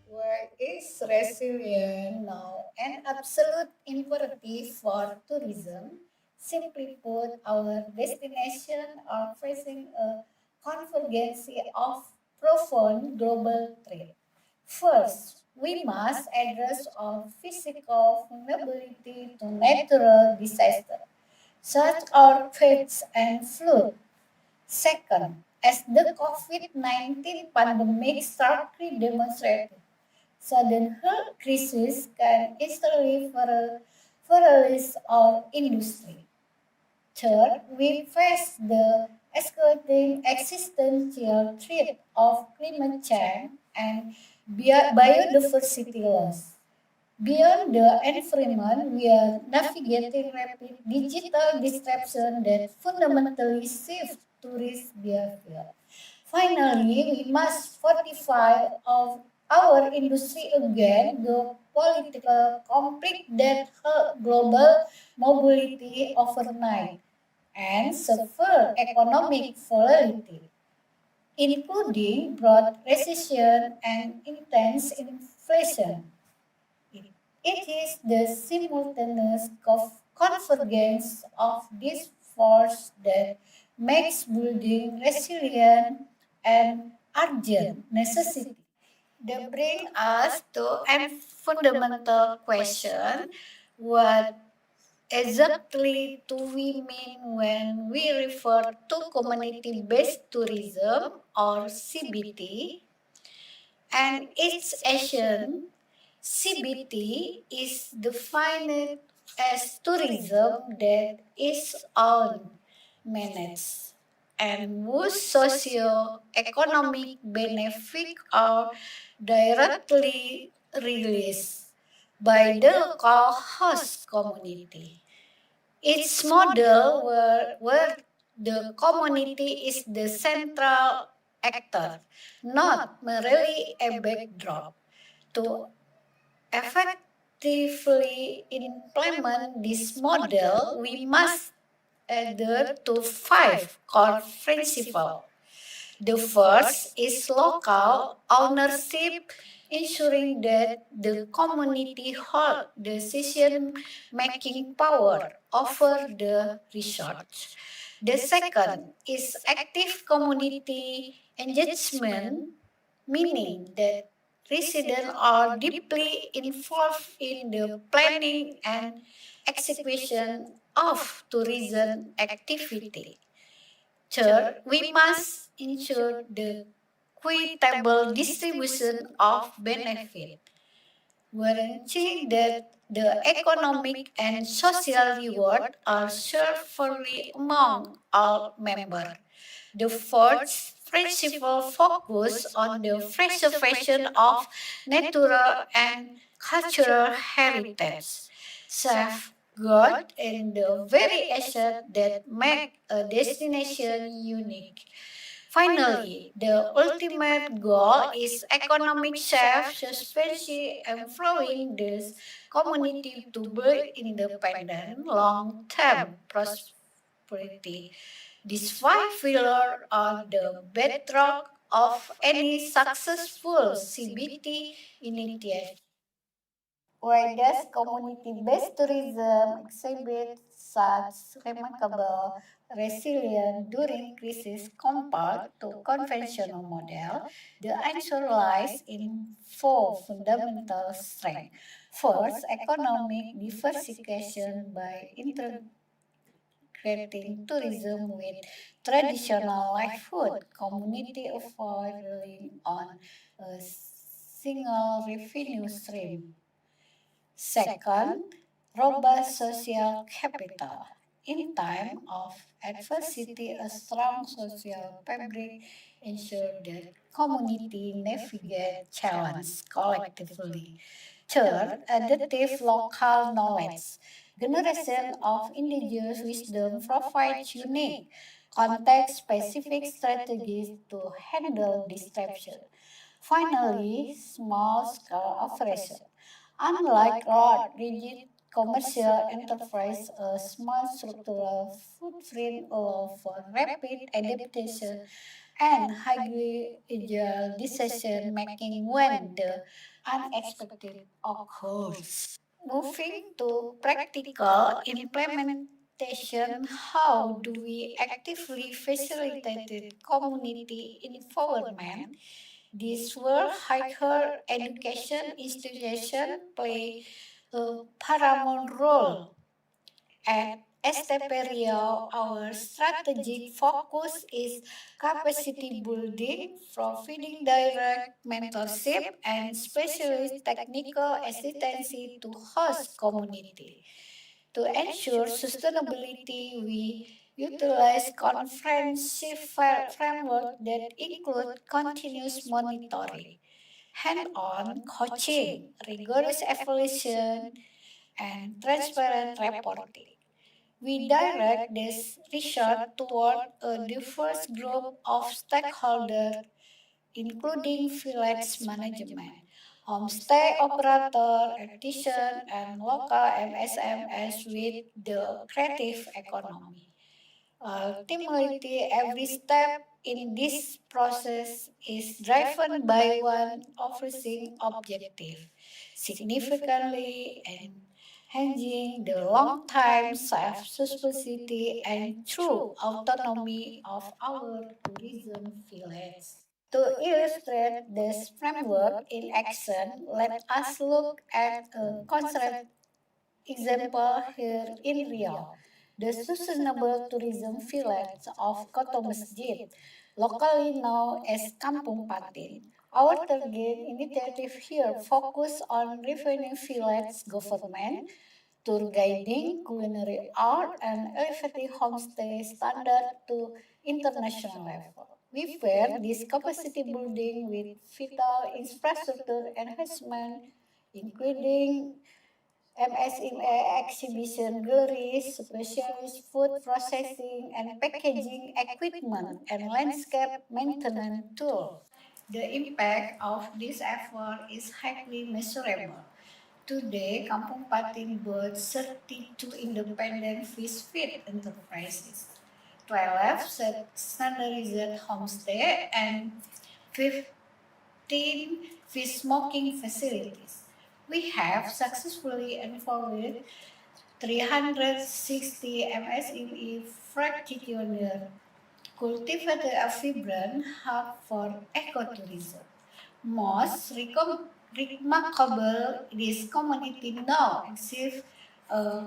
Where is resilience now an absolute imperative for tourism? Simply put, our destinations are facing a convergence of profound global threat. First, we must address our physical vulnerability to natural disasters, such as earthquakes and flood. Second, as the COVID-19 pandemic starkly demonstrated, sudden health crisis can instantly paralyze our industry. Third, we face the escalating existential threat of climate change and biodiversity loss. Beyond the environment, we are navigating rapid digital disruption that fundamentally shift tourist behavior. Finally, we must fortify our our industry against the political conflict that hurt global mobility overnight and severe economic volatility, including broad recession and intense inflation. It is the simultaneous convergence of these forces that makes building resilient and urgent necessity. They bring us to a fundamental question: what exactly do we mean when we refer to community-based tourism or CBT and its action? CBT is defined as tourism that is owned, managed, and whose socio-economic benefits are directly released by the local host community. Its model where the community is the central actor, not merely a backdrop. To effectively implement this model, we must adhere to five core principles. The first is local ownership, ensuring that the community holds decision-making power over the resort. The second is active community engagement, meaning that residents are deeply involved in the planning and execution of tourism activity. Third, we must ensure the equitable distribution of benefit, guaranteeing that the economic and social reward are shared fairly among all members. The fourth principle focus on the preservation of natural and cultural heritage, safeguard and the very asset that make a destination unique. Finally, the ultimate goal is economic self-sufficiency, empowering this community to build independent, long-term prosperity. These five pillars are the bedrock of any successful CBT initiative. Why does community-based tourism exhibit such remarkable resilience during crisis compared to conventional model? The answer lies in four fundamental strengths. First, economic diversification by integrating tourism with traditional livelihood. Community avoid relying on a single revenue stream. Second, robust social capital. In time of adversity, a strong social fabric ensures that community navigate challenge collectively. Third, adaptive local knowledge. Generation of indigenous wisdom provides unique, context-specific strategies to handle disruption. Finally, small-scale operation. Unlike large, rigid commercial enterprise, a small structural footprint allows for rapid adaptation and highly agile decision making when the unexpected occurs. Moving to practical implementation, how do we actively facilitate community involvement? This will higher education institution play a paramount role. At STP, our strategic focus is capacity building, providing direct mentorship and specialist technical assistance to host community. To ensure sustainability, we utilize comprehensive framework that include continuous monitoring, hand-on coaching, rigorous evaluation, and transparent reporting. We direct this research toward a diverse group of stakeholders, including village management, homestay operator, artisan, and local MSMEs with the creative economy. Ultimately, every step in this process is driven by one overseeing objective, significantly enhancing the long-term self-sufficiency and true autonomy of our tourism village. To illustrate this framework in action, let us look at a concrete example here in Riau, the sustainable tourism village of Koto Masjid, locally known as Kampung Patin. Our target initiative here focus on refining village government, tour guiding, culinary art, and elevating homestay standard to international level. We pair this capacity building with vital infrastructure enhancement, including MSME exhibition galleries, specialist food processing and packaging equipment, and landscape maintenance tools. The impact of this effort is highly measurable. Today, Kampung Patin boasts 32 independent fish feed enterprises, 12 standardized homestay, and 15 fish smoking facilities. We have successfully involved 360 MSME practitioners, cultivated a vibrant hub for ecotourism. Most remarkable, this community now exhibits a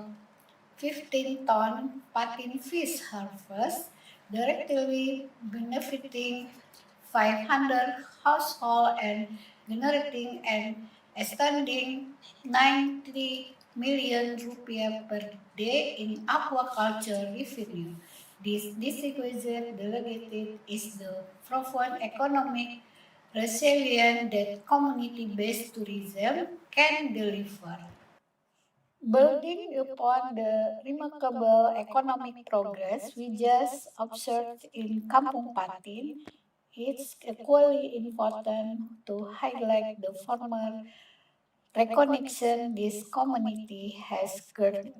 15-ton patin fish harvest, directly benefiting 500 households and generating an astounding 90 million rupiah per day in aquaculture revenue. This equation delegated is the profound economic resilience that community-based tourism can deliver. Building upon the remarkable economic progress we just observed in Kampung Patin, it's equally important to highlight the former recognition this community has earned.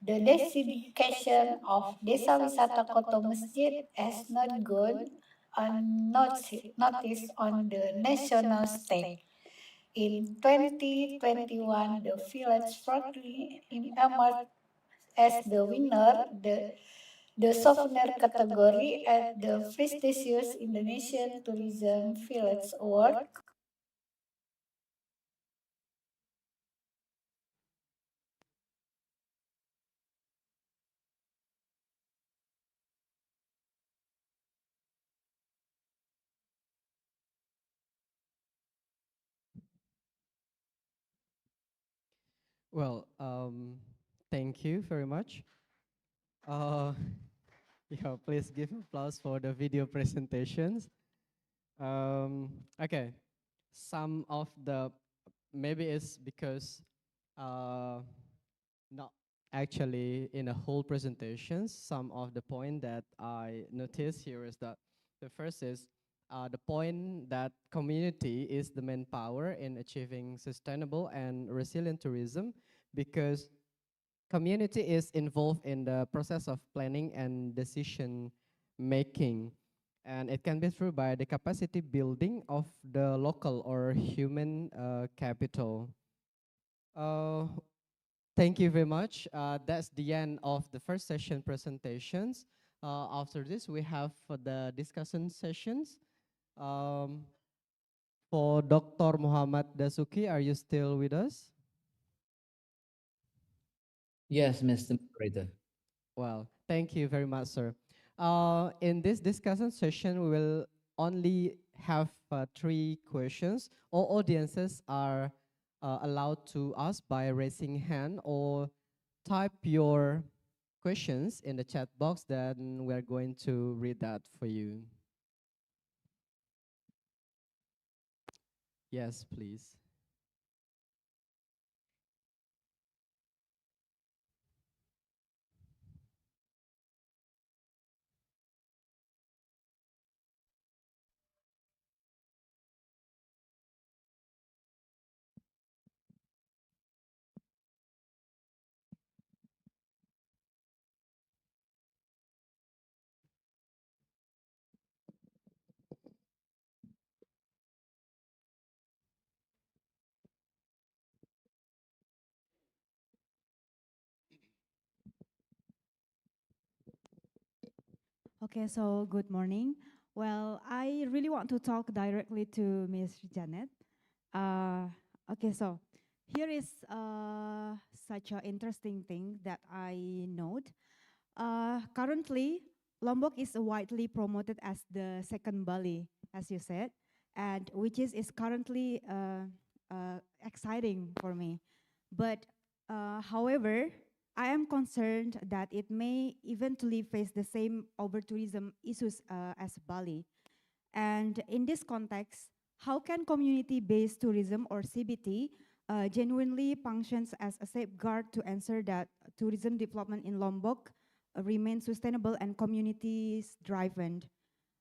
The dedication of Desa Wisata Koto Masjid has not gone unnoticed on the national stage. In 2021, the village proudly emerged as the winner the souvenir category at the prestigious Indonesian Tourism Village Award. Well, thank you very much. Uh, yeah, please give applause for the video presentations. Okay, some of the, maybe it's because not actually in a whole presentation, some of the point that I noticed here is that the first is the point that community is the main power in achieving sustainable and resilient tourism, because community is involved in the process of planning and decision making, and it can be through by the capacity building of the local or human capital. Uh, Thank you very much. That's the end of the first session presentations. After this, we have the discussion sessions. Um, for Dr. Muhammad Dasuki, are you still with us? Yes, Mr. Moderator. Well, thank you very much, sir. In this discussion session, we will only have 3 questions. All audiences are allowed to ask by raising hand or type your questions in the chat box, then we're going to read that for you. Yes, please. Okay, so good morning. Well, I really want to talk directly to Ms. Janet. Okay, so here is such an interesting thing that I note. Currently, Lombok is widely promoted as the second Bali, as you said, and which is currently exciting for me. But however, I am concerned that it may eventually face the same over-tourism issues as Bali. And in this context, how can community-based tourism or CBT genuinely functions as a safeguard to ensure that tourism development in Lombok remains sustainable and communities driven,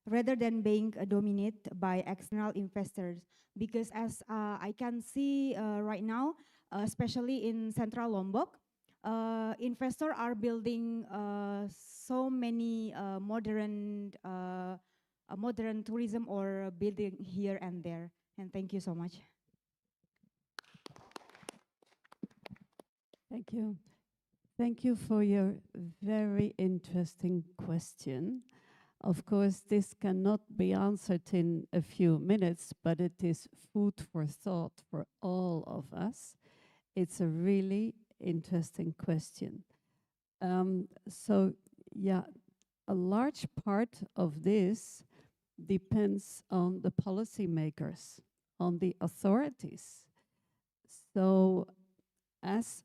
rather than being dominated by external investors? Because as I can see right now, especially in Central Lombok, investors are building so many modern tourism or building here and there. And thank you so much. Thank you. Thank you for your very interesting question. Of course, this cannot be answered in a few minutes, but it is food for thought for all of us. It's a really interesting question. So, yeah, a large part of this depends on the policymakers, on the authorities. So, as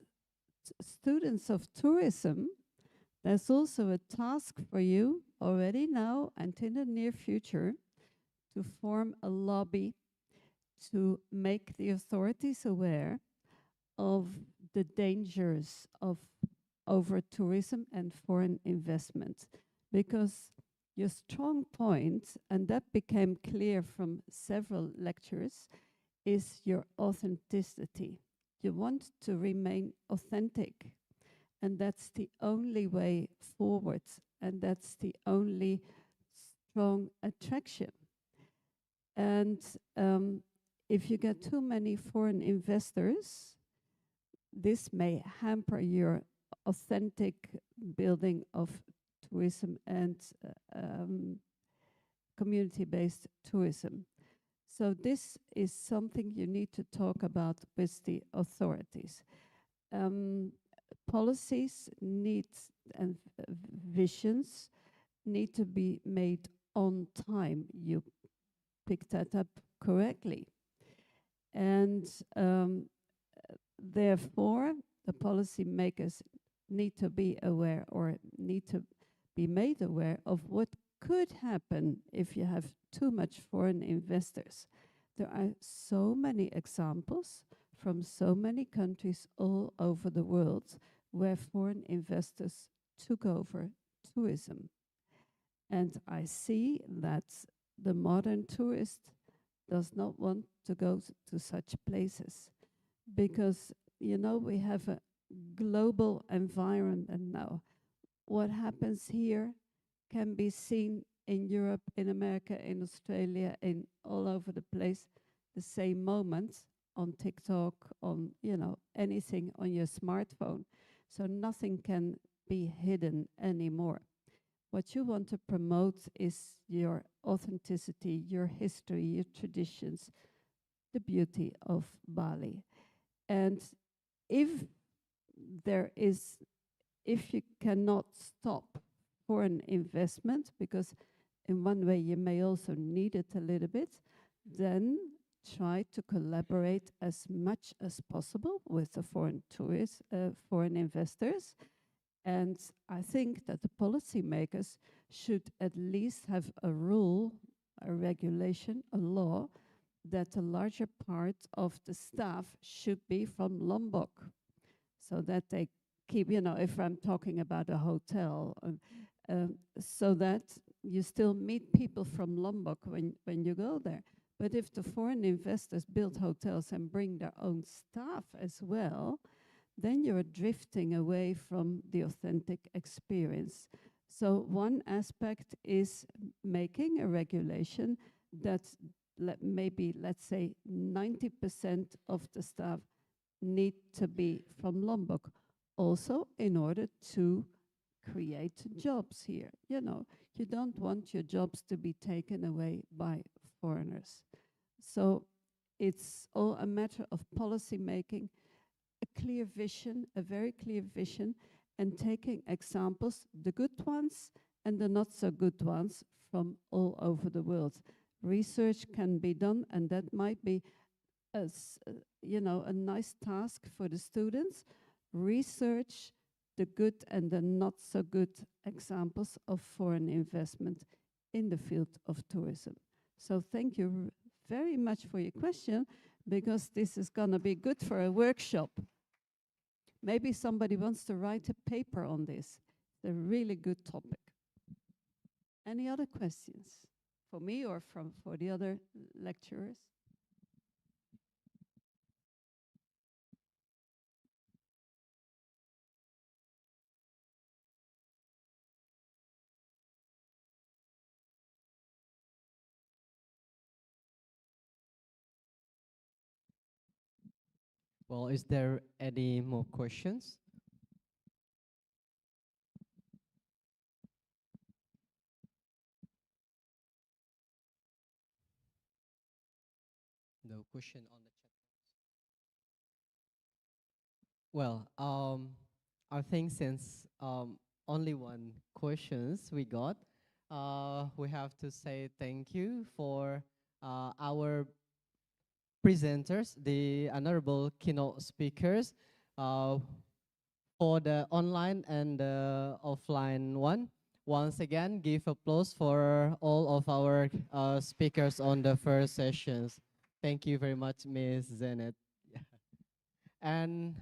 students of tourism, there's also a task for you already now and in the near future to form a lobby to make the authorities aware of the dangers of over-tourism and foreign investment. Because your strong point, and that became clear from several lectures, is your authenticity. You want to remain authentic, and that's the only way forward, and that's the only strong attraction. And if you get too many foreign investors, this may hamper your authentic building of tourism and community-based tourism. So this is something you need to talk about with the authorities. Policies and visions need to be made on time. You picked that up correctly. And therefore, the policymakers need to be aware or need to be made aware of what could happen if you have too much foreign investors. There are so many examples from so many countries all over the world where foreign investors took over tourism. And I see that the modern tourist does not want to go to such places because, you know, we have a global environment now. What happens here can be seen in Europe, in America, in Australia, in all over the place, the same moment on TikTok, on, you know, anything on your smartphone. So nothing can be hidden anymore. What you want to promote is your authenticity, your history, your traditions, the beauty of Bali. And if you cannot stop foreign investment, because in one way you may also need it a little bit, then try to collaborate as much as possible with the foreign tourists, foreign investors. And I think that the policymakers should at least have a rule, a regulation, a law, that a larger part of the staff should be from Lombok, so that they keep, you know, if I'm talking about a hotel, so that you still meet people from Lombok when you go there. But if the foreign investors build hotels and bring their own staff as well, then you're drifting away from the authentic experience. So one aspect is making a regulation that maybe, let's say, 90% of the staff need to be from Lombok, also in order to create jobs here. You know, you don't want your jobs to be taken away by foreigners. So it's all a matter of policy making, a clear vision, a very clear vision, and taking examples, the good ones and the not so good ones from all over the world. Research can be done, and that might be you know, a nice task for the students. Research the good and the not so good examples of foreign investment in the field of tourism. So thank you very much for your question, because this is going to be good for a workshop. Maybe somebody wants to write a paper on this. It's a really good topic. Any other questions for me or for the other lecturers? Well, is there any more questions? No question on the chat. Well, I think since only one questions we got, we have to say thank you for our presenters, the honorable keynote speakers, for the online and the offline one. Once again, give applause for all of our speakers on the first sessions. Thank you very much, Ms. Zenet. And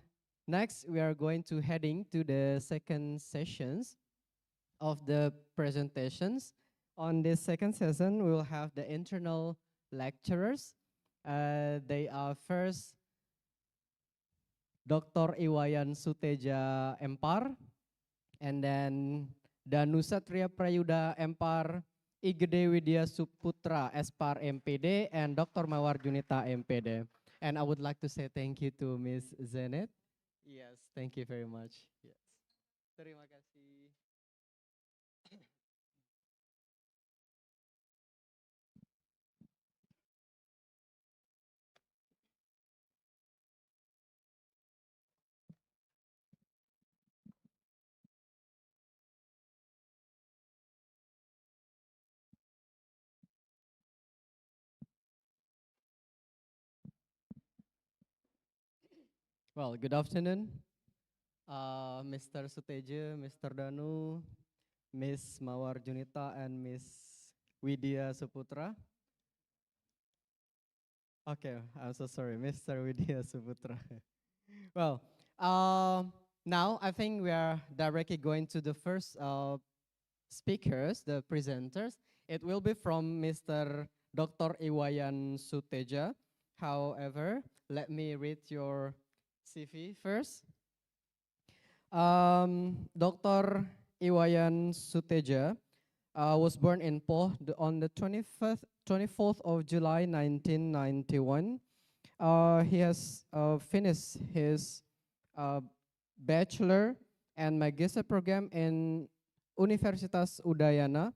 next, we are going to heading to the second sessions of the presentations. On this second session, we will have the internal lecturers. They are first Dr. Iwayan Suteja Empar, and then Danu Satria Prayuda Empar, Igede Widya Suputra Espar MPD, and Dr. Mawar Junita MPD. And I would like to say thank you to Ms. Zenet. Yes, thank you very much. Yes. Terima kasih. Well, good afternoon, Mr. Suteja, Mr. Danu, Miss Mawar Junita, and Miss Widya Suputra. Okay, I'm so sorry, Mr. Widya Suputra. Well, now I think we are directly going to the first speakers, the presenters. It will be from Mr. Dr. Iwayan Suteja. However, let me read your CV first. Dr. Iwayan Suteja was born in Poh on the 24th of July 1991. He has finished his bachelor and magister program in Universitas Udayana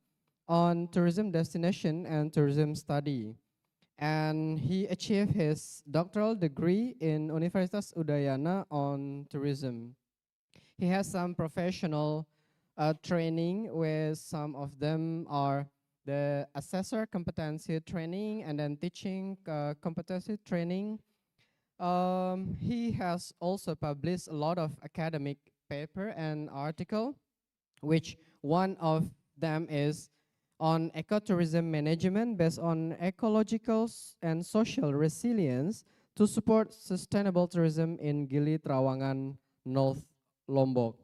on tourism destination and tourism study. And he achieved his doctoral degree in Universitas Udayana on tourism. He has some professional training, where some of them are the assessor competency training and then teaching competency training. He has also published a lot of academic paper and article, which one of them is on ecotourism management based on ecological and social resilience to support sustainable tourism in Gili Trawangan, North Lombok.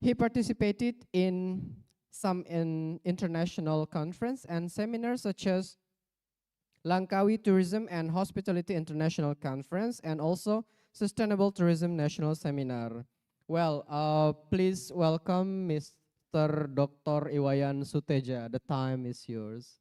He participated in some international conference and seminars such as Langkawi Tourism and Hospitality International Conference and also Sustainable Tourism National Seminar. Well, please welcome Mr. Dr. Iwayan Suteja. The time is yours.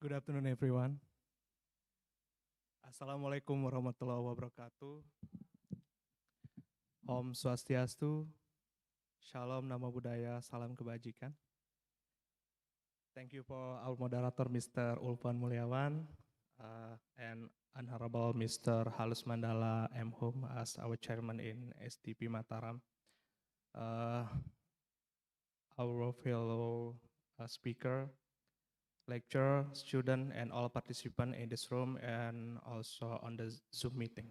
Good afternoon, everyone. Assalamualaikum warahmatullahi wabarakatuh. Om Swastiastu, Shalom, Nama Budaya, Salam Kebajikan. Thank you for our moderator, Mr. Ulvan Mulyawan, and Honorable Mr. Halus Mandala M. Hum as our chairman in STP Mataram. Our fellow speaker, lecturer, student, and all participants in this room and also on the Zoom meeting.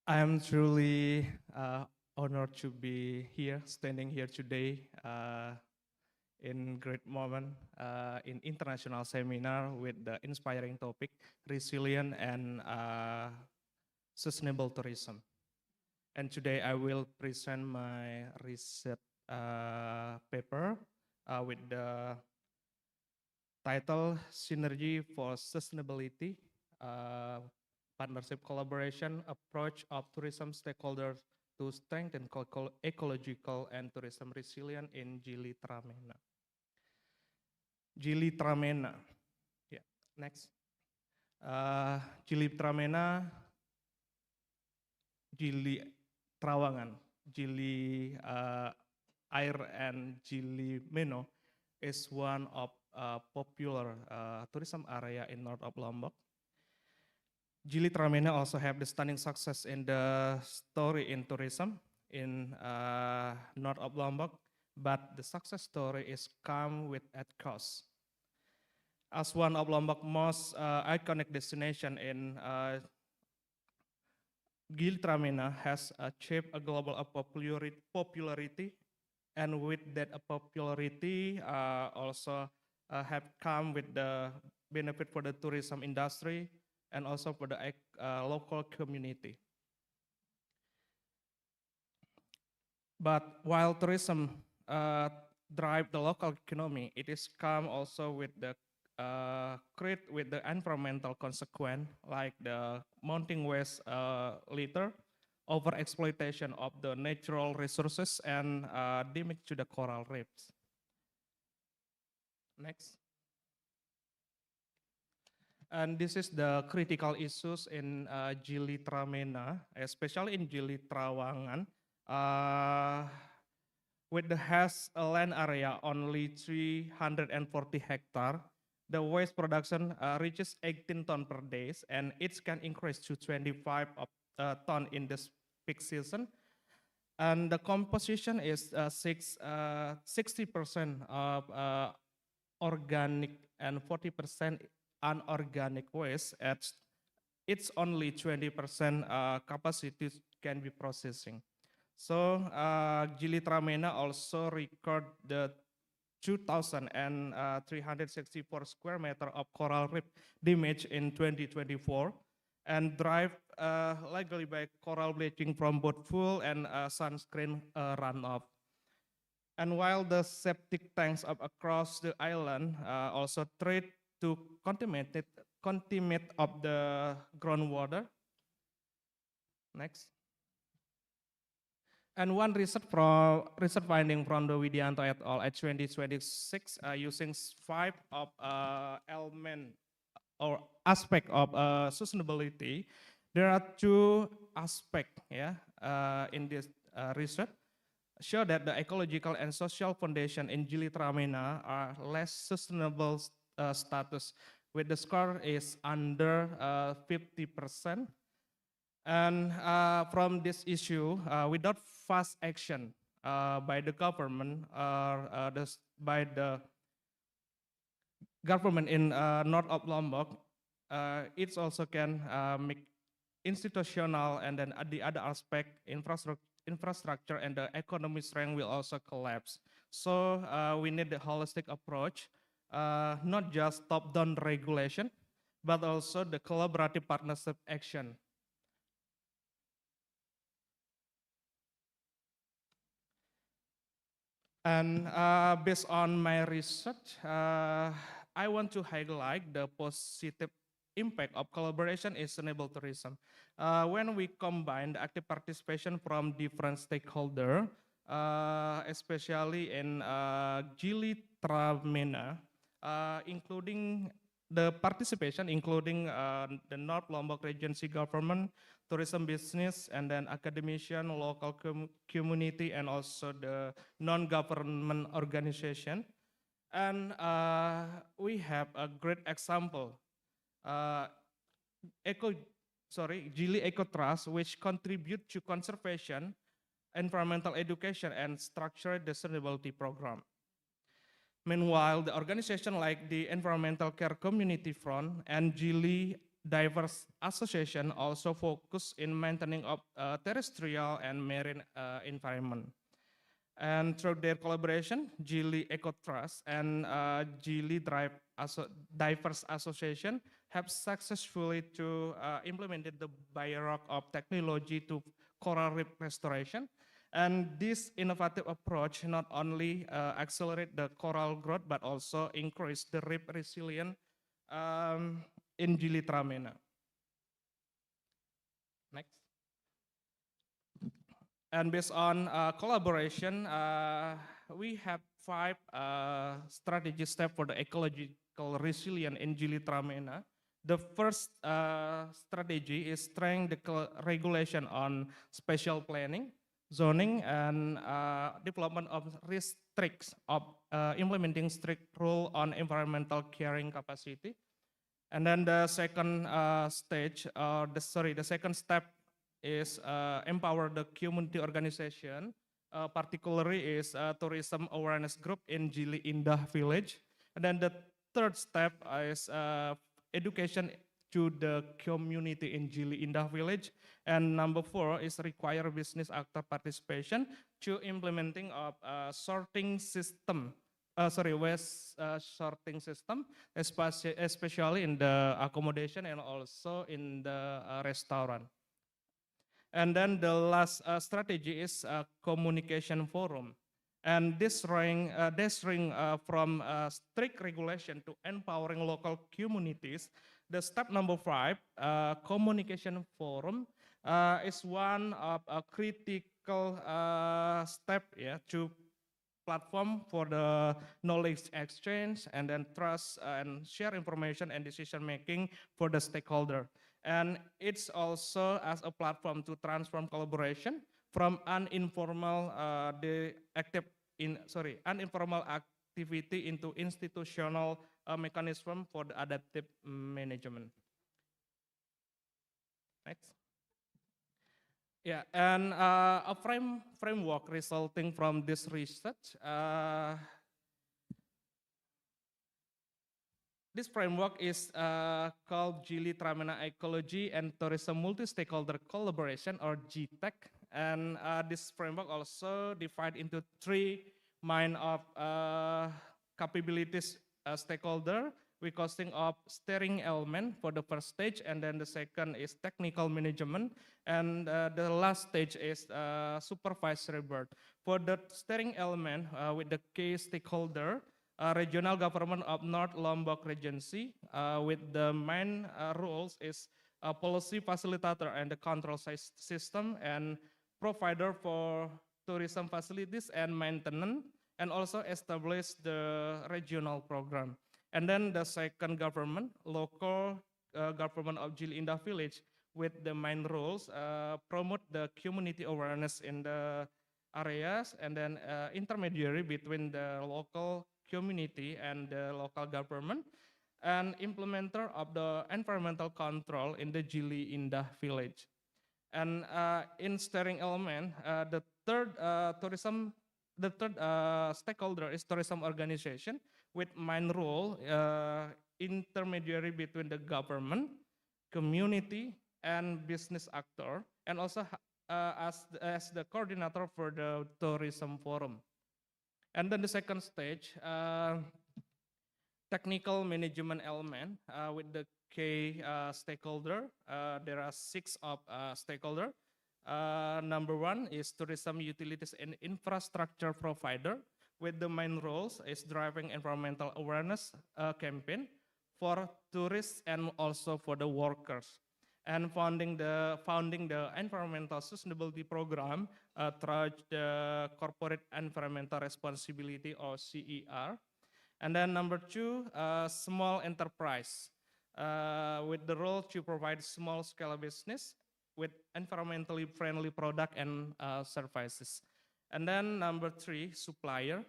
I am truly honored to be here, standing here today in great moment in international seminar with the inspiring topic, resilient and sustainable tourism. And today I will present my research paper with the title Synergy for Sustainability, Partnership Collaboration Approach of Tourism Stakeholders to Strengthen Ecological and Tourism Resilience in Gili Trameena. Gili Trameena, yeah, next. Gili Trameena, Gili Trawangan, Gili Air and Gili Meno is one of popular tourism area in north of Lombok. Gili Trameena also have the stunning success in the story in tourism in north of Lombok, but the success story is come with at cost. As one of Lombok's most iconic destination in Gili Trameena has achieved a global popularity, and with that popularity also have come with the benefit for the tourism industry and also for the local community. But while tourism drive the local economy, it is come also with the create with the environmental consequence like the mounting waste litter, over exploitation of the natural resources, and damage to the coral reefs. Next. And this is the critical issues in Gili Trameena, especially in Gili Trawangan, with the has a land area only 340 hectares. The waste production reaches 18 tons per day, and it can increase to 25 tons in this peak season. And the composition is 60% of organic and 40% unorganic waste. It's only 20% capacity can be processing. So Gili Trameena also record the 2,364 square meter of coral reef damage in 2024 and drive likely by coral bleaching from both fuel and sunscreen runoff. And while the septic tanks across the island also treat to contaminate of the groundwater. Next. And one research finding from the Widianto et al. At 2026 using 5 of element or aspect of sustainability. There are 2 aspects in this research show that the ecological and social foundation in Gili Trameena are less sustainable status, with the score is under 50%. And from this issue, without fast action by the government or by the government in north of Lombok, it also can make institutional and then the other aspect, infrastructure and the economic strength will also collapse. So we need the holistic approach, not just top-down regulation, but also the collaborative partnership action. And based on my research, I want to highlight the positive impact of collaboration in sustainable tourism. When we combine the active participation from different stakeholders, especially in Gili Trameena, including the participation, including the North Lombok Regency government, tourism business, and then academician, local community, and also the non-government organization. And we have a great example, Gili Eco Trust, which contribute to conservation, environmental education, and structured sustainability program. Meanwhile, the organization like the Environmental Care Community Front and Gili Diverse Association also focus in maintaining of terrestrial and marine environment. And through their collaboration, Gili Eco Trust and Gili Diverse Association have successfully to implemented the biorock of technology to coral reef restoration. And this innovative approach not only accelerate the coral growth, but also increase the reef resilience in Gili Tramena. Next. And based on collaboration, we have 5 strategy steps for the ecological resilience in Gili Tramena. The first strategy is strengthen the regulation on spatial planning, zoning, and development of restricts of implementing strict rule on environmental carrying capacity. And then the second the second step is empower the community organization, particularly is tourism awareness group in Gili Indah village. And then the third step is education to the community in Gili Indah village. And number 4 is require business actor participation to implementing of sorting system, waste sorting system, especially in the accommodation and also in the restaurant. And then the last strategy is communication forum. And this ring from strict regulation to empowering local communities. The step number 5, communication forum, is one of a critical step to platform for the knowledge exchange and then trust and share information and decision making for the stakeholder. And it's also as a platform to transform collaboration from uninformal activity into institutional mechanism for the adaptive management. Next. Yeah, and a framework resulting from this research. This framework is called Gili Tramena Ecology and Tourism Multi-Stakeholder Collaboration, or GTEC. And this framework also divided into 3 main of capabilities stakeholder, consisting of steering element for the first stage, and then the second is technical management, and the last stage is supervisory board. For the steering element with the key stakeholder, regional government of North Lombok Regency, with the main roles is a policy facilitator and the control system, and provider for tourism facilities and maintenance, and also establish the regional program. And then the second government, local government of Gili Indah village, with the main roles, promote the community awareness in the areas, and then intermediary between the local community and the local government, and implementer of the environmental control in the Gili Indah village. And in steering element, the third stakeholder is tourism organization with main role intermediary between the government, community, and business actor, and also as the coordinator for the tourism forum. And then the second stage, technical management element with the key stakeholder. There are 6 of stakeholder. Number 1 is tourism utilities and infrastructure provider, with the main roles is driving environmental awareness campaign for tourists and also for the workers, and founding the environmental sustainability program through the corporate environmental responsibility, or CER. And then number 2, small enterprise, with the role to provide small scale business with environmentally friendly product and services. And then number 3, supplier,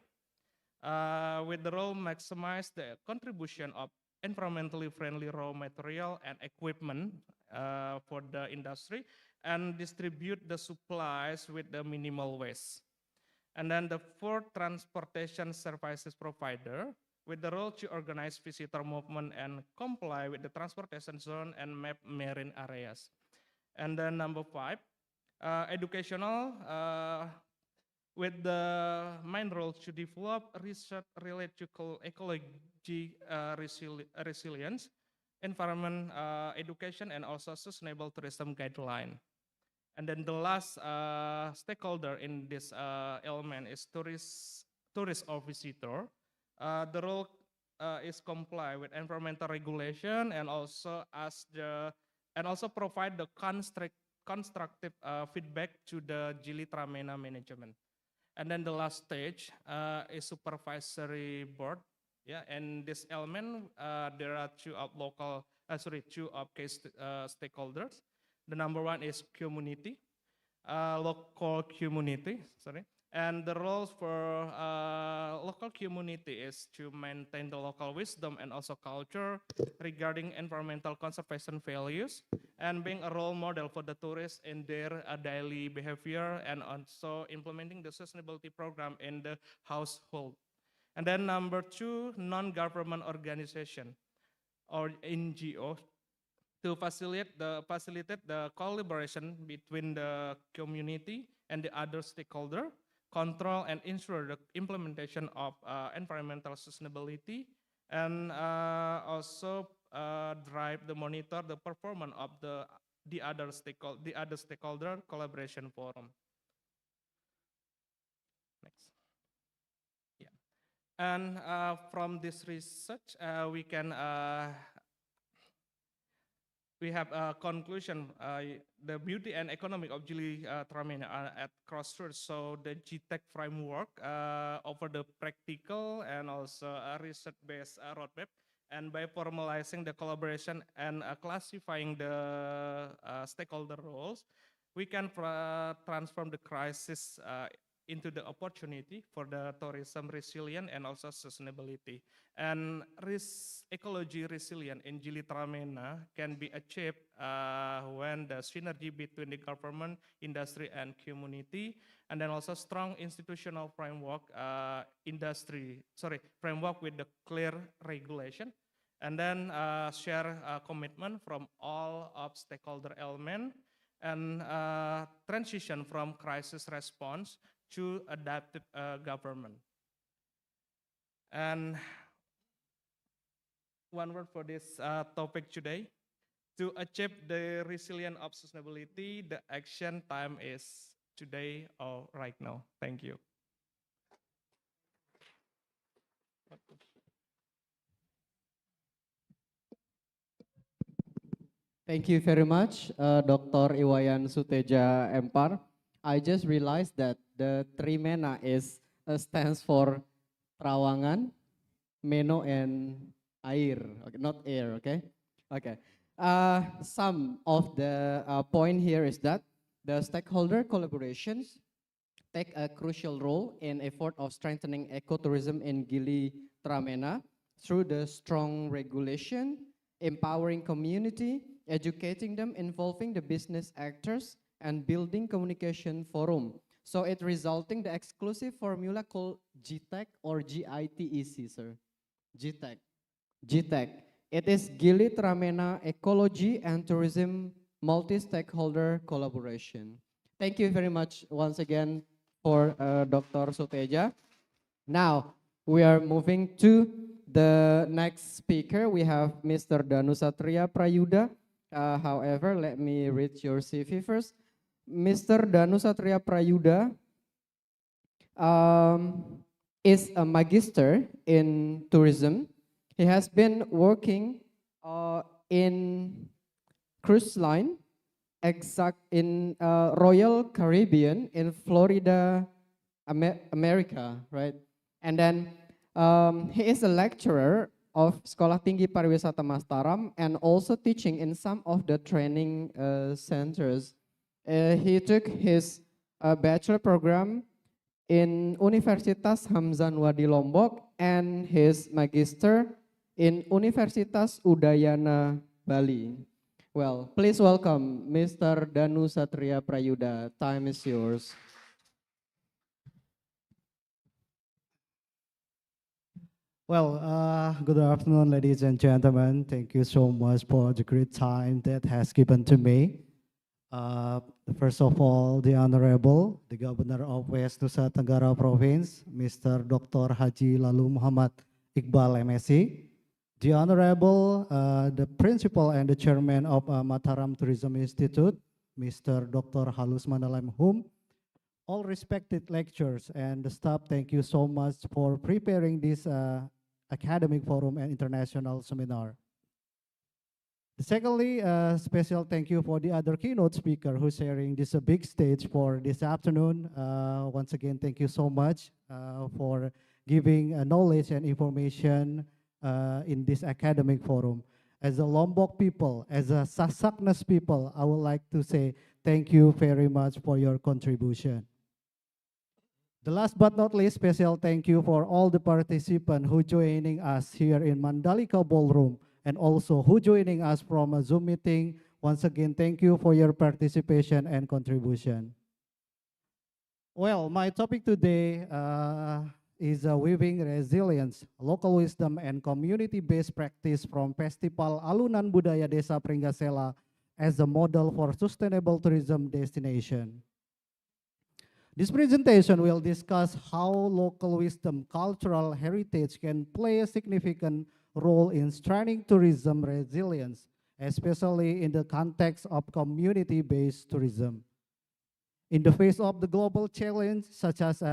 with the role maximize the contribution of environmentally friendly raw material and equipment for the industry and distribute the supplies with the minimal waste. And then the 4th, transportation services provider, with the role to organize visitor movement and comply with the transportation zone and map marine areas. And then number 5, educational, with the main role to develop research related to ecology resilience, environment education, and also sustainable tourism guideline. And then the last stakeholder in this element is tourist or visitor. The role is comply with environmental regulation and also provide the constructive feedback to the Gili Tramena management. And then the last stage is supervisory board. Yeah, and this element there are two case stakeholders. The number 1 is community, local community. Sorry. And the roles for local community is to maintain the local wisdom and also culture regarding environmental conservation values and being a role model for the tourists in their daily behavior and also implementing the sustainability program in the household. And then number 2, non-government organization or NGO to facilitate the collaboration between the community and the other stakeholder, control and ensure the implementation of environmental sustainability, and also monitor the performance of the other stakeholder collaboration forum. Next. Yeah. And from this research, we have a conclusion, the beauty and economic of Gili Tramena are at crossroads. So the GTEC framework offer the practical and also a research-based roadmap. And by formalizing the collaboration and classifying the stakeholder roles, we can transform the crisis into the opportunity for the tourism resilient and also sustainability. And ecology resilient in Gili Tramena can be achieved when the synergy between the government, industry, and community, and then also strong institutional framework, framework with the clear regulation, and then share commitment from all of stakeholder elements, and transition from crisis response to adaptive government. And one word for this topic today: to achieve the resilience of sustainability, the action time is today or right now. Thank you. Thank you very much, Dr. Iwayan Suteja Empar. I just realized that the Trimena stands for Trawangan, Meno, and Air. Okay, not air. Okay, okay. Some of the point here is that the stakeholder collaborations take a crucial role in effort of strengthening ecotourism in Gili Tramena through the strong regulation, empowering community, educating them, involving the business actors, and building communication forum. So it resulting the exclusive formula called GTEC or GITEC, sir. GTEC. GTEC. It is Gili Tramena Ecology and Tourism Multi-Stakeholder Collaboration. Thank you very much once again for Dr. Suteja. Now, we are moving to the next speaker. We have Mr. Danusatria Prayuda. However, let me read your CV first. Mr. Danusatria Prayuda is a magister in tourism. He has been working in cruise line, in Royal Caribbean in Florida, America, right? And then He is a lecturer of Sekolah Tinggi Pariwisata Mataram and also teaching in some of the training centers. He took his bachelor program in Universitas Hamzah Wadi Lombok and his magister in Universitas Udayana Bali. Well, please welcome Mr. Danu Satria Prayuda. Time is yours. Well, good afternoon, ladies and gentlemen. Thank you so much for the great time that has given to me. First of all, the Honorable, the Governor of West Nusa Tenggara Province, Mr. Dr. Haji Lalu Muhammad Iqbal MSc. The Honorable, the Principal and the Chairman of Mataram Tourism Institute, Mr. Dr. Halus Mandalam Hum. All respected lecturers and the staff, thank you so much for preparing this academic forum and international seminar. Secondly, special thank you for the other keynote speaker who's sharing this big stage for this afternoon. Once again, thank you so much for giving knowledge and information in this academic forum. As a Lombok people, as a Sasaknas people, I would like to say thank you very much for your contribution. The last but not least, special thank you for all the participants who joining us here in Mandalika Ballroom and also who joining us from a Zoom meeting. Once again, thank you for your participation and contribution. Well, my topic today is weaving resilience, local wisdom, and community-based practice from Festival Alunan Budaya Desa Pringgasela as a model for sustainable tourism destination. This presentation will discuss how local wisdom, cultural heritage can play a significant role in strengthening tourism resilience, especially in the context of community-based tourism. In the face of the global challenge such as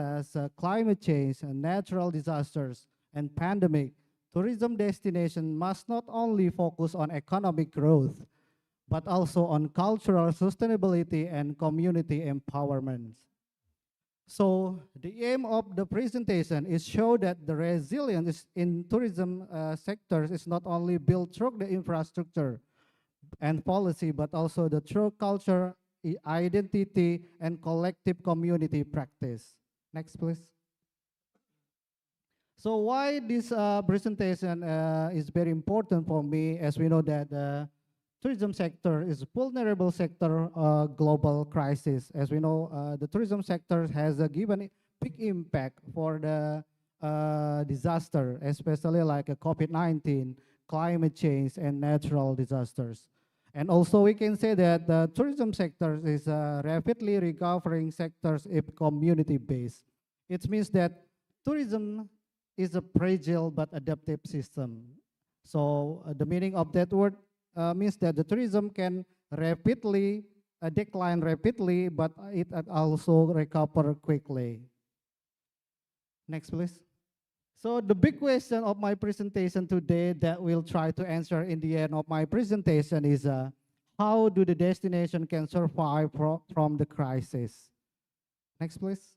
climate change and natural disasters and pandemic, tourism destination must not only focus on economic growth, but also on cultural sustainability and community empowerment. So the aim of the presentation is show that the resilience in tourism sectors is not only built through the infrastructure and policy, but also the true culture, identity, and collective community practice. Next, please. So why this presentation is very important for me, as we know that the tourism sector is a vulnerable sector global crisis. As we know, the tourism sector has given a big impact for the disaster, especially like COVID-19, climate change, and natural disasters. And also we can say that the tourism sector is a rapidly recovering sector if community-based. It means that tourism is a fragile but adaptive system. So the meaning of that word means that the tourism can rapidly decline rapidly, but it also recover quickly. Next, please. So the big question of my presentation today that we'll try to answer in the end of my presentation is how do the destination can survive from the crisis? Next, please.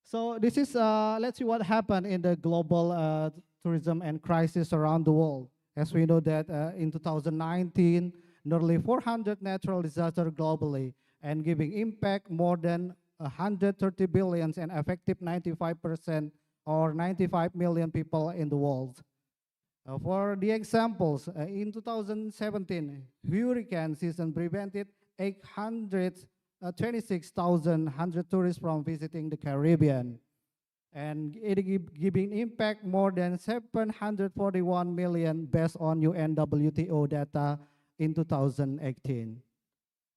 So this is, let's see what happened in the global tourism and crisis around the world. As we know that in 2019, nearly 400 natural disasters globally and giving impact more than 130 billion and affected 95% or 95 million people in the world. For the examples, in 2017, hurricane season prevented 826,100 tourists from visiting the Caribbean, and it giving impact more than 741 million based on UNWTO data in 2018.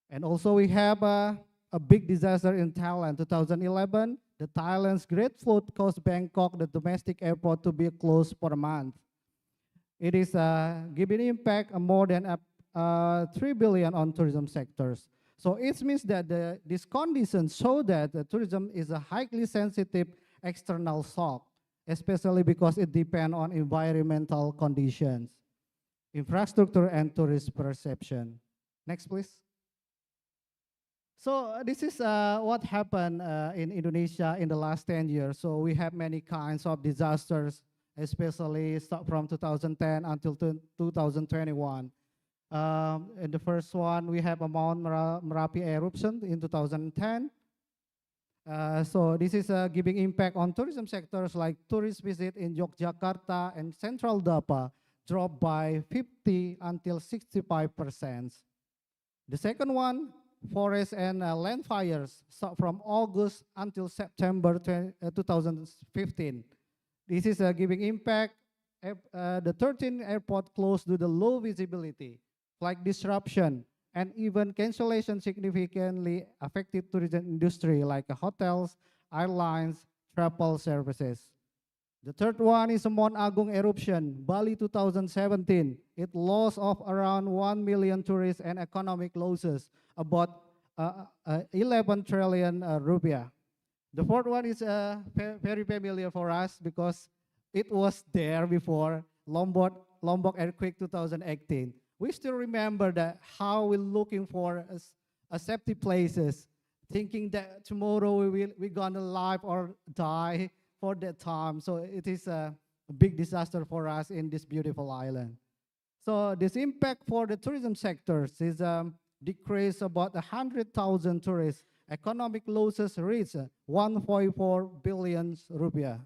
And also we have a big disaster in Thailand, 2011. The Thailand's great flood caused Bangkok, the domestic airport, to be closed for a month. It is giving impact more than 3 billion on tourism sectors. So it means that this condition show that the tourism is a highly sensitive external shock, especially because it depends on environmental conditions, infrastructure, and tourist perception. Next, please. So this is what happened in Indonesia in the last 10 years. So we have many kinds of disasters, especially from 2010 until 2021. In the first one, we have a Mount Merapi eruption in 2010. So this is giving impact on tourism sectors like tourist visit in Yogyakarta and Central Dapa dropped by 50 until 65%. The second one, forest and land fires from August until September 2015. This is giving impact. The 13 airport closed due to low visibility, flight disruption, and even cancellation significantly affected tourism industry like hotels, airlines, travel services. The third one is Mount Agung eruption, Bali 2017. It loss of around 1 million tourists and economic losses, about 11 trillion rupiah. The fourth one is very familiar for us because it was there before Lombok earthquake 2018. We still remember that how we're looking for a safety places, thinking that tomorrow we're gonna live or die for that time. So it is a big disaster for us in this beautiful island. So this impact for the tourism sectors is decrease about 100,000 tourists. Economic losses reach 1.4 billion rupiah.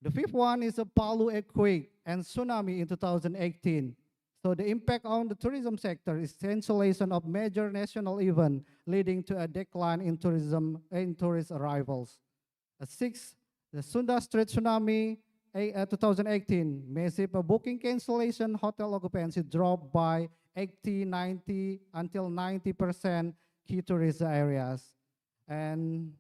The fifth one is a Palu earthquake and tsunami in 2018. So the impact on the tourism sector is cancellation of major national event, leading to a decline in tourism and tourist arrivals. Sixth, the Sunda Strait tsunami 2018, massive booking cancellation, hotel occupancy dropped by 80, 90 until 90% key tourist areas. And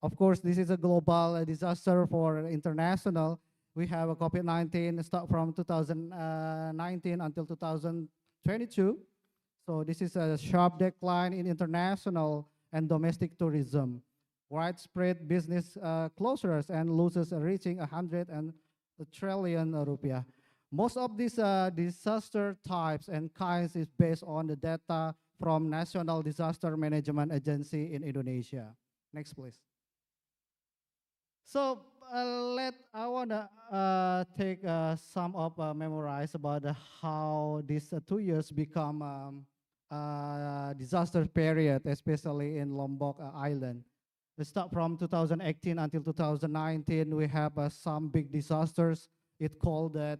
of course, this is a global disaster for international. We have a COVID-19 start from 2019 until 2022. So this is a sharp decline in international and domestic tourism. Widespread business closures and losses reaching 100 trillion rupiah. Most of these disaster types and kinds is based on the data from National Disaster Management Agency in Indonesia. Next, please. So I wanna take some of memorize about how these 2 years become disaster period, especially in Lombok Island. We start from 2018 until 2019. We have some big disasters. It called that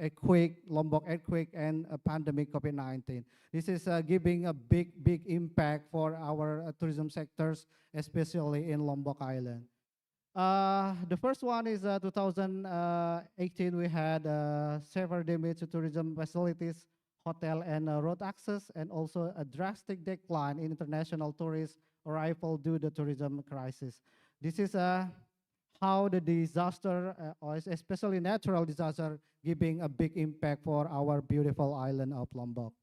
earthquake, Lombok earthquake, and a pandemic COVID-19. This is giving a big impact for our tourism sectors, especially in Lombok Island. The first one is 2018. We had severe damage to tourism facilities, hotel and road access, and also a drastic decline in international tourist arrival due to the tourism crisis. This is how the disaster, or especially natural disaster, giving a big impact for our beautiful island of Lombok.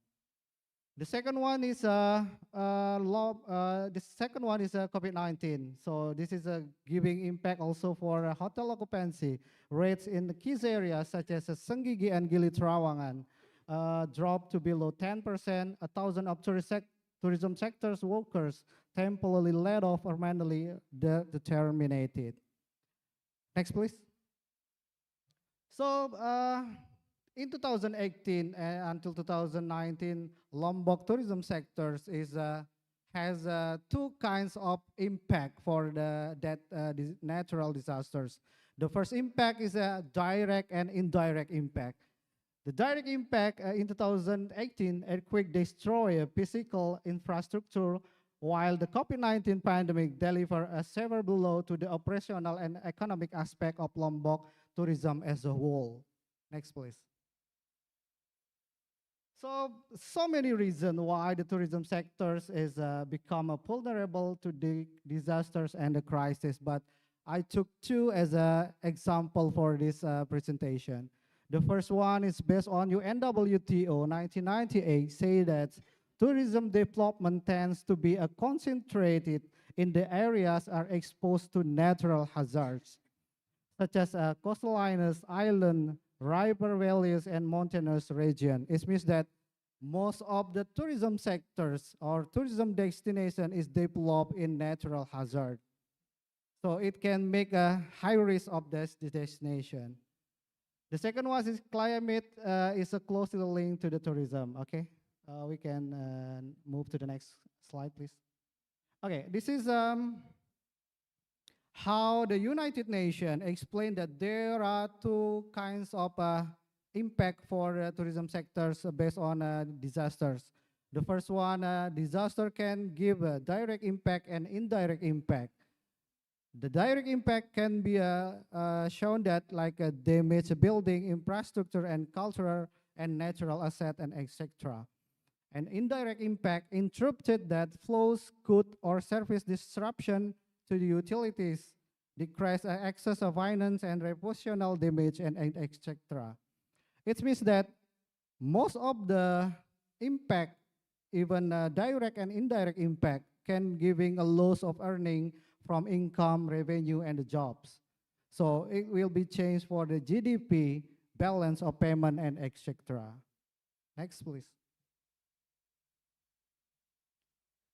The second one is COVID-19. So this is giving impact also for hotel occupancy rates in the key areas such as Senggigi and Gili Trawangan dropped to below 10%. 1,000 of tourism sectors workers temporarily laid off or manually terminated. Next, please. So in 2018 until 2019, Lombok tourism sectors has two kinds of impact for the natural disasters. The first impact is a direct and indirect impact. The direct impact in 2018, earthquake destroyed physical infrastructure, while the COVID-19 pandemic delivered a severe blow to the operational and economic aspect of Lombok tourism as a whole. Next, please. So many reasons why the tourism sectors is become vulnerable to the disasters and the crisis, but I took two as an example for this presentation. The first one is based on UNWTO 1998, say that tourism development tends to be concentrated in the areas are exposed to natural hazards, such as coastal lines, island, river valleys, and mountainous region. It means that most of the tourism sectors or tourism destination is developed in natural hazard. So it can make a high risk of this destination. The second one is climate is a closely linked to the tourism. Okay, we can move to the next slide, please. Okay, this is how the United Nations explained that there are two kinds of impact for tourism sectors based on disasters. The first one, disaster can give a direct impact and indirect impact. The direct impact can be shown that like a damage building, infrastructure, and cultural and natural asset, and etc. And indirect impact interrupted that flows, good or service disruption to the utilities, decrease access of finance and reputational damage, and etc. It means that most of the impact, even direct and indirect impact, can giving a loss of earning from income, revenue, and the jobs. So it will be changed for the GDP, balance of payment, and etc. Next, please.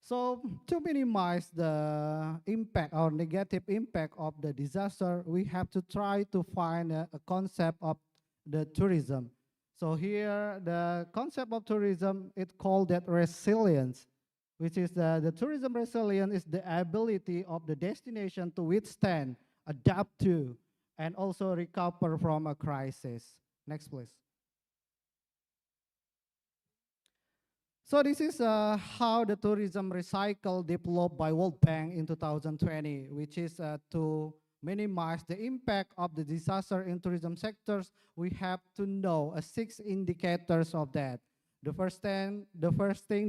So to minimize the impact or negative impact of the disaster, we have to try to find a concept of the tourism. So here, the concept of tourism, it's called that resilience, which is the tourism resilience is the ability of the destination to withstand, adapt to, and also recover from a crisis. Next, please. So this is how the tourism recycle developed by World Bank in 2020, which is to minimize the impact of the disaster in tourism sectors. We have to know 6 indicators of that. The first thing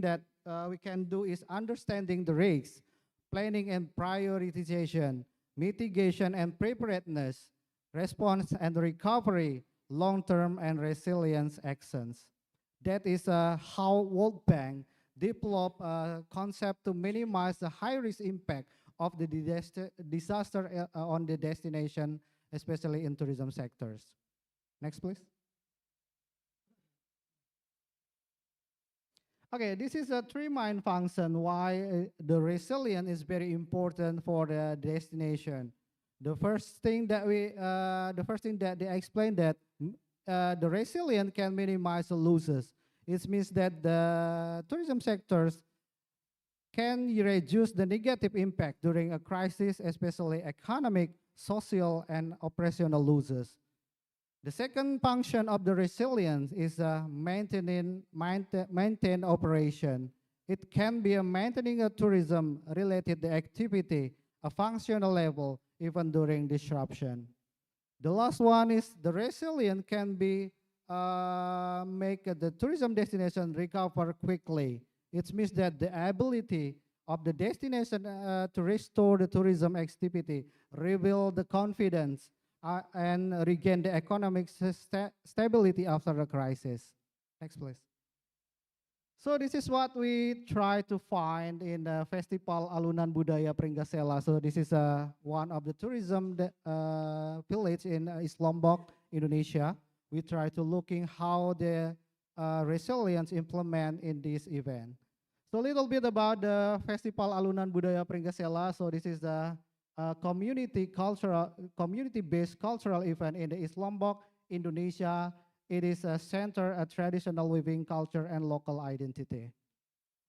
that we can do is understanding the risks, planning and prioritization, mitigation and preparedness, response and recovery, long-term and resilience actions. That is how World Bank developed a concept to minimize the high-risk impact of the disaster on the destination, especially in tourism sectors. Next, please. Okay, this is a 3 main function why the resilience is very important for the destination. The first thing that they explained that the resilience can minimize the losses. It means that the tourism sectors can reduce the negative impact during a crisis, especially economic, social, and operational losses. The second function of the resilience is maintain operation. It can be a maintaining a tourism-related activity, a functional level, even during disruption. The last one is the resilience can be make the tourism destination recover quickly. It means that the ability of the destination to restore the tourism activity, rebuild the confidence, and regain the economic stability after the crisis. Next, please. So this is what we try to find in the Festival Alunan Budaya Pringgasela. So this is one of the tourism village in East Lombok, Indonesia. We try to looking how the resilience implement in this event. So a little bit about the Festival Alunan Budaya Pringgasela. So this is the community-based cultural event in the East Lombok, Indonesia. It is a center of traditional weaving culture and local identity.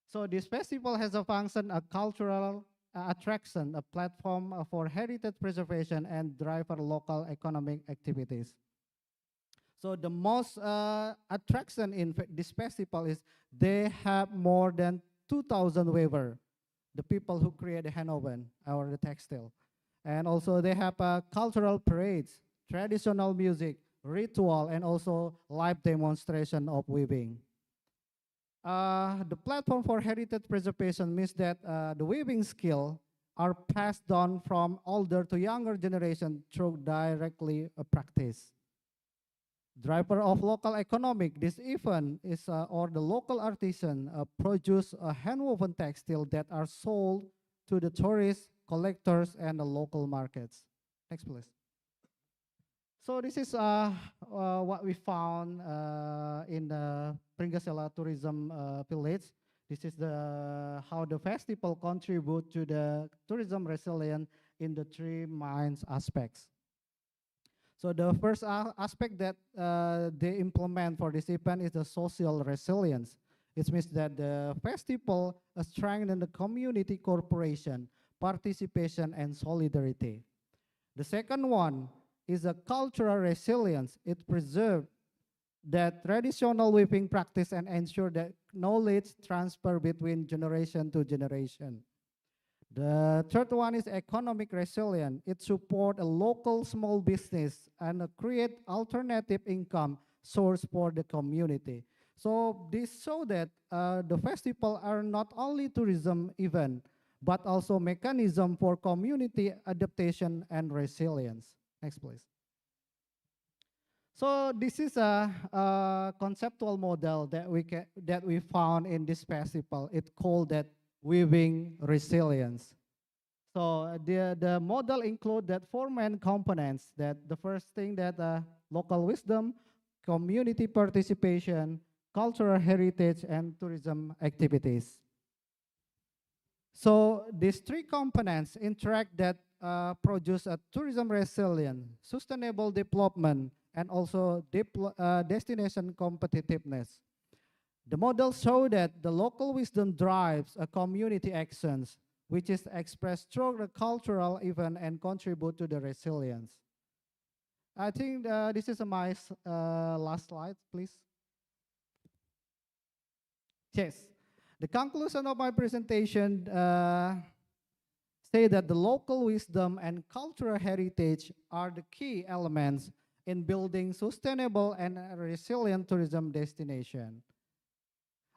So this festival has a function, a cultural attraction, a platform for heritage preservation and drive for local economic activities. So the most attraction in this festival is they have more than 2,000 weavers, the people who create the handwoven or the textile. And also they have cultural parades, traditional music, ritual, and also live demonstration of weaving. The platform for heritage preservation means that the weaving skill are passed down from older to younger generation through directly practice. Driver of local economic, this event is or the local artisan produce a handwoven textile that are sold to the tourists, collectors, and the local markets. Next, please. So this is what we found in the Pringasela Tourism Village. This is how the festival contribute to the tourism resilience in the three main aspects. So the first aspect that they implement for this event is the social resilience. It means that the festival strengthens the community cooperation, participation, and solidarity. The second one is a cultural resilience. It preserves that traditional weaving practice and ensure that knowledge transfer between generation to generation. The third one is economic resilience. It supports a local small business and create alternative income source for the community. So this show that the festival are not only tourism event, but also mechanism for community adaptation and resilience. Next, please. So this is a conceptual model that we found in this festival. It's called that weaving resilience. So the model include that four main components. That the first thing that local wisdom, community participation, cultural heritage, and tourism activities. So these three components interact that produce a tourism resilient, sustainable development, and also destination competitiveness. The model show that the local wisdom drives a community actions, which is expressed through the cultural event and contribute to the resilience. I think this is my last slide, please. Yes, the conclusion of my presentation say that the local wisdom and cultural heritage are the key elements in building sustainable and resilient tourism destination.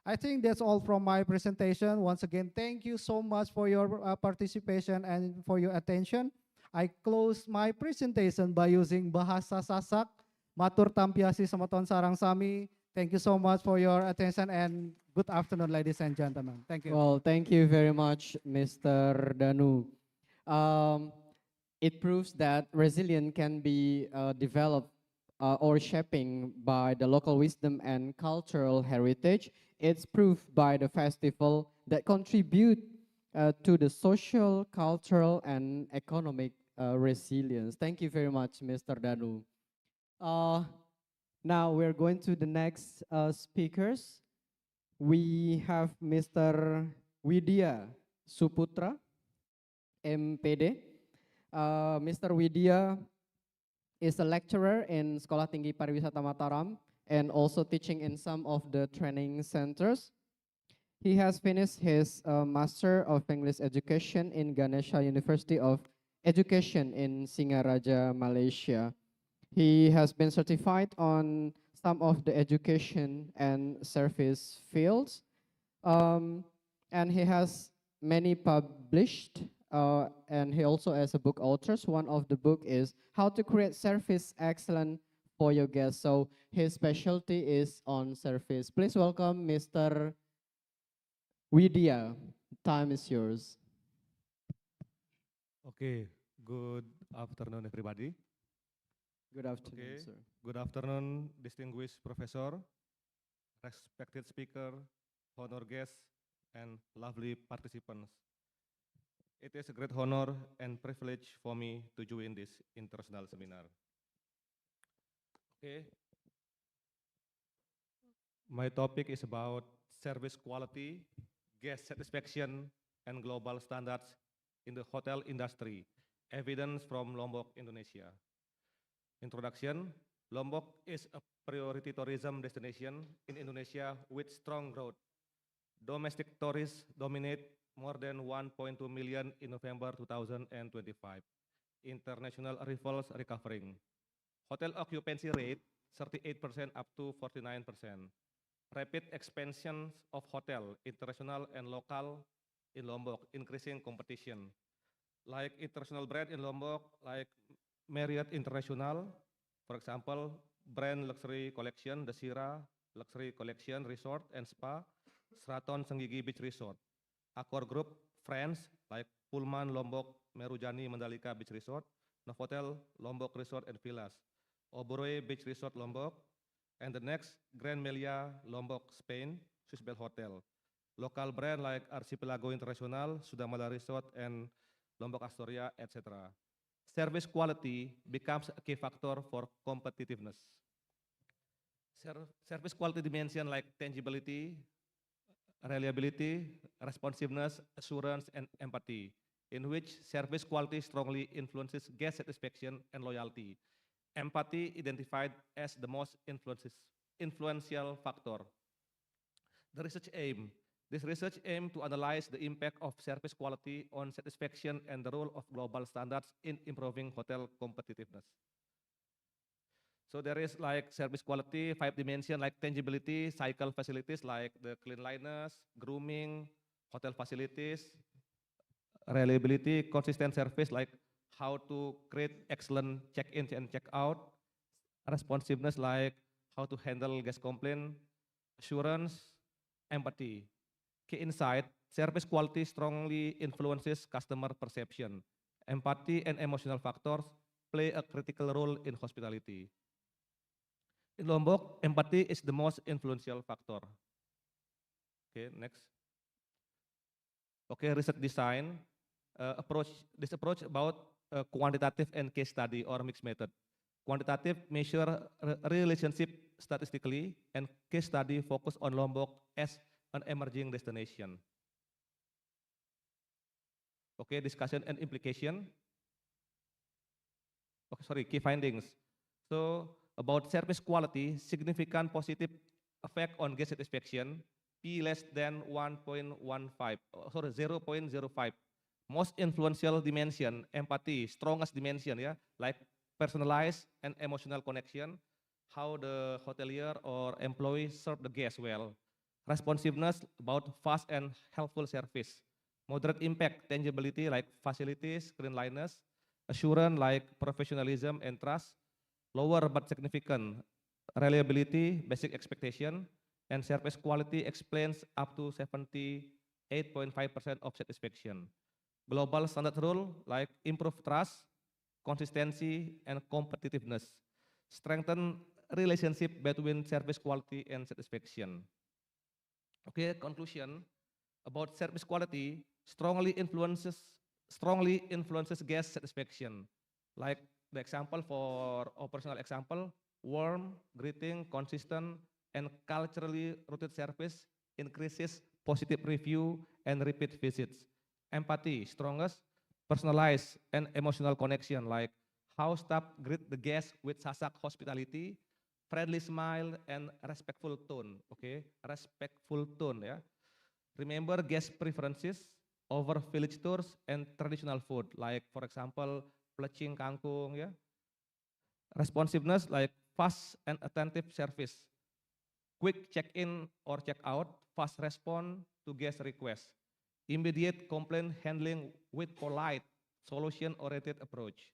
I think that's all from my presentation. Once again, thank you so much for your participation and for your attention. I close my presentation by using bahasa Sasak, matur tampiasi samaton sarang sami. Thank you so much for your attention and good afternoon, ladies and gentlemen. Thank you. Well, thank you very much, Mr. Danu. It proves that resilience can be developed or shaping by the local wisdom and cultural heritage. It's proof by the festival that contribute to the social, cultural, and economic resilience. Thank you very much, Mr. Danu. Now we're going to the next speakers. We have Mr. Widya Suputra, MPD. Mr. Widya is a lecturer in Sekolah Tinggi Pariwisata Mataram and also teaching in some of the training centers. He has finished his Master of English Education in Ganesha University of Education in Singaraja, Malaysia. He has been certified on some of the education and service fields. And he has many published and he also has a book authors. One of the book is How to Create Service Excellent for Your Guests. So his specialty is on service. Please welcome Mr. Widya. Time is yours. Okay, good afternoon everybody. Good afternoon, sir. Good afternoon, distinguished professor, respected speaker, honor guests, and lovely participants. It is a great honor and privilege for me to join this international seminar. Okay. My topic is about service quality, guest satisfaction, and global standards in the hotel industry, evidence from Lombok, Indonesia. Introduction, Lombok is a priority tourism destination in Indonesia with strong growth. Domestic tourists dominate more than 1.2 million in November 2025. International arrivals recovering. Hotel occupancy rate 38% up to 49%. Rapid expansion of hotel, international and local in Lombok, increasing competition. Like international brand in Lombok, like Marriott International, for example, brand luxury collection, the Sira Luxury Collection Resort and Spa, Seraton Senggigi Beach Resort. Accor Group, France, like Pullman Lombok, Merujani Mandalika Beach Resort, Novotel Lombok Resort and Villas. Oboroe Beach Resort Lombok, and the next Grand Melia Lombok, Spain, Swiss Bell Hotel. Local brand like Archipelago Internasional, Sudamala Resort, and Lombok Astoria, etc. Service quality becomes a key factor for competitiveness. Service quality dimension like tangibility, reliability, responsiveness, assurance, and empathy, in which service quality strongly influences guest satisfaction and loyalty. Empathy identified as the most influential factor. The research aim. This research aims to analyze the impact of service quality on satisfaction and the role of global standards in improving hotel competitiveness. So there is like service quality, 5 dimension like tangibility, cycle facilities like the cleanliness, grooming, hotel facilities, reliability, consistent service like how to create excellent check-in and check-out, responsiveness like how to handle guest complaint, assurance, empathy. Key insight, service quality strongly influences customer perception. Empathy and emotional factors play a critical role in hospitality. In Lombok, empathy is the most influential factor. Okay, next. Okay, research design this approach about quantitative and case study or mixed method. Quantitative measure relationship statistically, and case study focus on Lombok as an emerging destination. Okay, discussion and implication. Okay, sorry, key findings. So about service quality, significant positive effect on guest satisfaction, P less than 1.15, sorry, 0.05. Most influential dimension, empathy, strongest dimension, yeah, like personalized and emotional connection, how the hotelier or employee serve the guest well. Responsiveness, about fast and helpful service. Moderate impact, tangibility like facilities, cleanliness. Assurance like professionalism and trust. Lower but significant, reliability, basic expectation. And service quality explains up to 78.5% of satisfaction. Global standard rule like improve trust, consistency, and competitiveness. Strengthen relationship between service quality and satisfaction. Okay, conclusion about service quality strongly influences guest satisfaction. Like the example for operational example, warm, greeting, consistent, and culturally rooted service increases positive review and repeat visits. Empathy, strongest, personalized and emotional connection like how staff greet the guests with sasak hospitality, friendly smile, and respectful tone. Okay, respectful tone, yeah. Remember guest preferences over village tours and traditional food, like for example, plecing kangkung, yeah. Responsiveness, like fast and attentive service, quick check-in or check-out, fast response to guest requests, immediate complaint handling with polite, solution-oriented approach.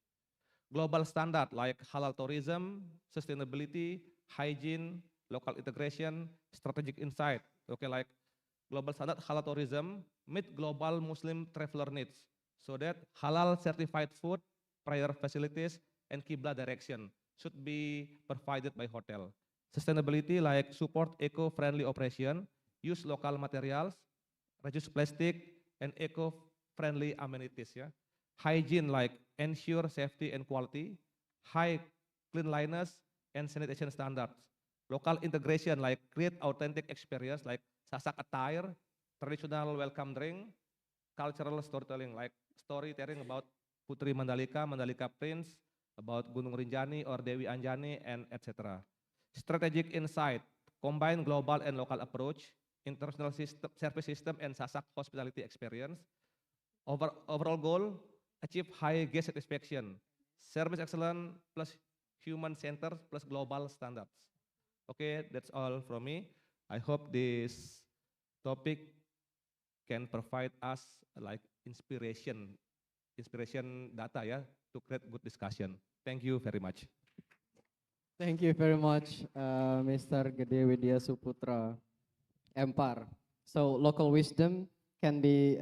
Global standard like halal tourism, sustainability, hygiene, local integration, strategic insight. Okay, like global standard halal tourism meet global Muslim traveler needs, so that halal certified food, prior facilities, and Qibla direction should be provided by hotel. Sustainability like support eco-friendly operation, use local materials, reduce plastic, and eco-friendly amenities. Yeah. Hygiene like ensure safety and quality, high cleanliness and sanitation standards. Local integration like create authentic experience like sasak attire, traditional welcome drink, cultural storytelling like storytelling about Putri Mandalika, Mandalika Prince, about Gunung Rinjani or Dewi Anjani, and etc. Strategic insight, combine global and local approach, international service system and sasak hospitality experience. Overall goal, achieve high guest satisfaction, service excellence plus human centered plus global standards. Okay, that's all from me. I hope this topic can provide us like inspiration data, yeah, to create good discussion. Thank you very much. Thank you very much, Mr. Gede Widya Suputra, Empar. So local wisdom can be,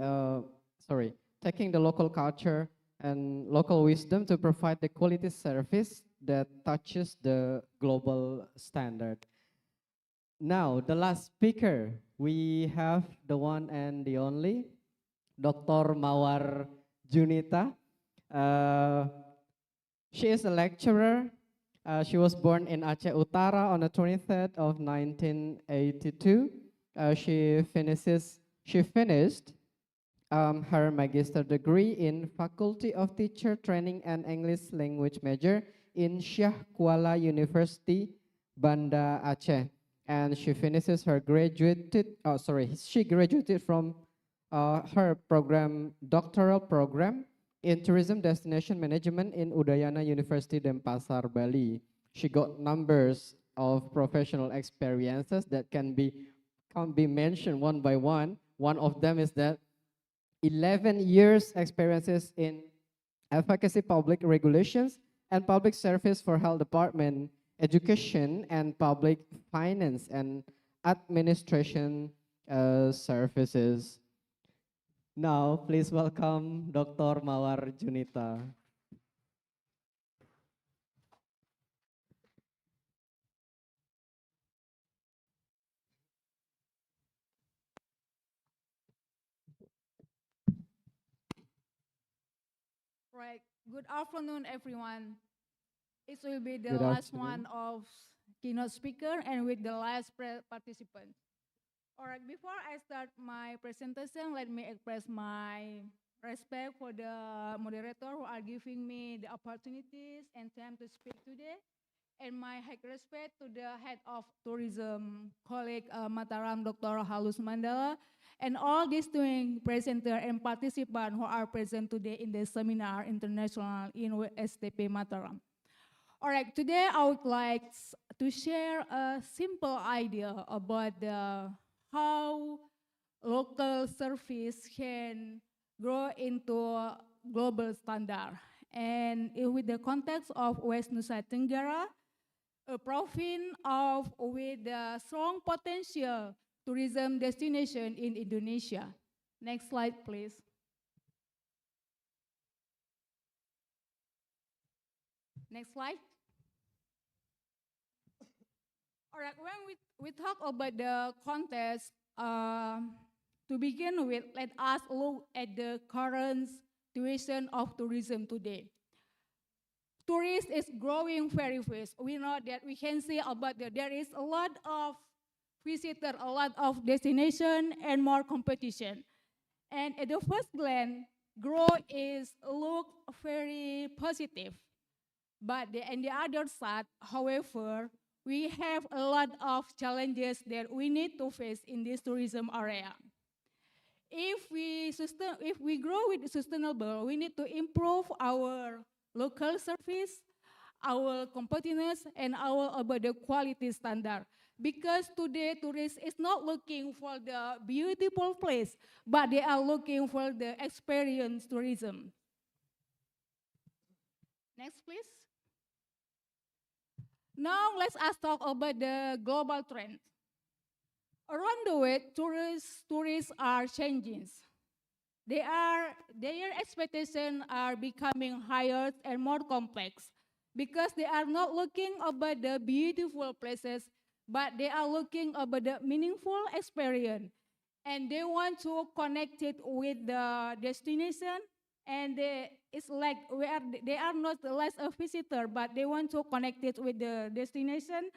taking the local culture and local wisdom to provide the quality service that touches the global standard. Now, the last speaker, we have the one and the only, Dr. Mawar Junita. She is a lecturer. She was born in Aceh Utara on the 23rd of 1982. She finished her magister degree in Faculty of Teacher Training and English Language major in Syah Kuala University, Banda Aceh. And she finishes her she graduated from her doctoral program in Tourism Destination Management in Udayana University Denpasar, Bali. She got numbers of professional experiences that can't be mentioned one by one. One of them is that 11 years experiences in advocacy, public regulations, and public service for health department, education, and public finance and administration services. Now, please welcome Dr. Mawar Junita. Right. Good afternoon, everyone. It will be the Good last afternoon. one of keynote speaker and with the last participant. All right, before I start my presentation, let me express my respect for the moderator who are giving me the opportunities and time to speak today, and my high respect to the head of tourism, colleague Mataram, Dr. Halus Mandala, and all distinguished presenter and participants who are present today in the seminar International in STP Mataram. All right, today I would like to share a simple idea about how local service can grow into a global standard. And with the context of West Nusa Tenggara, a province with a strong potential tourism destination in Indonesia. Next slide, please. Next slide. All right, when we talk about the context, to begin with, let us look at the current situation of tourism today. Tourism is growing very fast. We know that we can see about there is a lot of visitors, a lot of destination, and more competition. And at the first glance, growth look very positive. But on the other side, however, we have a lot of challenges that we need to face in this tourism area. If we grow with sustainable, we need to improve our local service, our competitiveness, and about the quality standard. Because today, tourists is not looking for the beautiful place, but they are looking for the experience tourism. Next, please. Now let's talk about the global trend. Around the world, tourists are changing. Their expectations are becoming higher and more complex because they are not looking about the beautiful places, but they are looking about the meaningful experience. And they want to connect it with the destination, and it's like they are not less a visitor, but they want to connect it with the destination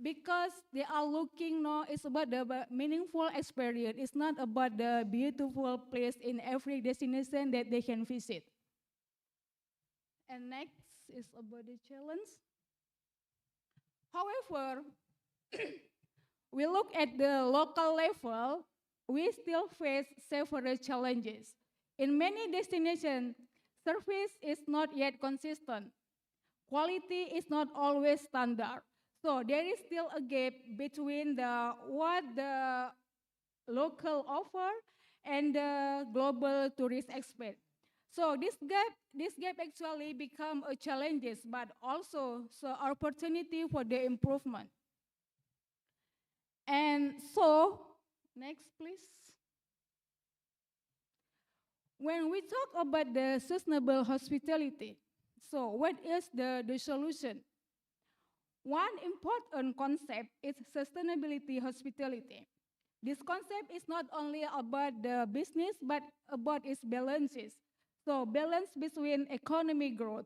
because they are looking now. It's about the meaningful experience. It's not about the beautiful place in every destination that they can visit. And next is about the challenge. However, we look at the local level, we still face several challenges. In many destinations, service is not yet consistent. Quality is not always standard. So there is still a gap between what the local offer and the global tourist expect. So this gap actually become a challenge, but also opportunity for the improvement. And so, next please. When we talk about the sustainable hospitality, So what is the solution? One important concept is sustainability hospitality. This concept is not only about the business, but about its balances. So balance between economic growth,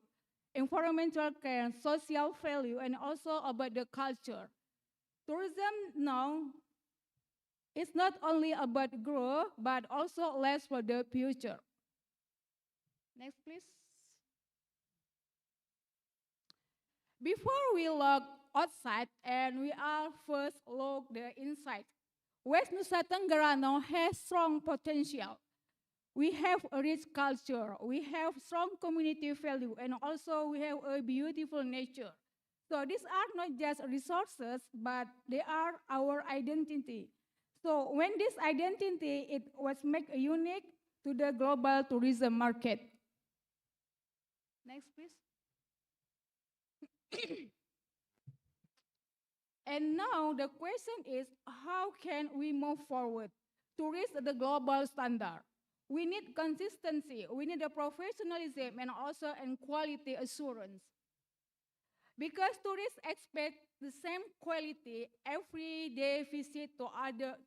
environmental care, social value, and also about the culture. Tourism now is not only about growth, but also less for the future. Next, please. Before we look outside and we are first look the inside, West Nusa Tenggara now has strong potential. We have a rich culture, we have strong community value, and also we have a beautiful nature. So these are not just resources, but they are our identity. So when this identity, it was made unique to the global tourism market. Next, please. And now the question is, how can we move forward to reach the global standard? We need consistency, we need a professionalism, and also and quality assurance. Because tourists expect the same quality every day visit to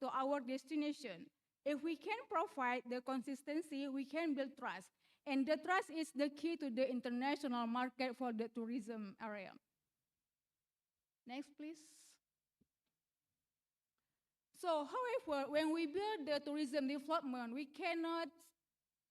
our destination. If we can provide the consistency, we can build trust. And the trust is the key to the international market for the tourism area. Next, please. So, however, when we build the tourism development, we cannot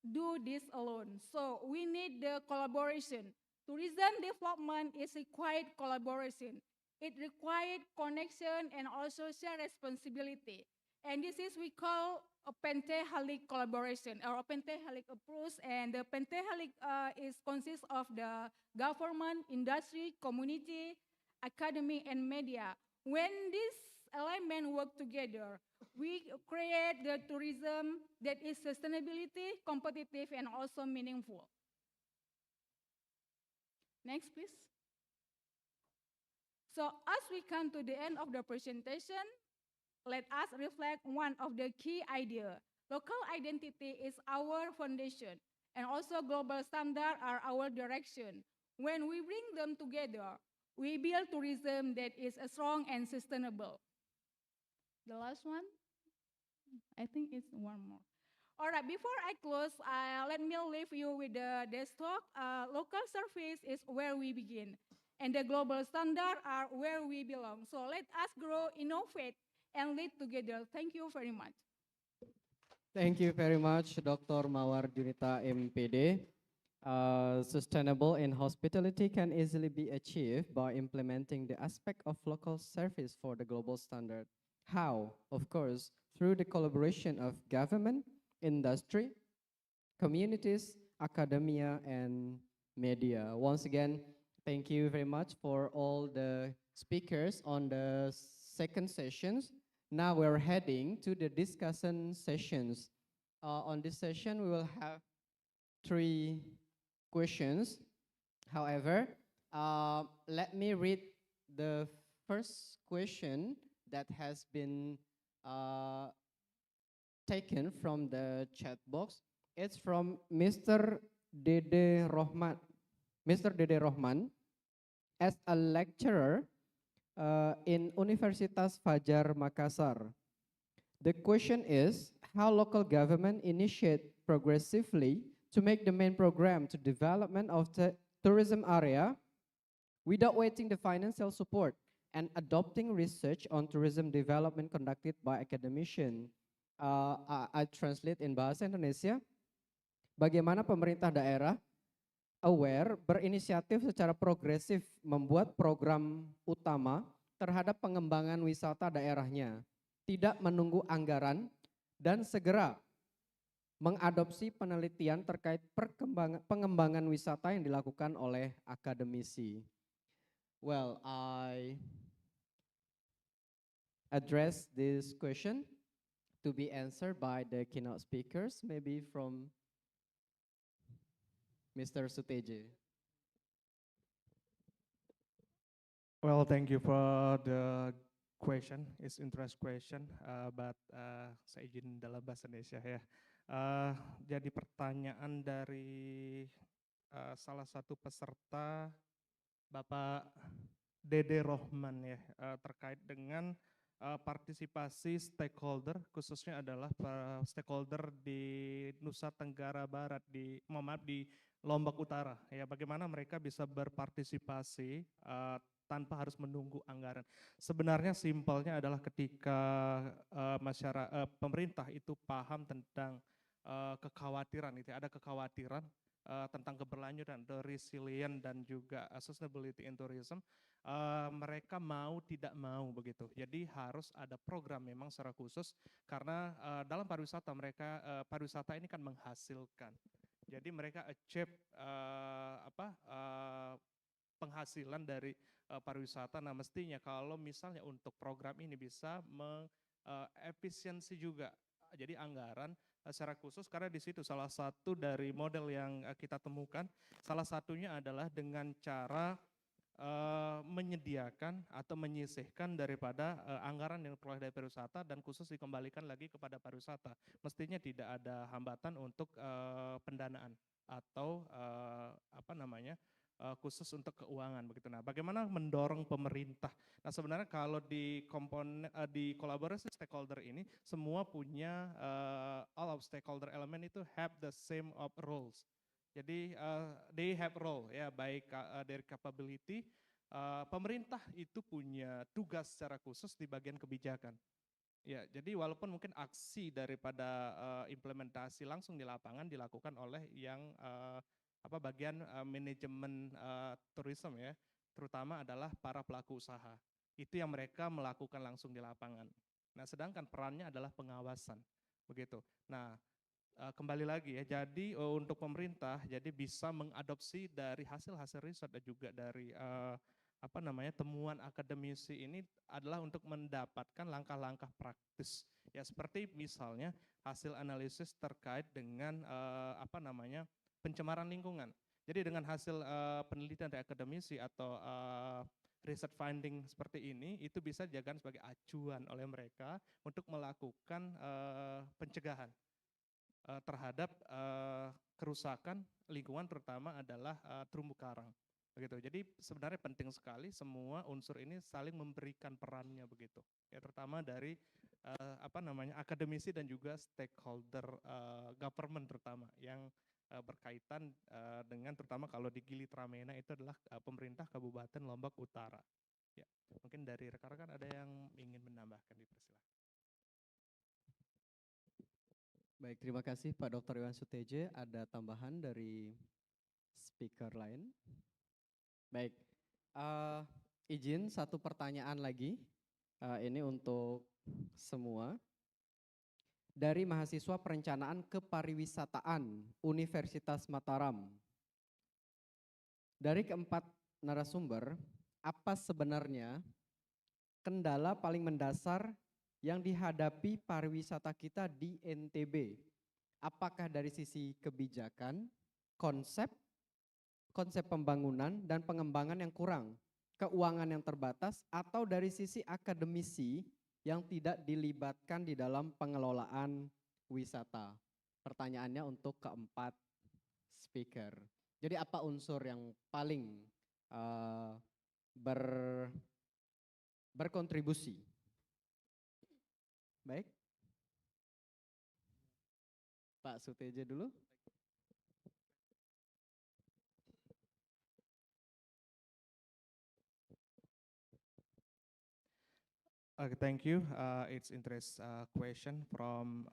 do this alone. So, we need the collaboration. Tourism development is a quiet collaboration. It requires connection and also share responsibility. And this is we call a pentahelic collaboration or a pentahelic approach. And the pentahelic consists of the government, industry, community, academy, and media. When these elements work together, we create the tourism that is sustainability, competitive, and also meaningful. Next, please. So as we come to the end of the presentation, let us reflect one of the key ideas. Local identity is our foundation, and also global standards are our direction. When we bring them together, we build tourism that is strong and sustainable. The last one, I think it's one more. All right, before I close, let me leave you with this talk. Local service is where we begin, and the global standards are where we belong. So let us grow, innovate, and lead together. Thank you very much. Thank you very much, Dr. Mawar Junita, MPD. Sustainable in hospitality can easily be achieved by implementing the aspect of local service for the global standard. How? Of course, through the collaboration of government, industry, communities, academia, and media. Once again, thank you very much for all the speakers on the second sessions. Now we're heading to the discussion sessions. On this session, we will have 3 questions. However, let me read the first question that has been taken from the chat box. It's from Mr. Dede Rohman. Mr. Dede Rohman, as a lecturer in Universitas Fajar Makassar, the question is how local government initiate progressively to make the main program to development of the tourism area without waiting the financial support and adopting research on tourism development conducted by academician. I translate in bahasa Indonesia. Bagaimana pemerintah daerah aware berinisiatif secara progresif membuat program utama terhadap pengembangan wisata daerahnya, tidak menunggu anggaran dan segera mengadopsi penelitian terkait pengembangan wisata yang dilakukan oleh akademisi. Well, I address this question to be answered by the keynote speakers, maybe from Mr. Suteje. Well, thank you for the question. It's interest question, but saya izin dalam bahasa Indonesia ya. Jadi pertanyaan dari salah satu peserta Bapak Dede Rohman ya, terkait dengan partisipasi stakeholder, khususnya adalah stakeholder di Nusa Tenggara Barat, di Lombok Utara ya, bagaimana mereka bisa berpartisipasi tanpa harus menunggu anggaran. Sebenarnya simpelnya adalah ketika pemerintah itu paham tentang kekhawatiran, itu ada kekhawatiran tentang keberlanjutan, the resilient dan juga sustainability in tourism, mereka mau tidak mau begitu. Jadi harus ada program memang secara khusus karena dalam pariwisata pariwisata ini kan menghasilkan. Jadi mereka achieve penghasilan dari pariwisata. Nah, mestinya kalau misalnya untuk program ini bisa mengefisiensi juga. Jadi anggaran secara khusus, karena di situ salah satu dari model yang kita temukan, salah satunya adalah dengan cara menyediakan atau menyisihkan daripada anggaran yang diperoleh dari pariwisata dan khusus dikembalikan lagi kepada pariwisata. Mestinya tidak ada hambatan untuk pendanaan atau khusus untuk keuangan begitu. Nah, bagaimana mendorong pemerintah? Nah, sebenarnya kalau di di kolaborasi stakeholder ini semua punya all of stakeholder element itu have the same of roles. Jadi they have role ya, baik dari capability, pemerintah itu punya tugas secara khusus di bagian kebijakan. Ya, jadi walaupun mungkin aksi daripada implementasi langsung di lapangan dilakukan oleh yang bagian manajemen tourism ya, terutama adalah para pelaku usaha. Itu yang mereka melakukan langsung di lapangan. Nah, sedangkan perannya adalah pengawasan, begitu. Nah, kembali lagi ya, jadi untuk pemerintah jadi bisa mengadopsi dari hasil-hasil riset dan juga dari temuan akademisi ini adalah untuk mendapatkan langkah-langkah praktis. Ya, seperti misalnya hasil analisis terkait dengan pencemaran lingkungan. Jadi dengan hasil penelitian dari akademisi atau research finding seperti ini, itu bisa dijadikan sebagai acuan oleh mereka untuk melakukan pencegahan terhadap kerusakan lingkungan, terutama adalah terumbu karang. Begitu. Jadi sebenarnya penting sekali semua unsur ini saling memberikan perannya begitu. Ya, terutama dari akademisi dan juga stakeholder government terutama yang berkaitan dengan terutama kalau di Gili Tramena itu adalah pemerintah Kabupaten Lombok Utara. Ya, mungkin dari rekan-rekan ada yang ingin menambahkan, dipersilakan. Baik, terima kasih Pak Dr. Iwan Suteje. Ada tambahan dari speaker lain? Baik, izin satu pertanyaan lagi. Ini untuk semua. Dari mahasiswa perencanaan kepariwisataan Universitas Mataram. Dari keempat narasumber, apa sebenarnya kendala paling mendasar yang dihadapi pariwisata kita di NTB? Apakah dari sisi kebijakan, konsep pembangunan dan pengembangan yang kurang, keuangan yang terbatas, atau dari sisi akademisi yang tidak dilibatkan di dalam pengelolaan wisata? Pertanyaannya untuk keempat speaker. Jadi apa unsur yang paling berkontribusi? Baik, Pak Suteje dulu. Okay, thank you. It's interest question from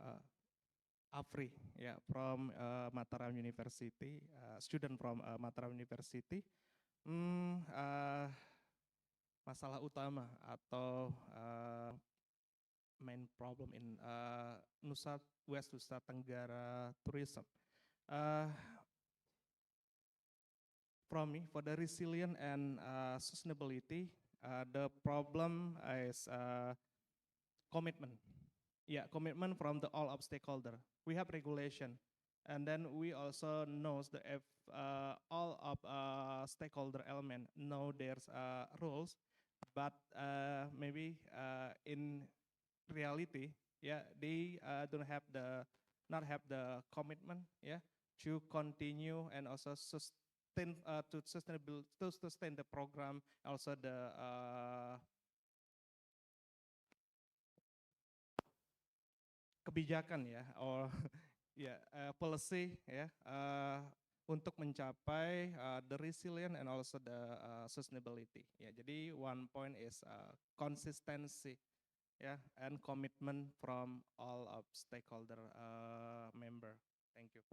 Afri, yeah, from Mataram University, student from Mataram University. Masalah utama atau main problem in West Nusa Tenggara tourism. From me, for the resilient and sustainability, the problem is commitment. Yeah, commitment from the all of stakeholder. We have regulation, and then we also knows that if all of stakeholder element know there's rules, but maybe in reality, yeah, they don't have not have the commitment, yeah, to continue and also sustain the program, also the kebijakan ya, or ya policy ya, untuk mencapai the resilient and also the sustainability. Ya, jadi one point is consistency ya, and commitment from all of stakeholder member. Thank you.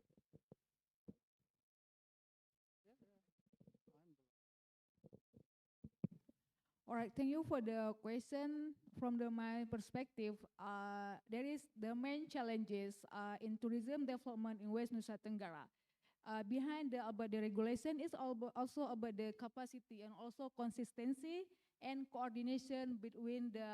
All right, thank you for the question. From my perspective, there is the main challenges in tourism development in West Nusa Tenggara. Behind about the regulation is also about the capacity and also consistency and coordination between the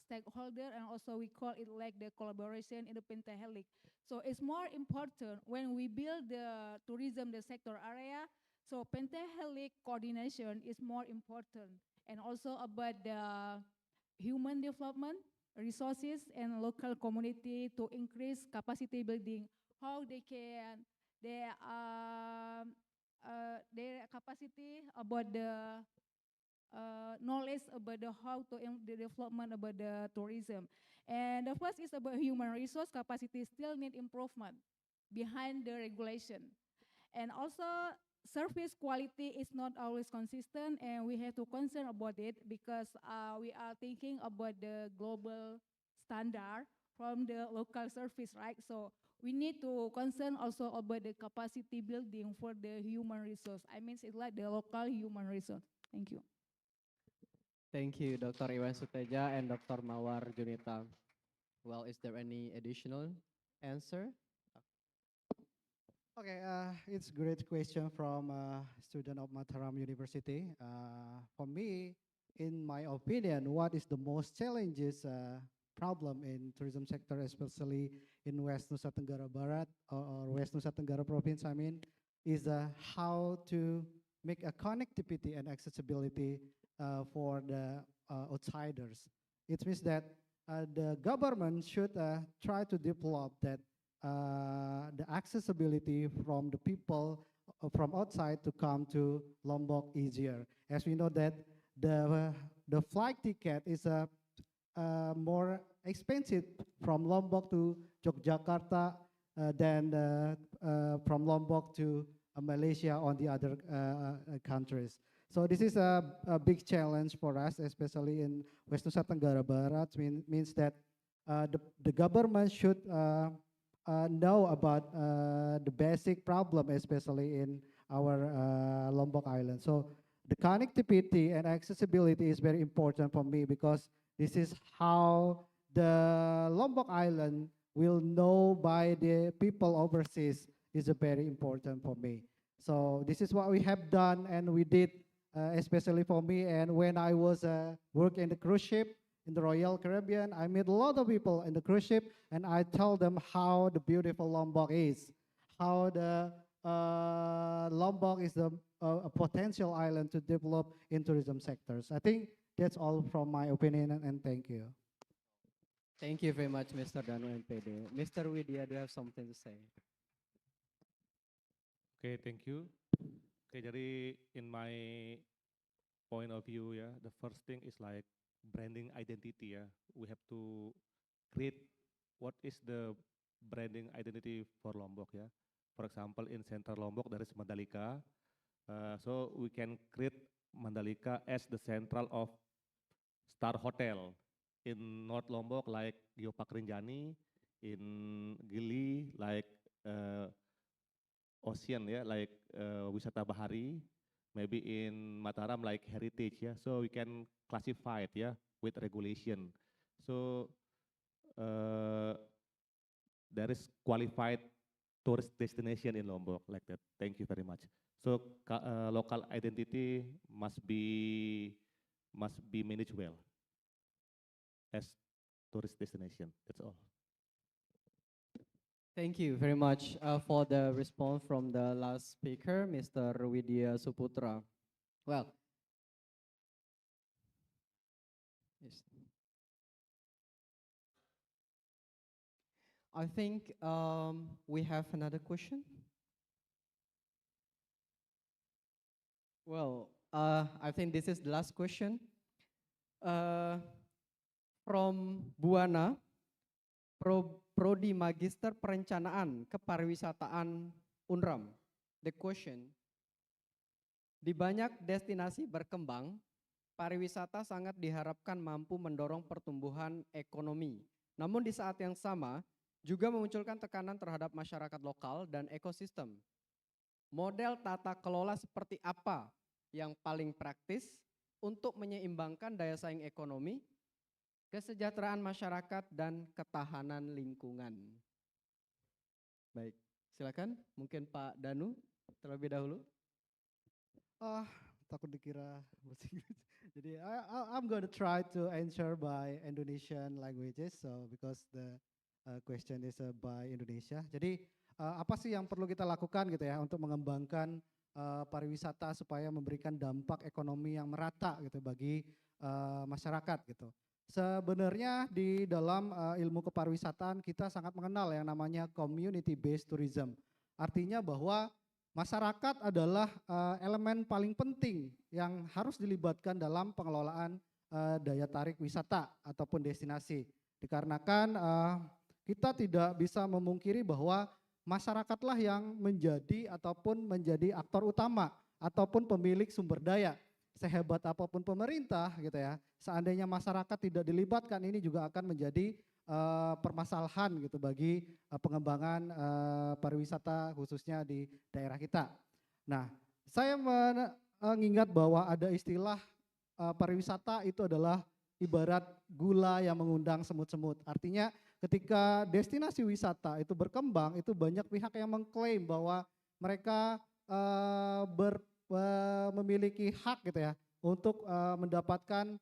stakeholder, and also we call it like the collaboration in the pentahelic. So it's more important when we build the tourism, the sector area, so pentahelic coordination is more important, and also about the human development, resources, and local community to increase capacity building, how they can, their capacity about the knowledge about the how to the development about the tourism. And the first is about human resource capacity still need improvement behind the regulation. And also service quality is not always consistent, and we have to concern about it because we are thinking about the global standard from the local service, right? So we need to concern also about the capacity building for the human resource. I mean, it's like the local human resource. Thank you. Thank you, Dr. Iwan Suteja and Dr. Mawar Junita. Well, is there any additional answer? Okay, it's a great question from a student of Mataram University. For me, in my opinion, what is the most challenges problem in tourism sector, especially in West Nusa Tenggara Barat or West Nusa Tenggara Province, I mean, is how to make a connectivity and accessibility for the outsiders. It means that the government should try to develop that the accessibility from the people from outside to come to Lombok easier. As we know that the flight ticket is more expensive from Lombok to Yogyakarta than from Lombok to Malaysia on the other countries. So this is a big challenge for us, especially in West Nusa Tenggara Barat. Means that the government should know about the basic problem, especially in our Lombok Island. So the connectivity and accessibility is very important for me because this is how the Lombok Island will know by the people overseas is very important for me. So this is what we have done and we did, especially for me. And when I was working in the cruise ship, in the Royal Caribbean, I met a lot of people in the cruise ship, and I tell them how the beautiful Lombok is, how the Lombok is a potential island to develop in tourism sectors. I think that's all from my opinion, and thank you. Thank you very much, Mr. Danu MPD. Mr. Widya, do you have something to say? Okay, thank you. Okay, jadi in my point of view ya, the first thing is like branding identity ya. We have to create what is the branding identity for Lombok ya. For example, in center Lombok there is Mandalika. So we can create Mandalika as the central of star hotel. In North Lombok like Geopark Rinjani, in Gili like Ocean ya, like wisata bahari. Maybe in Mataram like heritage ya, so we can classify it ya with regulation. So there is qualified tourist destination in Lombok like that. Thank you very much. So local identity must be managed well as tourist destination. That's all. Thank you very much for the response from the last speaker, Mr. Widya Suputra. Well, yes. I think we have another question. Well, I think this is the last question. From Buana, Prodi Magister Perencanaan Kepariwisataan Unram. The question, di banyak destinasi berkembang, pariwisata sangat diharapkan mampu mendorong pertumbuhan ekonomi. Namun di saat yang sama, juga memunculkan tekanan terhadap masyarakat lokal dan ekosistem. Model tata kelola seperti apa yang paling praktis untuk menyeimbangkan daya saing ekonomi, kesejahteraan masyarakat, dan ketahanan lingkungan? Baik, silakan. Mungkin Pak Danu terlebih dahulu. Takut dikira bahasa Inggris. Jadi I'm going to try to answer by Indonesian languages, so because the question is by Indonesia. Jadi apa sih yang perlu kita lakukan gitu ya untuk mengembangkan pariwisata supaya memberikan dampak ekonomi yang merata gitu bagi masyarakat gitu. Sebenarnya di dalam ilmu kepariwisataan kita sangat mengenal yang namanya community based tourism. Artinya bahwa masyarakat adalah elemen paling penting yang harus dilibatkan dalam pengelolaan daya tarik wisata ataupun destinasi. Dikarenakan kita tidak bisa memungkiri bahwa masyarakatlah yang menjadi ataupun menjadi aktor utama ataupun pemilik sumber daya. Sehebat apapun pemerintah gitu ya, seandainya masyarakat tidak dilibatkan, ini juga akan menjadi permasalahan gitu bagi pengembangan pariwisata khususnya di daerah kita. Nah, saya mengingat bahwa ada istilah pariwisata itu adalah ibarat gula yang mengundang semut-semut. Artinya ketika destinasi wisata itu berkembang, itu banyak pihak yang mengklaim bahwa mereka memiliki hak gitu ya untuk mendapatkan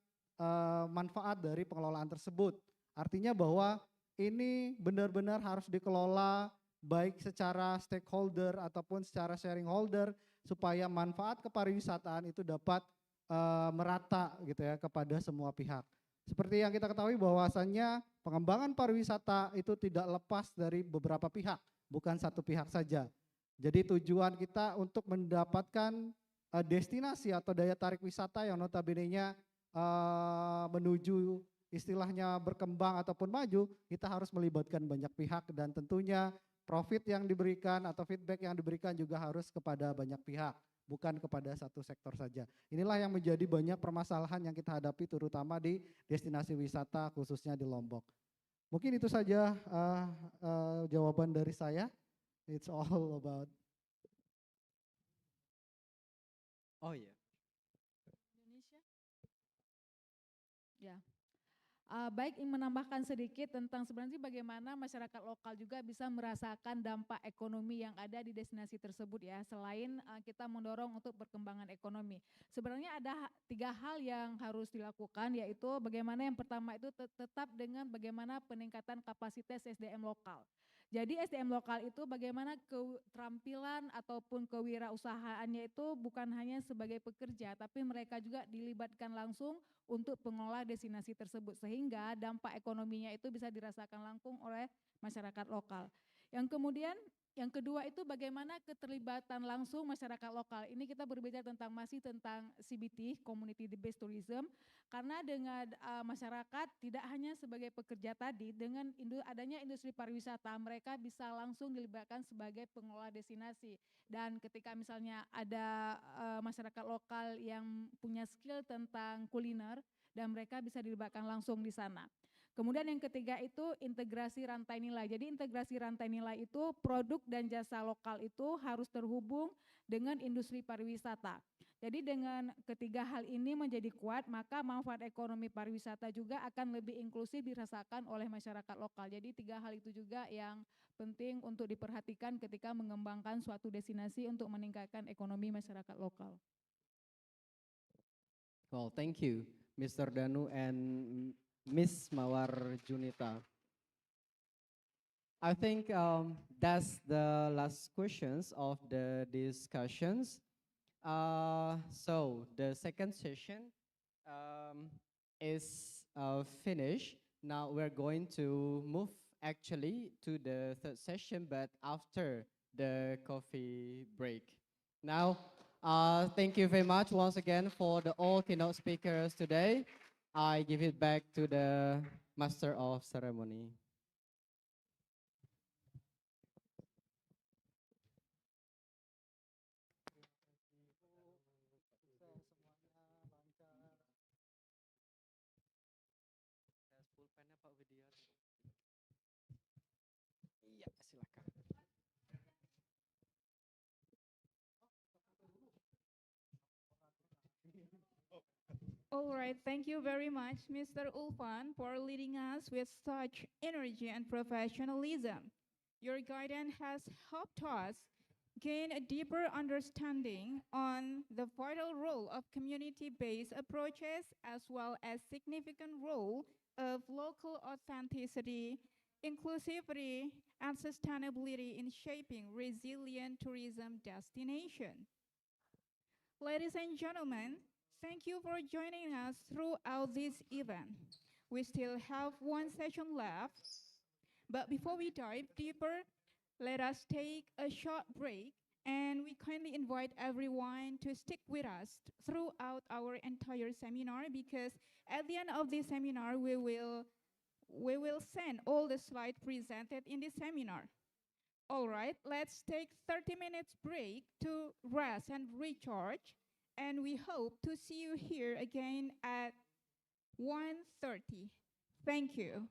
manfaat dari pengelolaan tersebut. Artinya bahwa ini benar-benar harus dikelola baik secara stakeholder ataupun secara sharing holder supaya manfaat kepariwisataan itu dapat merata gitu ya kepada semua pihak. Seperti yang kita ketahui bahwasannya pengembangan pariwisata itu tidak lepas dari beberapa pihak, bukan satu pihak saja. Jadi tujuan kita untuk mendapatkan destinasi atau daya tarik wisata yang notabene-nya menuju istilahnya berkembang ataupun maju, kita harus melibatkan banyak pihak dan tentunya profit yang diberikan atau feedback yang diberikan juga harus kepada banyak pihak, bukan kepada satu sektor saja. Inilah yang menjadi banyak permasalahan yang kita hadapi terutama di destinasi wisata khususnya di Lombok. Mungkin itu saja jawaban dari saya. It's all about. Oh iya. Indonesia. Ya. Baik, ingin menambahkan sedikit tentang sebenarnya bagaimana masyarakat lokal juga bisa merasakan dampak ekonomi yang ada di destinasi tersebut ya, selain kita mendorong untuk perkembangan ekonomi. Sebenarnya ada 3 hal yang harus dilakukan, yaitu bagaimana yang pertama itu tetap dengan bagaimana peningkatan kapasitas SDM lokal. Jadi SDM lokal itu bagaimana keterampilan ataupun kewirausahaannya itu bukan hanya sebagai pekerja, tapi mereka juga dilibatkan langsung untuk pengelola destinasi tersebut sehingga dampak ekonominya itu bisa dirasakan langsung oleh masyarakat lokal. Yang kedua itu bagaimana keterlibatan langsung masyarakat lokal. Ini kita berbicara masih tentang CBT, Community Based Tourism, karena dengan masyarakat tidak hanya sebagai pekerja tadi, dengan adanya industri pariwisata mereka bisa langsung dilibatkan sebagai pengelola destinasi. Dan ketika misalnya ada masyarakat lokal yang punya skill tentang kuliner dan mereka bisa dilibatkan langsung di sana. Kemudian yang ketiga itu integrasi rantai nilai. Jadi integrasi rantai nilai itu produk dan jasa lokal itu harus terhubung dengan industri pariwisata. Jadi dengan ketiga hal ini menjadi kuat, maka manfaat ekonomi pariwisata juga akan lebih inklusif dirasakan oleh masyarakat lokal. Jadi 3 hal itu juga yang penting untuk diperhatikan ketika mengembangkan suatu destinasi untuk meningkatkan ekonomi masyarakat lokal. Well, thank you, Mr. Danu and Miss Mawar Junita. I think that's the last questions of the discussions. So the second session is finished. Now we're going to move actually to the third session, but after the coffee break. Now Thank you very much once again for the all keynote speakers today. I give it back to the Master of Ceremony. Iya, silakan. All right, thank you very much, Mr. Ulfan, for leading us with such energy and professionalism. Your guidance has helped us gain a deeper understanding on the vital role of community-based approaches as well as significant role of local authenticity, inclusivity, and sustainability in shaping resilient tourism destination. Ladies and gentlemen, thank you for joining us throughout this event. We still have one session left, but before we dive deeper, let us take a short break and we kindly invite everyone to stick with us throughout our entire seminar because at the end of this seminar, we will send all the slides presented in this seminar. All right, let's take 30 minutes break to rest and recharge. And we hope to see you here again at 1:30. Thank you.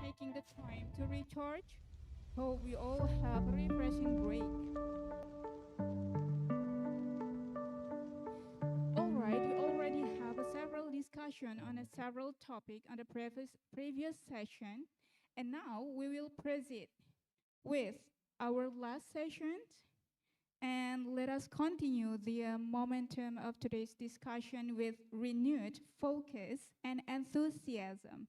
Taking the time to recharge. Hope we all have a refreshing break. All right, we already have a several discussion on a several topic on the previous session, and now we will proceed with our last session. And let us continue the momentum of today's discussion with renewed focus and enthusiasm.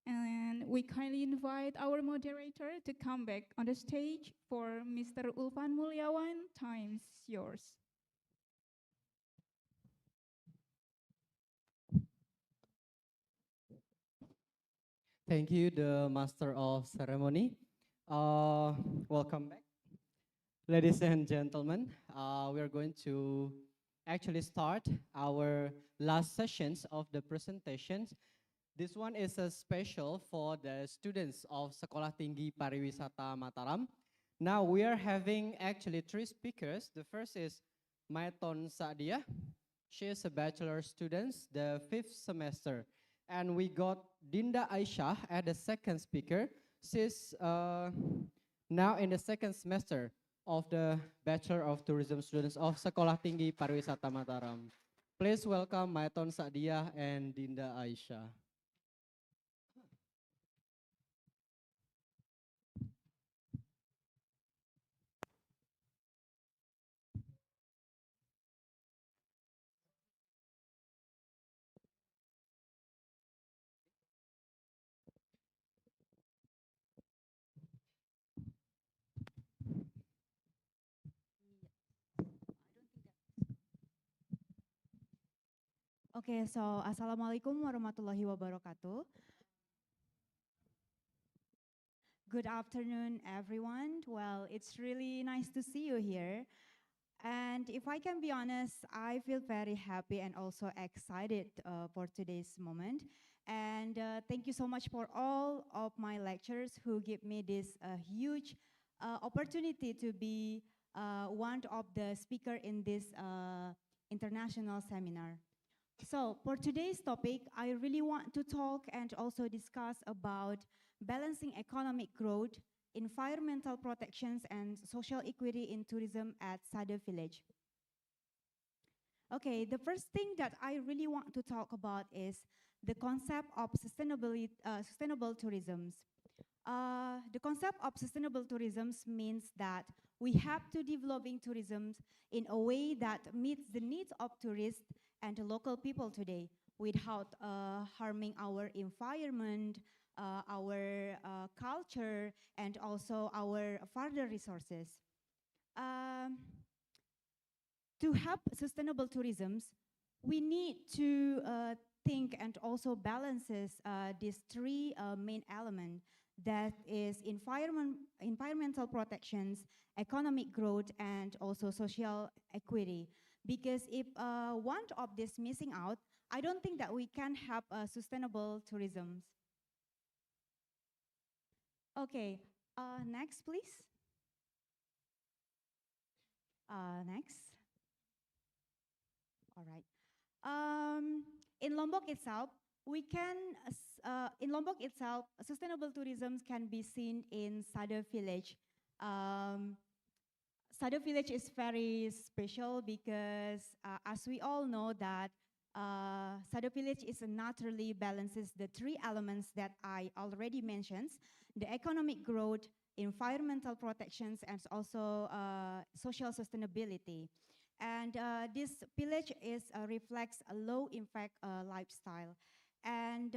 And we kindly invite our moderator to come back on the stage for Mr. Ulfan Mulyawan. Time's yours. Thank you, the Master of Ceremony. Welcome back. Ladies and gentlemen, we are going to actually start our last sessions of the presentations. This one is a special for the students of Sekolah Tinggi Pariwisata Mataram. Now we are having actually 3 speakers. The first is Maiton Saadia. She is a bachelor student, the 5th semester. And we got Dinda Aisyah as the second speaker. She's now in the 2nd semester of the Bachelor of Tourism students of Sekolah Tinggi Pariwisata Mataram. Please welcome Maiton Saadia and Dinda Aisyah. Okay, so Assalamualaikum warahmatullahi wabarakatuh. Good afternoon, everyone. Well, it's really nice to see you here. And if I can be honest, I feel very happy and also excited for today's moment. And thank you so much for all of my lecturers who give me this huge opportunity to be one of the speaker in this international seminar. So for today's topic, I really want to talk and also discuss about balancing economic growth, environmental protections, and social equity in tourism at Sade Village. Okay, the first thing that I really want to talk about is the concept of sustainable tourism. The concept of sustainable tourism means that we have to developing tourism in a way that meets the needs of tourists and local people today without harming our environment, our culture, and also our further resources. To have sustainable tourism, we need to think and also balances these three main elements, that is environmental protections, economic growth, and also social equity. Because if one of this missing out, I don't think that we can have sustainable tourism. Okay, next please. Next. All right. In Lombok itself, sustainable tourism can be seen in Sada Village. Sada Village is very special because, as we all know, that Sada Village is naturally balances the three elements that I already mentioned: the economic growth, environmental protections, and also social sustainability. And this village reflects a low-impact lifestyle. And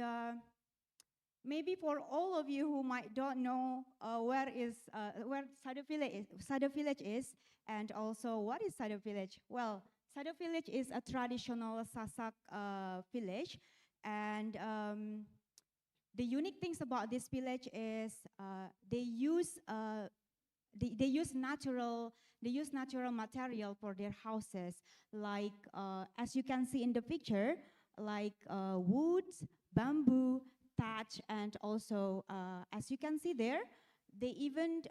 maybe for all of you who might don't know where Sada Village is, and also what is Sada Village? Well, Sada Village is a traditional Sasak village, and the unique things about this village is they use natural material for their houses, like as you can see in the picture, like wood, bamboo, thatch, and also as you can see there, they even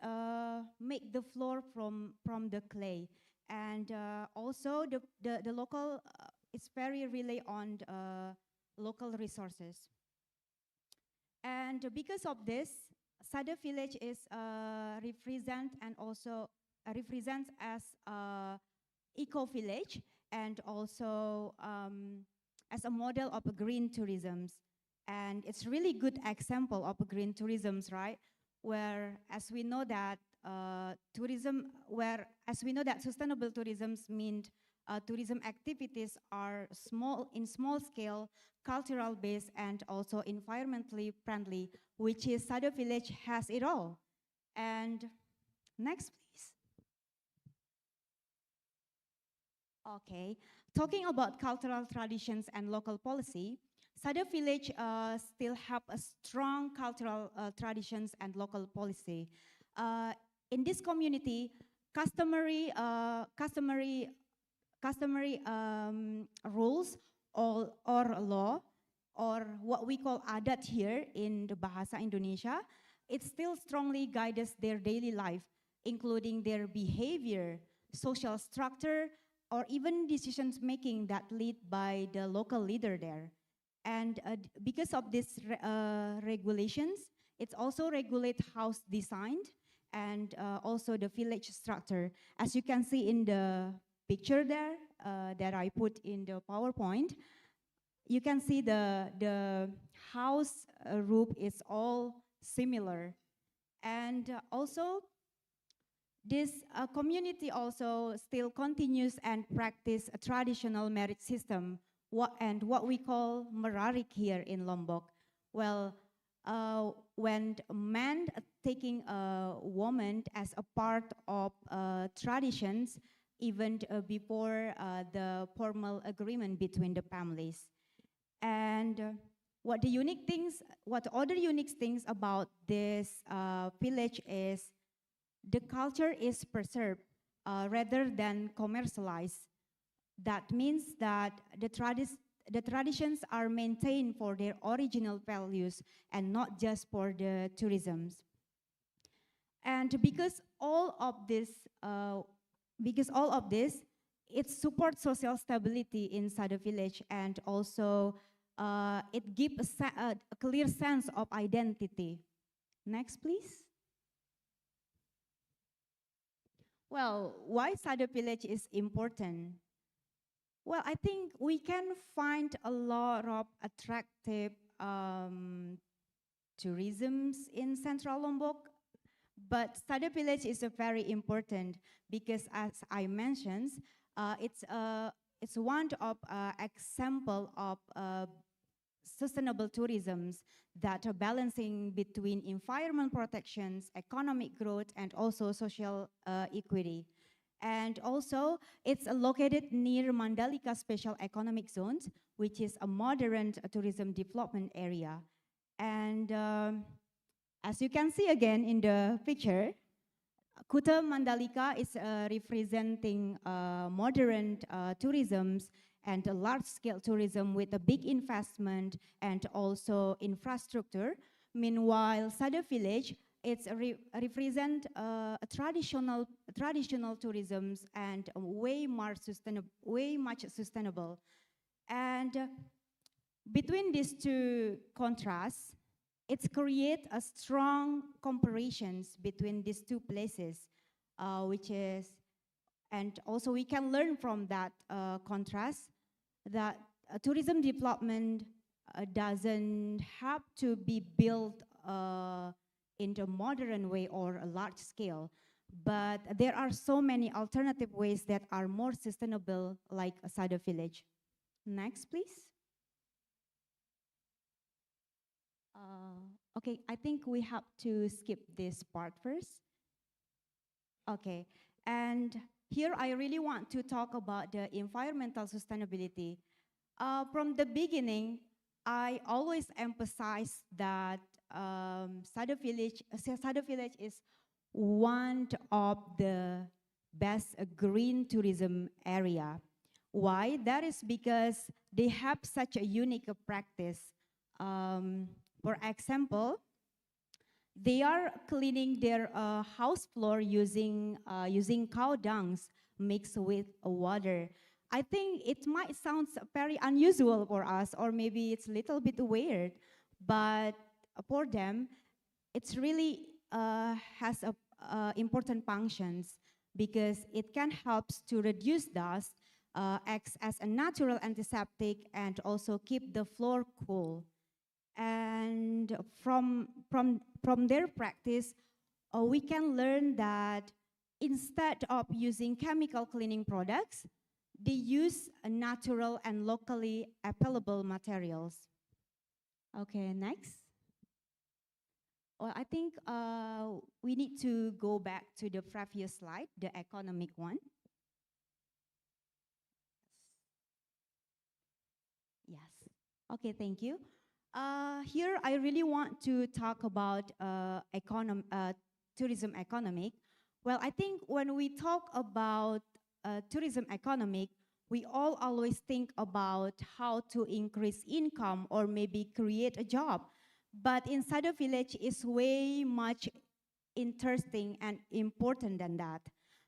make the floor from the clay. And also the local it's very rely on local resources. And because of this, Sada Village is represents as eco village, and also as a model of a green tourism. And it's really good example of a green tourism, right? Where, as we know that sustainable tourism means tourism activities are small scale, cultural based, and also environmentally friendly, which is Sada Village has it all. And next, please. Okay, talking about cultural traditions and local policy, Sada Village still have a strong cultural traditions and local policy. In this community, customary rules or law, or what we call adat here in the Bahasa Indonesia, it still strongly guides their daily life, including their behavior, social structure, or even decisions making that lead by the local leader there. And because of these regulations, it's also regulate house designed and also the village structure. As you can see in the picture there that I put in the PowerPoint, you can see the house roof is all similar. And also, this community also still continues and practice a traditional marriage system, what we call merarik here in Lombok. Well, when a man taking a woman as a part of traditions, even before the formal agreement between the families. And what other unique things about this village is the culture is preserved rather than commercialized. That means that the traditions are maintained for their original values and not just for the tourism. And because all of this, it supports social stability inside the village, and also it gives a clear sense of identity. Next, please. Well, why Sada Village is important? Well, I think we can find a lot of attractive tourisms in Central Lombok, but Sada Village is a very important because, as I mentioned, it's one of example of sustainable tourisms that are balancing between environment protections, economic growth, and also social equity. And also, it's located near Mandalika Special Economic Zones, which is a modern tourism development area. And as you can see again in the picture, Kuta Mandalika is representing modern tourisms and large-scale tourism with a big investment and also infrastructure. Meanwhile, Sada Village, it's represent traditional tourisms and way much sustainable. And between these two contrasts, it's create a strong comparisons between these two places, and also we can learn from that contrast that tourism development doesn't have to be built in a modern way or a large scale, but there are so many alternative ways that are more sustainable, like a Sada Village. Next, please. Okay, I think we have to skip this part first. Okay, and here I really want to talk about the environmental sustainability. From the beginning, I always emphasize that Sada Village is one of the best green tourism area. Why? That is because they have such a unique practice. For example, they are cleaning their house floor using cow dungs mixed with water. I think it might sound very unusual for us, or maybe it's a little bit weird, but for them, it's really has important functions because it can help to reduce dust, acts as a natural antiseptic, and also keep the floor cool. And from their practice, we can learn that instead of using chemical cleaning products, they use natural and locally available materials. Okay, next. Well, I think we need to go back to the previous slide, the economic one. Yes. Okay, thank you. Here, I really want to talk about tourism economic. Well, I think when we talk about tourism economic, we all always think about how to increase income or maybe create a job. But inside a village is way much interesting and important than that.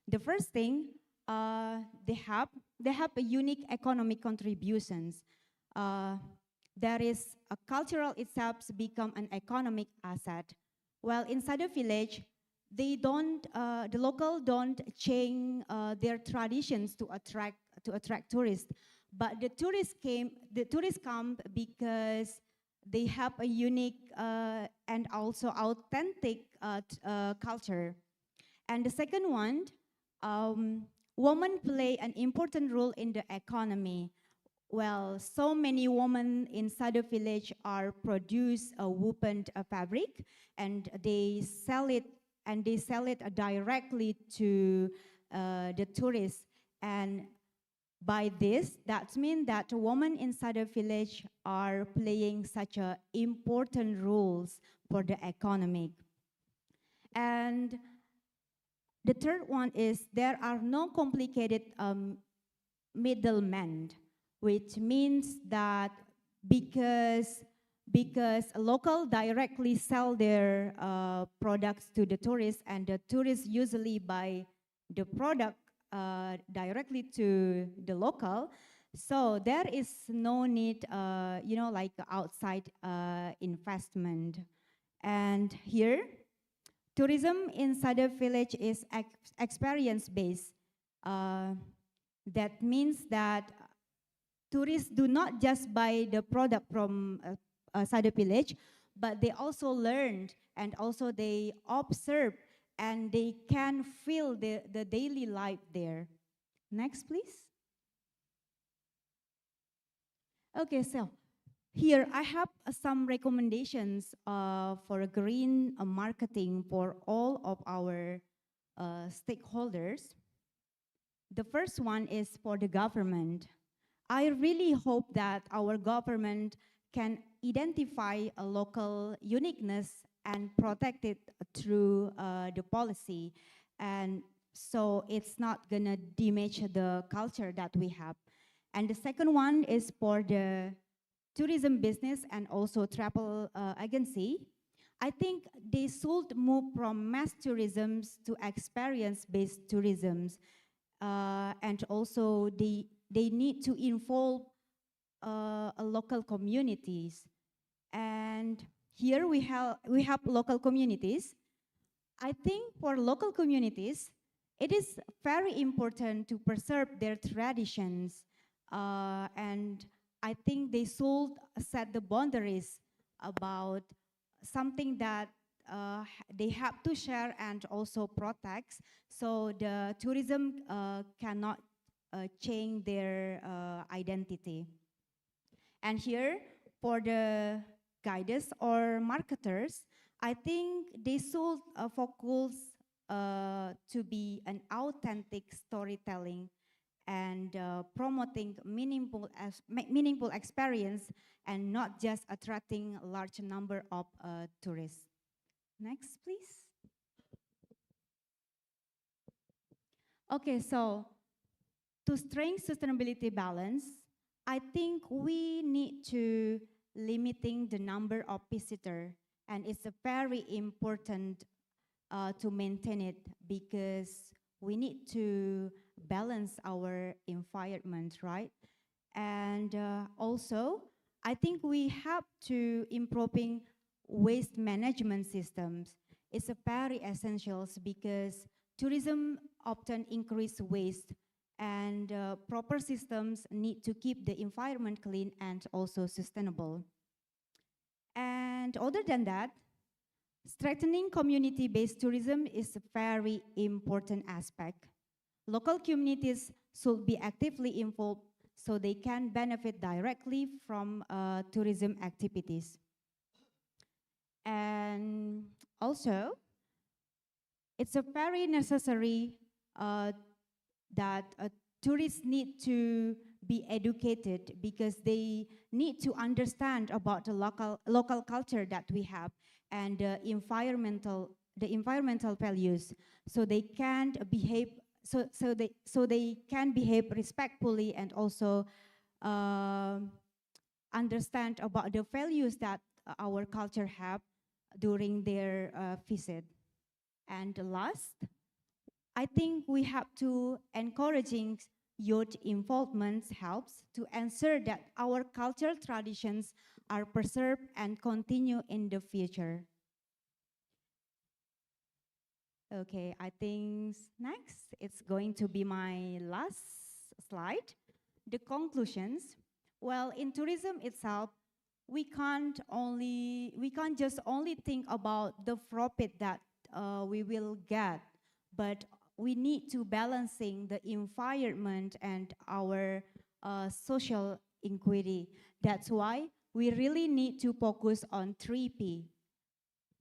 The first thing, they have a unique economic contributions. That is, a cultural itself become an economic asset. Well, inside a village, the local don't change their traditions to attract tourists, but the tourists come because they have a unique and also authentic culture. And the second one, women play an important role in the economy. Well, so many women inside the village are produce a woven fabric, and they sell it directly to the tourists. And by this, that means that women inside the village are playing such a important roles for the economy. And the third one is there are no complicated middlemen, which means that because local directly sell their products to the tourists, and the tourists usually buy the product directly to the local, so there is no need, like outside investment. And here, tourism inside a village is experience-based. That means that tourists do not just buy the product from Sado village, but they also learned and also they observe and they can feel the daily life there. Next, please. Okay, so here I have some recommendations for green marketing for all of our stakeholders. The first one is for the government. I really hope that our government can identify a local uniqueness and protect it through the policy. And so it's not gonna damage the culture that we have. And the second one is for the tourism business and also travel agency. I think they should move from mass tourism to experience-based tourism. And also they need to involve local communities. And here we have local communities. I think for local communities, it is very important to preserve their traditions. And I think they should set the boundaries about something that they have to share and also protect, so the tourism cannot change their identity. And here, for the guides or marketers, I think they should focus to be an authentic storytelling and promoting meaningful experience and not just attracting a large number of tourists. Next, please. Okay, so to strengthen sustainability balance, I think we need to limiting the number of visitors, and it's a very important to maintain it because we need to balance our environment, right? And also, I think we have to improving waste management systems. It's a very essential because tourism often increase waste, and proper systems need to keep the environment clean and also sustainable. And other than that, strengthening community-based tourism is a very important aspect. Local communities should be actively involved so they can benefit directly from tourism activities. And also, it's a very necessary that tourists need to be educated because they need to understand about the local culture that we have and the environmental values, so they can behave so they can behave respectfully and also understand about the values that our culture have during their visit. And last, I think we have to encouraging youth involvement helps to ensure that our cultural traditions are preserved and continue in the future. Okay, I think next it's going to be my last slide. The conclusions. Well, in tourism itself, we can't just only think about the profit that we will get, but we need to balancing the environment and our social equity. That's why we really need to focus on 3P: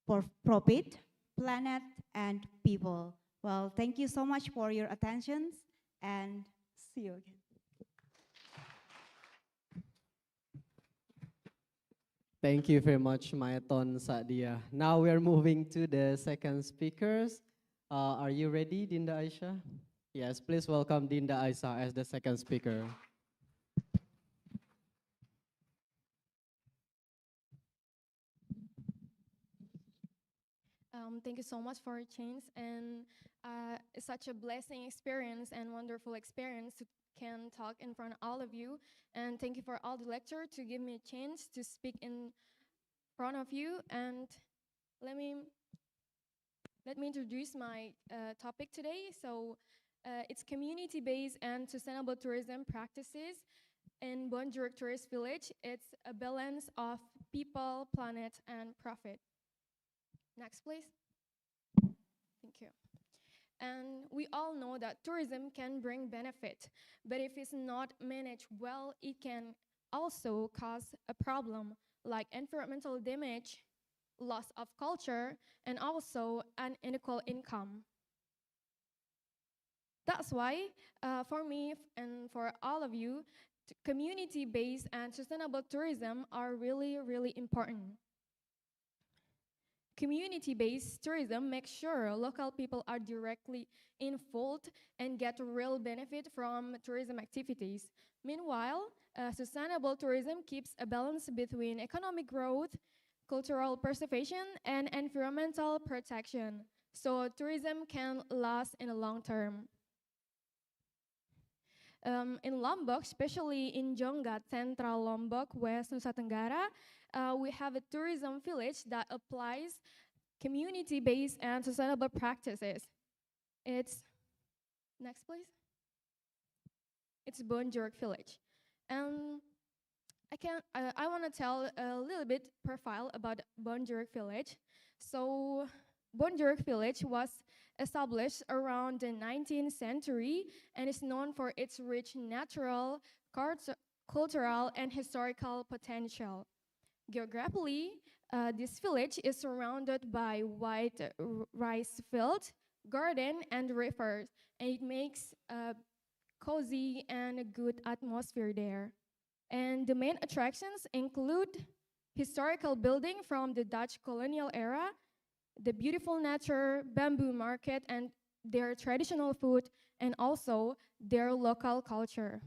for profit, planet, and people. Well, thank you so much for your attention, and see you again. Thank you very much, Mayaton Sadia. Now we are moving to the second speakers. Are you ready, Dinda Aisha? Yes, please welcome Dinda Aisha as the second speaker. Thank you so much for your chance, and it's such a blessing experience and wonderful experience to can talk in front of all of you. And thank you for all the lecture to give me a chance to speak in front of you. And let me introduce my topic today. So it's community-based and sustainable tourism practices In Bonjuruk Tourist Village, it's a balance of people, planet, and profit. Next, please. Thank you. And we all know that tourism can bring benefit, but if it's not managed well, it can also cause a problem like environmental damage, loss of culture, and also unequal income. That's why, for me and for all of you, community-based and sustainable tourism are really, really important. Community-based tourism makes sure local people are directly involved and get real benefit from tourism activities. Meanwhile, sustainable tourism keeps a balance between economic growth, cultural preservation, and environmental protection, so tourism can last in the long term. In Lombok, especially in Jonggat, Central Lombok, West Nusa Tenggara, we have a tourism village that applies community-based and sustainable practices. It's, next please. It's Bonjuruk Village. And I want to tell a little bit profile about Bonjuruk Village. So Bonjuruk Village was established around the 19th century and is known for its rich natural, cultural, and historical potential. Geographically, this village is surrounded by wide rice fields, garden, and rivers, and it makes a cozy and a good atmosphere there. And the main attractions include historical building from the Dutch colonial era, the beautiful nature, bamboo market, and their traditional food, and also their local culture.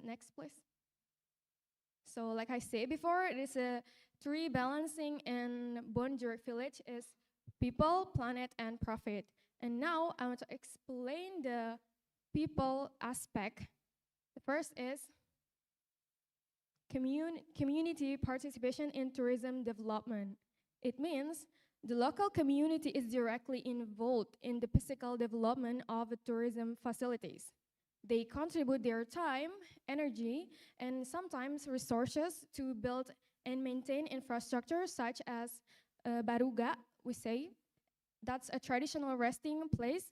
Next, please. So like I said before, it is a three balancing in Bonjuruk Village is people, planet, and profit. And now I want to explain the people aspect. The first is community participation in tourism development. It means the local community is directly involved in the physical development of the tourism facilities. They contribute their time, energy, and sometimes resources to build and maintain infrastructure such as baruga, we say. That's a traditional resting place,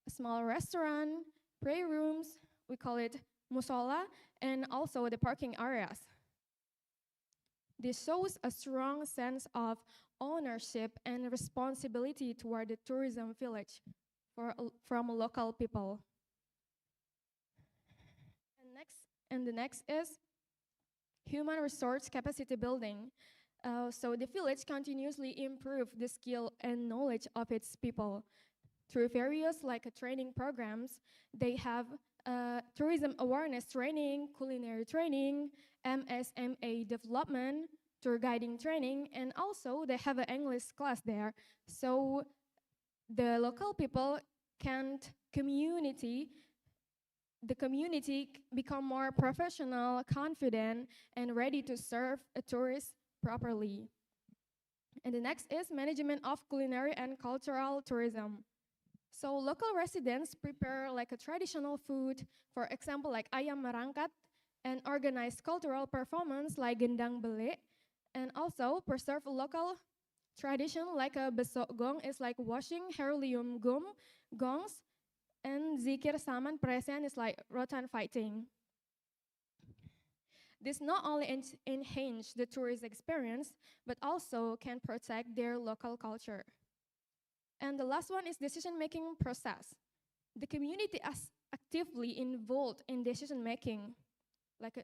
a small restaurant, prayer rooms, we call it musola, and also the parking areas. This shows a strong sense of ownership and responsibility toward the tourism village from local people. And the next is human resource capacity building. So the village continuously improve the skill and knowledge of its people. Through various training programs, they have tourism awareness training, culinary training, MSMA development, tour guiding training, and also they have an English class there. So the local people the community become more professional, confident, and ready to serve a tourist properly. And the next is management of culinary and cultural tourism. So local residents prepare a traditional food, for example, like ayam merangkat, and organize cultural performance like gendang bele, and also preserve local tradition like a besok gong is like washing heirloom gongs, and zikir saman present is like rotan fighting. This not only enhance the tourist experience, but also can protect their local culture. And the last one is decision-making process. The community is actively involved in decision-making, like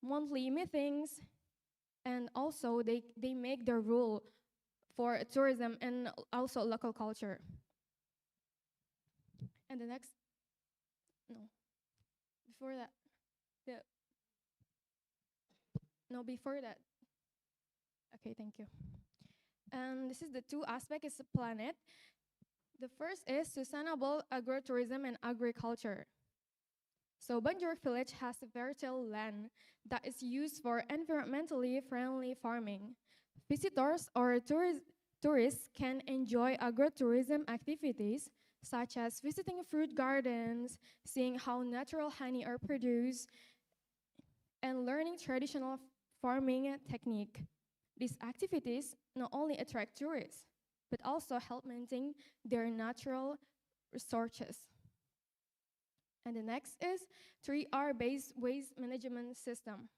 monthly meetings, and also they make the rule for tourism and also local culture. And the next, before that, before that. Okay, thank you. And this is the two aspects is the planet. The first is sustainable agrotourism and agriculture. So Bonjuruk Village has a fertile land that is used for environmentally friendly farming. Visitors or tourists can enjoy agrotourism activities such as visiting fruit gardens, seeing how natural honey are produced, and learning traditional farming technique. These activities not only attract tourists, but also help maintain their natural resources. And the next is 3R-based waste management system.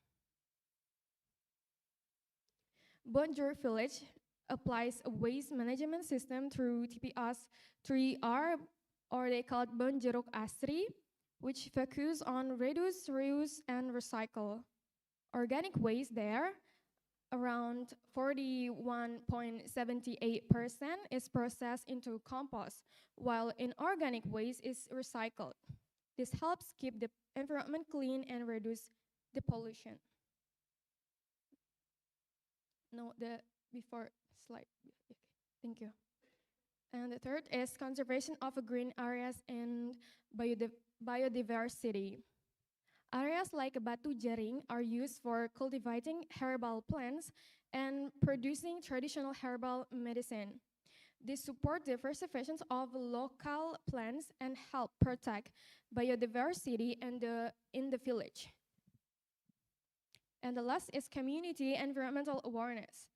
Bonjour Village applies a waste management system through TPS 3R, or they call it Bonjeruk Asri, which focus on reduce, reuse, and recycle. Organic waste there, around 41.78% is processed into compost, while inorganic waste is recycled. This helps keep the environment clean and reduce the pollution. No, the before slide. Okay, thank you. And the third is conservation of green areas and biodiversity. Areas like Batu Jaring are used for cultivating herbal plants and producing traditional herbal medicine. They support the preservation of local plants and help protect biodiversity in the village. And the last is community environmental awareness.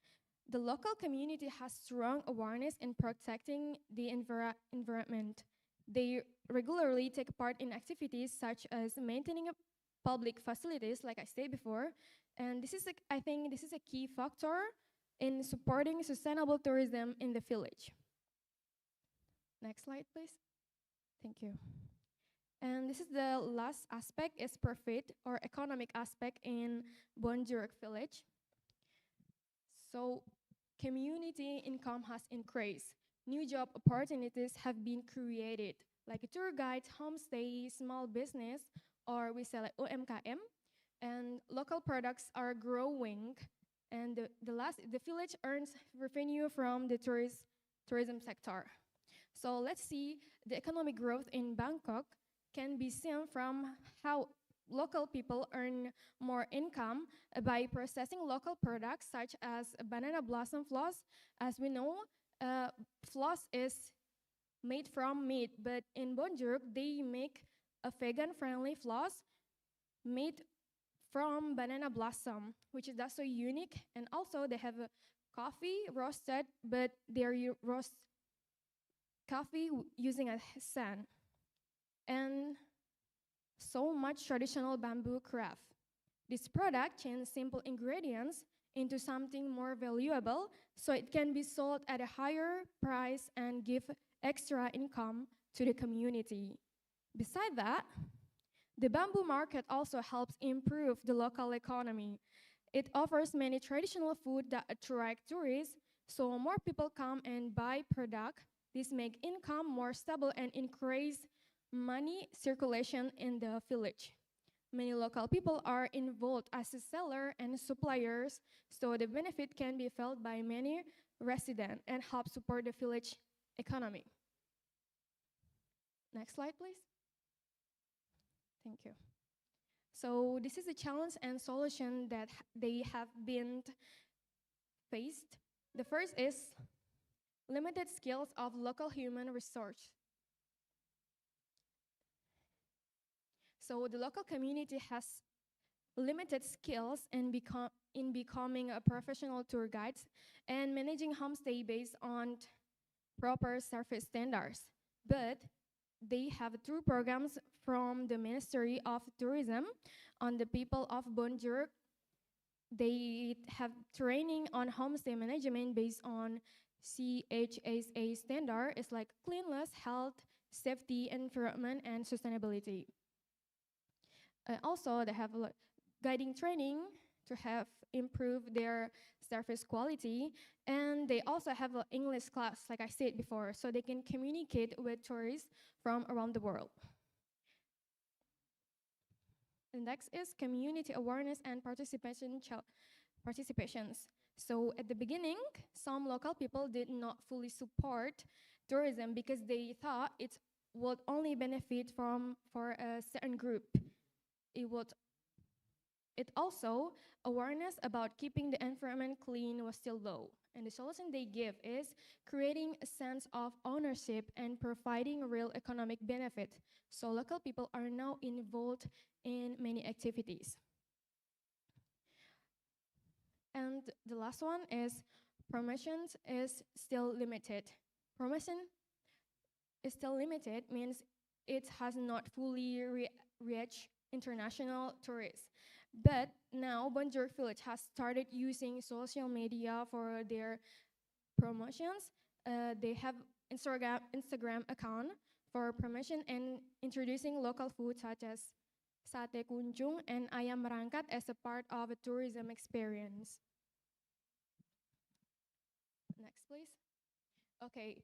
The local community has strong awareness in protecting the environment. They regularly take part in activities such as maintaining public facilities, like I said before, and I think this is a key factor in supporting sustainable tourism in the village. Next slide, please. Thank you. And this is the last aspect, is profit or economic aspect in Bonjeruk village. So community income has increased. New job opportunities have been created, like a tour guide, homestay, small business, or we sell like UMKM, and local products are growing. And the village earns revenue from the tourism sector. So let's see, the economic growth in Bangkok can be seen from how local people earn more income by processing local products such as banana blossom floss. As we know, floss is made from meat, but in Bonjeruk, they make a vegan-friendly floss made from banana blossom, which is that's so unique. And also they have a coffee roasted, but they roast coffee using a sand. And so much traditional bamboo craft. This product changes simple ingredients into something more valuable, so it can be sold at a higher price and give extra income to the community. Besides that, the bamboo market also helps improve the local economy. It offers many traditional food that attract tourists, so more people come and buy product. This makes income more stable and increase money circulation in the village. Many local people are involved as a seller and suppliers, so the benefit can be felt by many residents and help support the village economy. Next slide, please. Thank you. So this is a challenge and solution that they have been faced. The first is limited skills of local human resource. So the local community has limited skills in becoming a professional tour guides and managing homestay based on proper service standards. But they have two programs from the Ministry of Tourism on the people of Bonjeruk. They have training on homestay management based on CHSA standard. It's like cleanliness, health, safety, environment, and sustainability. Also, they have guiding training to have improved their service quality, and they also have an English class, like I said before, so they can communicate with tourists from around the world. The next is community awareness and participations. So at the beginning, some local people did not fully support tourism because they thought it would only benefit for a certain group. It It also, awareness about keeping the environment clean was still low. And the solution they give is creating a sense of ownership and providing real economic benefit. So local people are now involved in many activities. And the last one is promotions is still limited. Promotion is still limited means it has not fully reached international tourists. But now Bonjour Village has started using social media for their promotions. They have Instagram account for promotion and introducing local food such as sate kunjung and ayam merangkat as a part of a tourism experience. Next, please. Okay,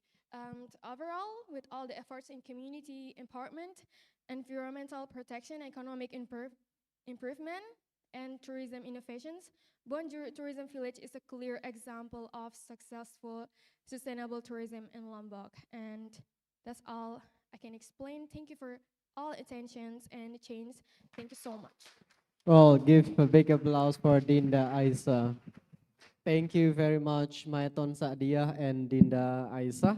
overall, with all the efforts in community empowerment, environmental protection, economic improvement, and tourism innovations, Bonjour Tourism Village is a clear example of successful, sustainable tourism in Lombok. And that's all I can explain. Thank you for all attentions and change. Thank you so much. Well, give a big applause for Dinda Aisa. Thank you very much, Maiton Saadia and Dinda Aisa.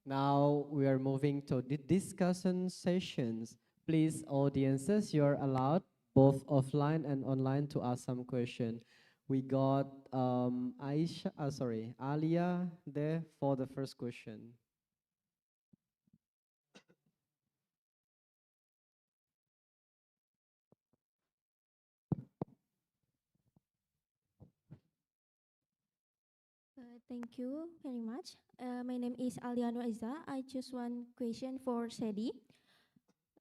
Now we are moving to the discussion sessions. Please, audiences, you're allowed both offline and online to ask some question. We got Alia there for the first question. Thank you very much. My name is Aliano Iza. I choose one question for Sedi.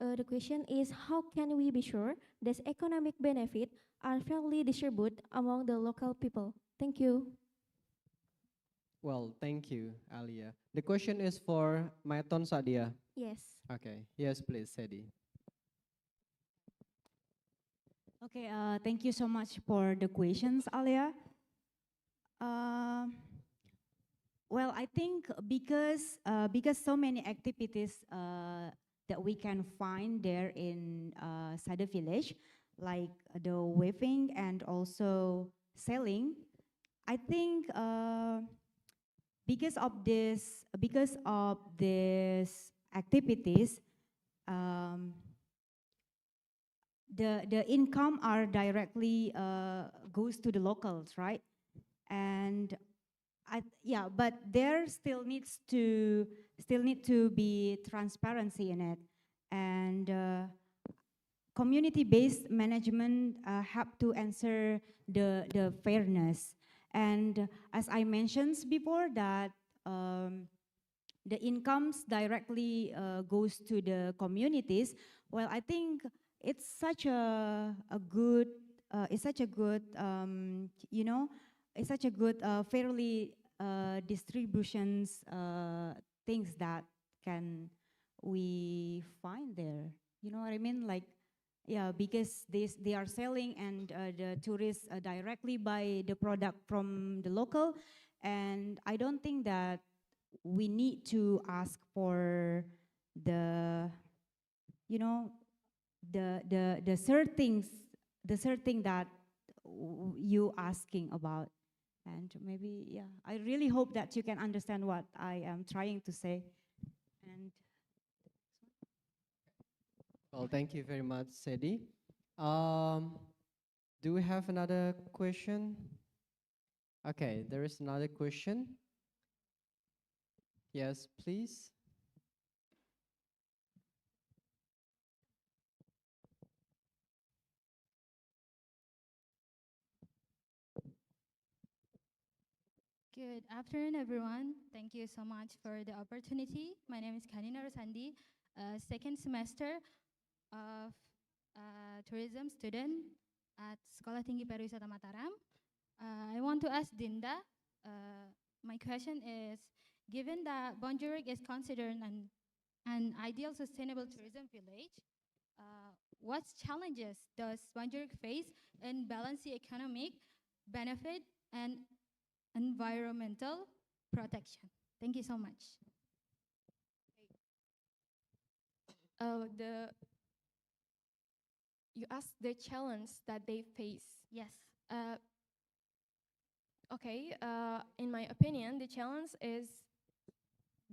The question is, how can we be sure that economic benefit are fairly distributed among the local people? Thank you. Well, thank you, Alia. The question is for Maiton Sadia. Yes. Okay. Yes, please, Sedi. Okay, thank you so much for the questions, Alia. Well, I think because so many activities that we can find there in Sada village, like the weaving and also selling, I think because of these activities, the income are directly goes to the locals, right? And but there still need to be transparency in it, and community-based management have to answer the fairness. And as I mentioned before, that the incomes directly goes to the communities. Well, I think it's such a good you know, it's such a good fairly distributions things that can we find there. You know what I mean? Like, yeah, because they are selling and the tourists directly buy the product from the local, and I don't think that we need to ask for the, you know, the certain thing that you asking about. And maybe, yeah, I really hope that you can understand what I am trying to say. And well, thank you very much, Sedi. Do we have another question? Okay, there is another question. Yes, please. Good afternoon, everyone. Thank you so much for the opportunity. My name is Kanina Rosandi, second semester of tourism student at Sekolah Tinggi Pariwisata Mataram. I want to ask Dinda, my question is, given that Bonjurik is considered an ideal sustainable tourism village, what challenges does Bonjurik face in balancing economic benefit and environmental protection? Thank you so much. you asked the challenge that they face. Yes. Okay, in my opinion, the challenge is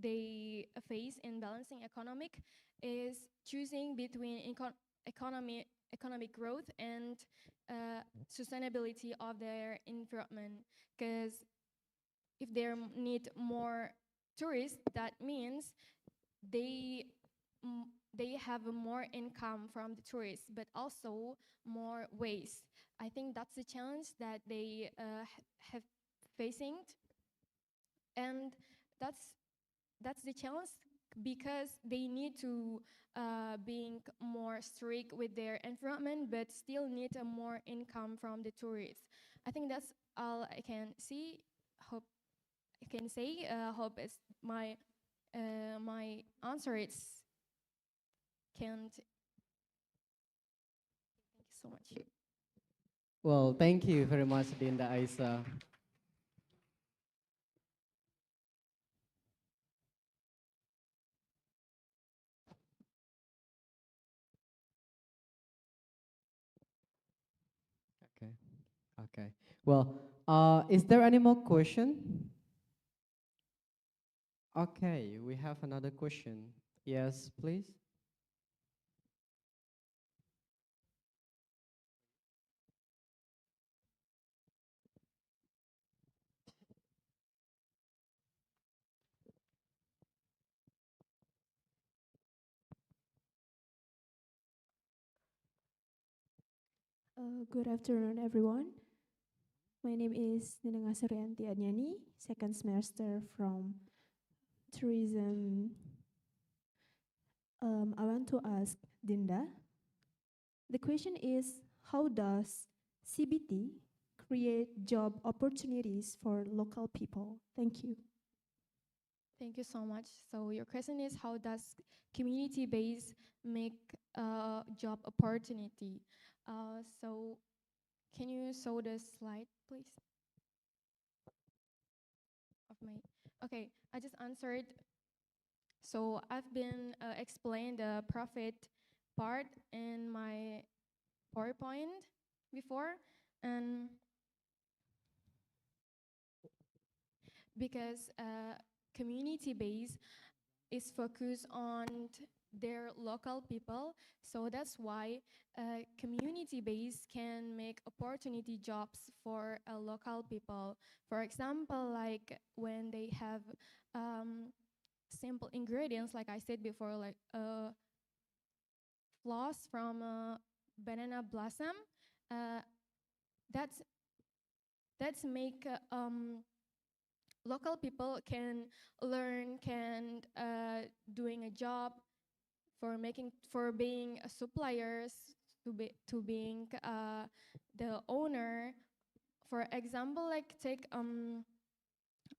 they face in balancing economic is choosing between economic growth and sustainability of their environment. Because if they need more tourists, that means they they have more income from the tourists, but also more waste. I think that's the challenge that they have facing, and that's the challenge because they need to being more strict with their environment, but still need a more income from the tourists. I think that's all I can see. Hope I can say. Hope it's my answer. It's can't. Thank you so much. Well, thank you very much, Dinda Aisa. Okay. Okay. Well, is there any more question? Okay, we have another question. Yes, please. Good afternoon, everyone. My name is Nina Suryanti Adnyani, second semester from tourism. I want to ask Dinda. The question is, how does CBT create job opportunities for local people? Thank you. Thank you so much. So your question is, how does community-based make job opportunity? So can you show the slide, please? Of my, okay, I just answered. So I've been explained the profit part in my PowerPoint before, and because community-based is focused on their local people, so that's why community-based can make opportunity jobs for local people. For example, like when they have simple ingredients, like I said before, like floss from banana blossom, that's make local people can learn, can doing a job for being a suppliers, to being the owner. For example, like take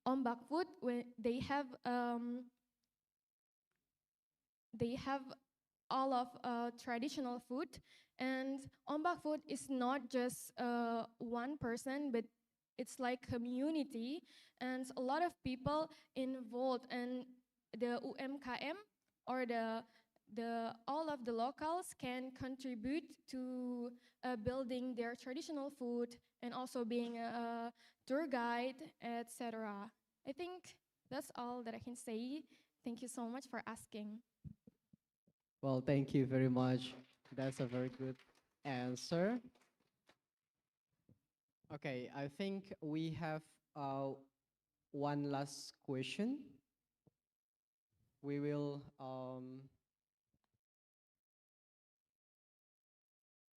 ombak food, when they have all of traditional food, and ombak food is not just one person, but it's like community, and a lot of people involved, and the UMKM or the all of the locals can contribute to building their traditional food and also being a tour guide, etc. I think that's all that I can say. Thank you so much for asking. Well, thank you very much. That's a very good answer. Okay, I think we have one last question. We will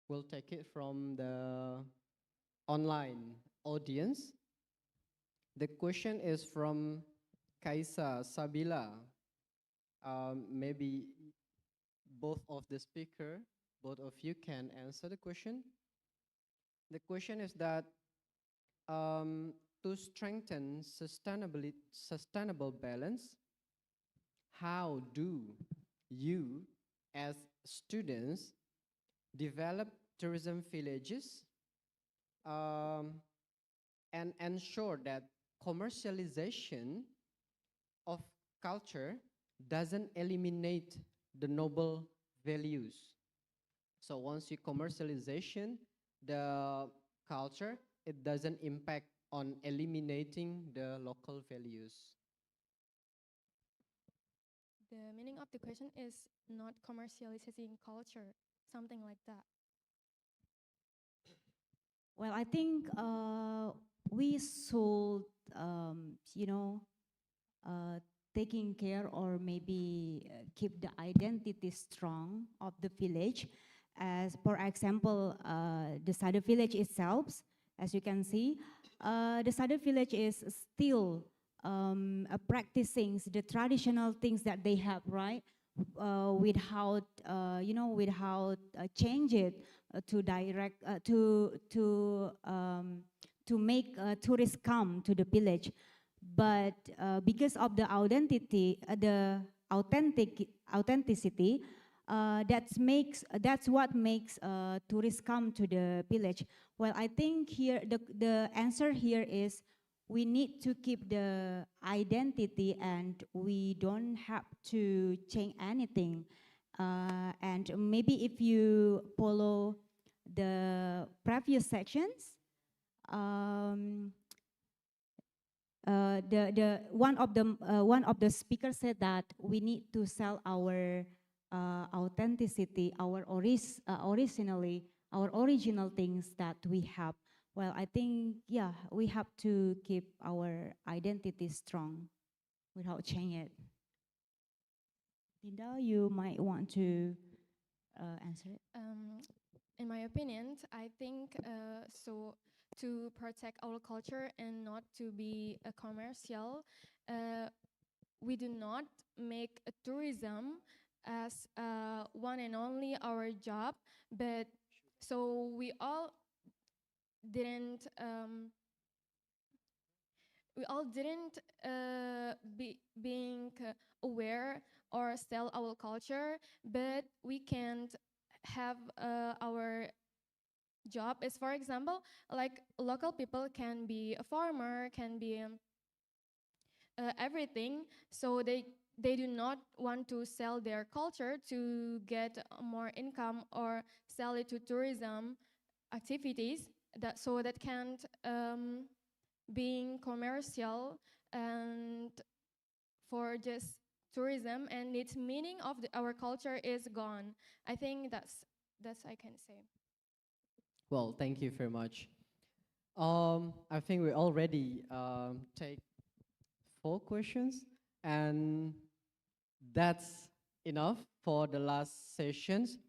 we'll take it from the online audience. The question is from Kaisa Sabila. Maybe both of you can answer the question. The question is that to strengthen sustainable balance, how do you as students develop tourism villages and ensure that commercialization of culture doesn't eliminate the noble values? So once you commercialization the culture, it doesn't impact on eliminating the local values. The meaning of the question is not commercializing culture, something like that. Well, I think we should, taking care or maybe keep the identity strong of the village. As for example, the Sada village itself, as you can see, the Sada village is still practicing the traditional things that they have, right? Without, without change it to direct to make tourists come to the village. But because of the identity, the authenticity, that's what makes tourists come to the village. Well, I think here the answer here is we need to keep the identity and we don't have to change anything. And maybe if you follow the previous sections, one of the speakers said that we need to sell our authenticity, our original things that we have. Well, I think, yeah, we have to keep our identity strong without changing it. Linda, you might want to answer it. In my opinion, I think so to protect our culture and not to be a commercial, we do not make a tourism as one and only our job, but so we all didn't being aware or sell our culture, but we can't have our job is, for example, like local people can be a farmer, can be everything, so they do not want to sell their culture to get more income or sell it to tourism activities, that can't being commercial and for just tourism, and its meaning of our culture is gone. I think that's I can say. Well, thank you very much. I think we already take 4 questions, and that's enough for the last sessions.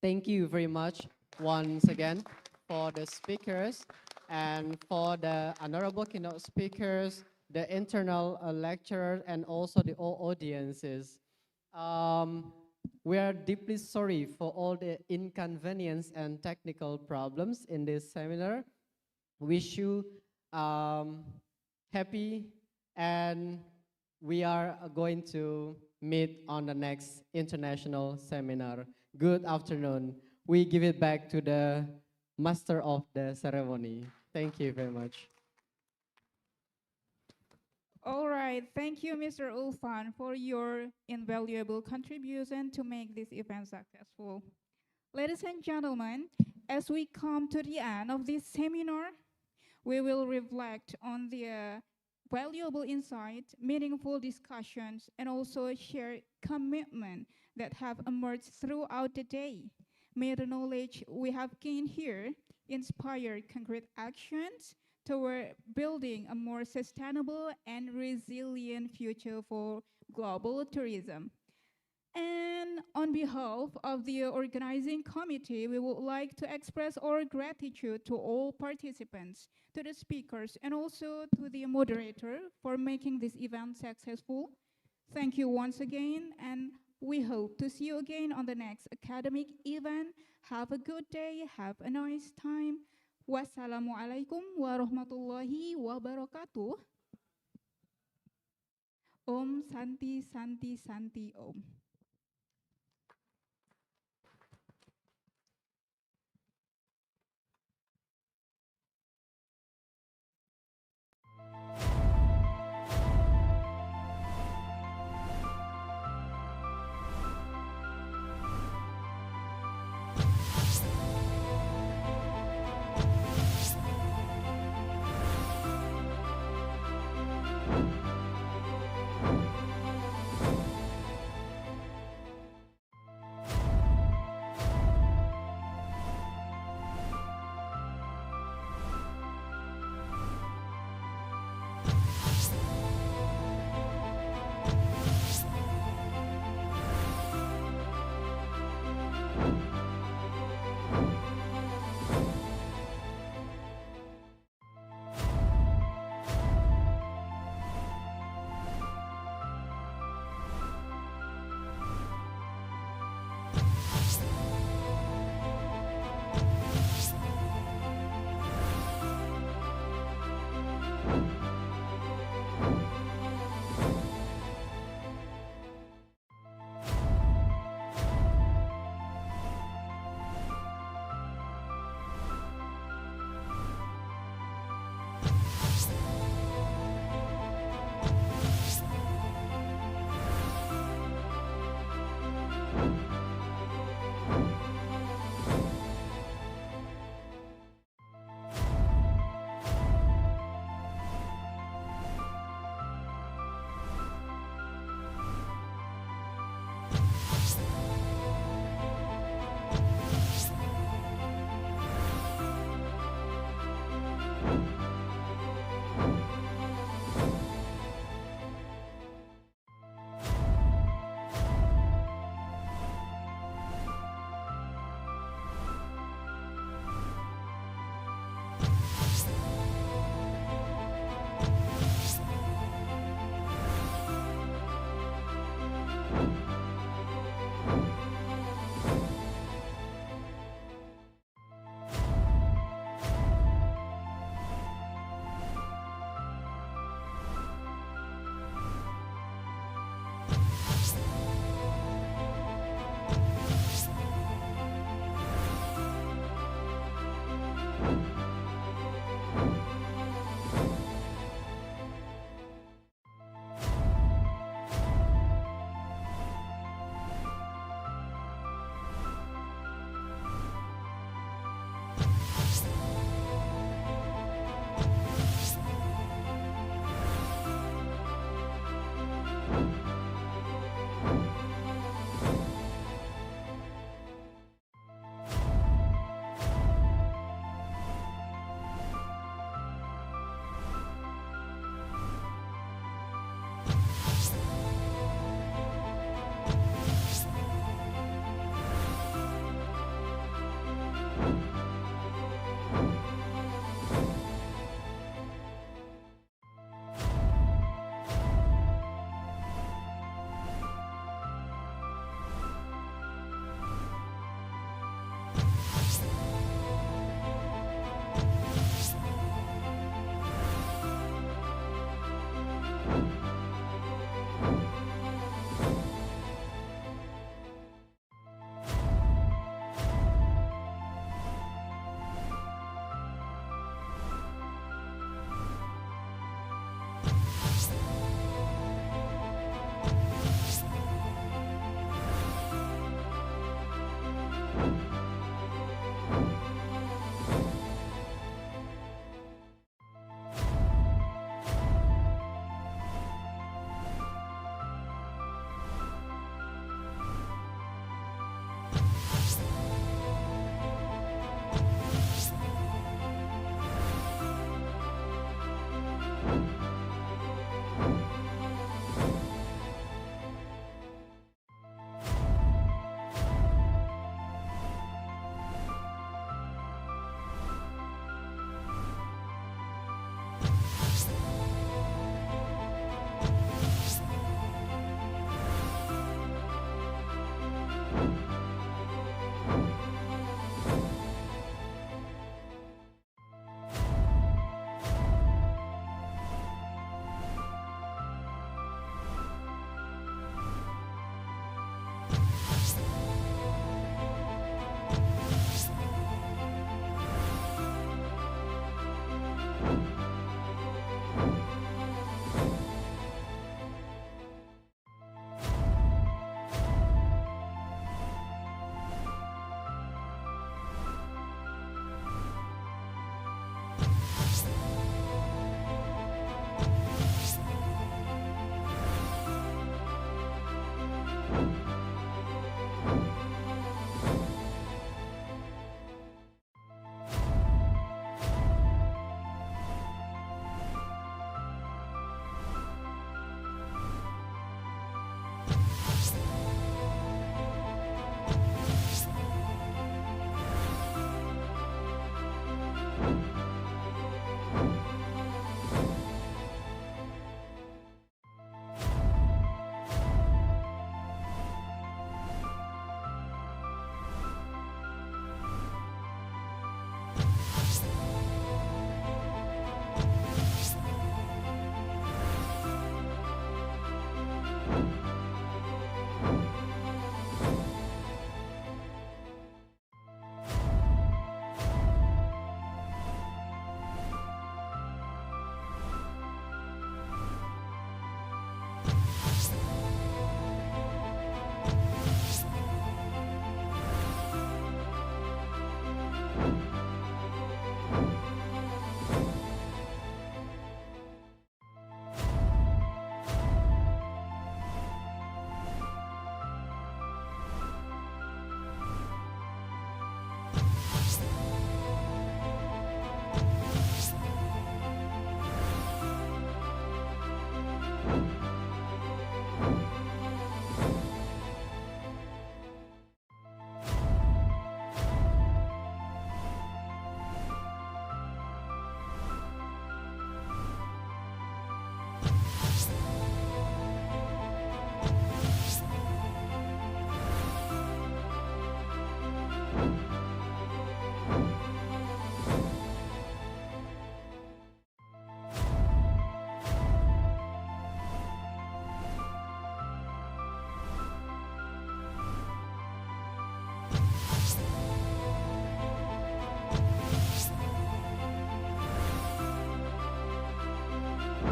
Thank you very much once again for the speakers and for the honorable keynote speakers, the internal lecturers, and also the all audiences. We are deeply sorry for all the inconvenience and technical problems in this seminar. Wish you happy, and we are going to meet on the next international seminar. Good afternoon. We give it back to the master of the ceremony. Thank you very much. All right, thank you, Mr. Ulfan, for your invaluable contribution to make this event successful. Ladies and gentlemen, as we come to the end of this seminar, we will reflect on the valuable insights, meaningful discussions, and also shared commitment that have emerged throughout the day. May the knowledge we have gained here inspire concrete actions toward building a more sustainable and resilient future for global tourism. And on behalf of the organizing committee, we would like to express our gratitude to all participants, to the speakers, and also to the moderator for making this event successful. Thank you once again, and we hope to see you again on the next academic event. Have a good day, have a nice time. Wassalamualaikum warahmatullahi wabarakatuh. Om Santi Santi Santi Om.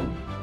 you.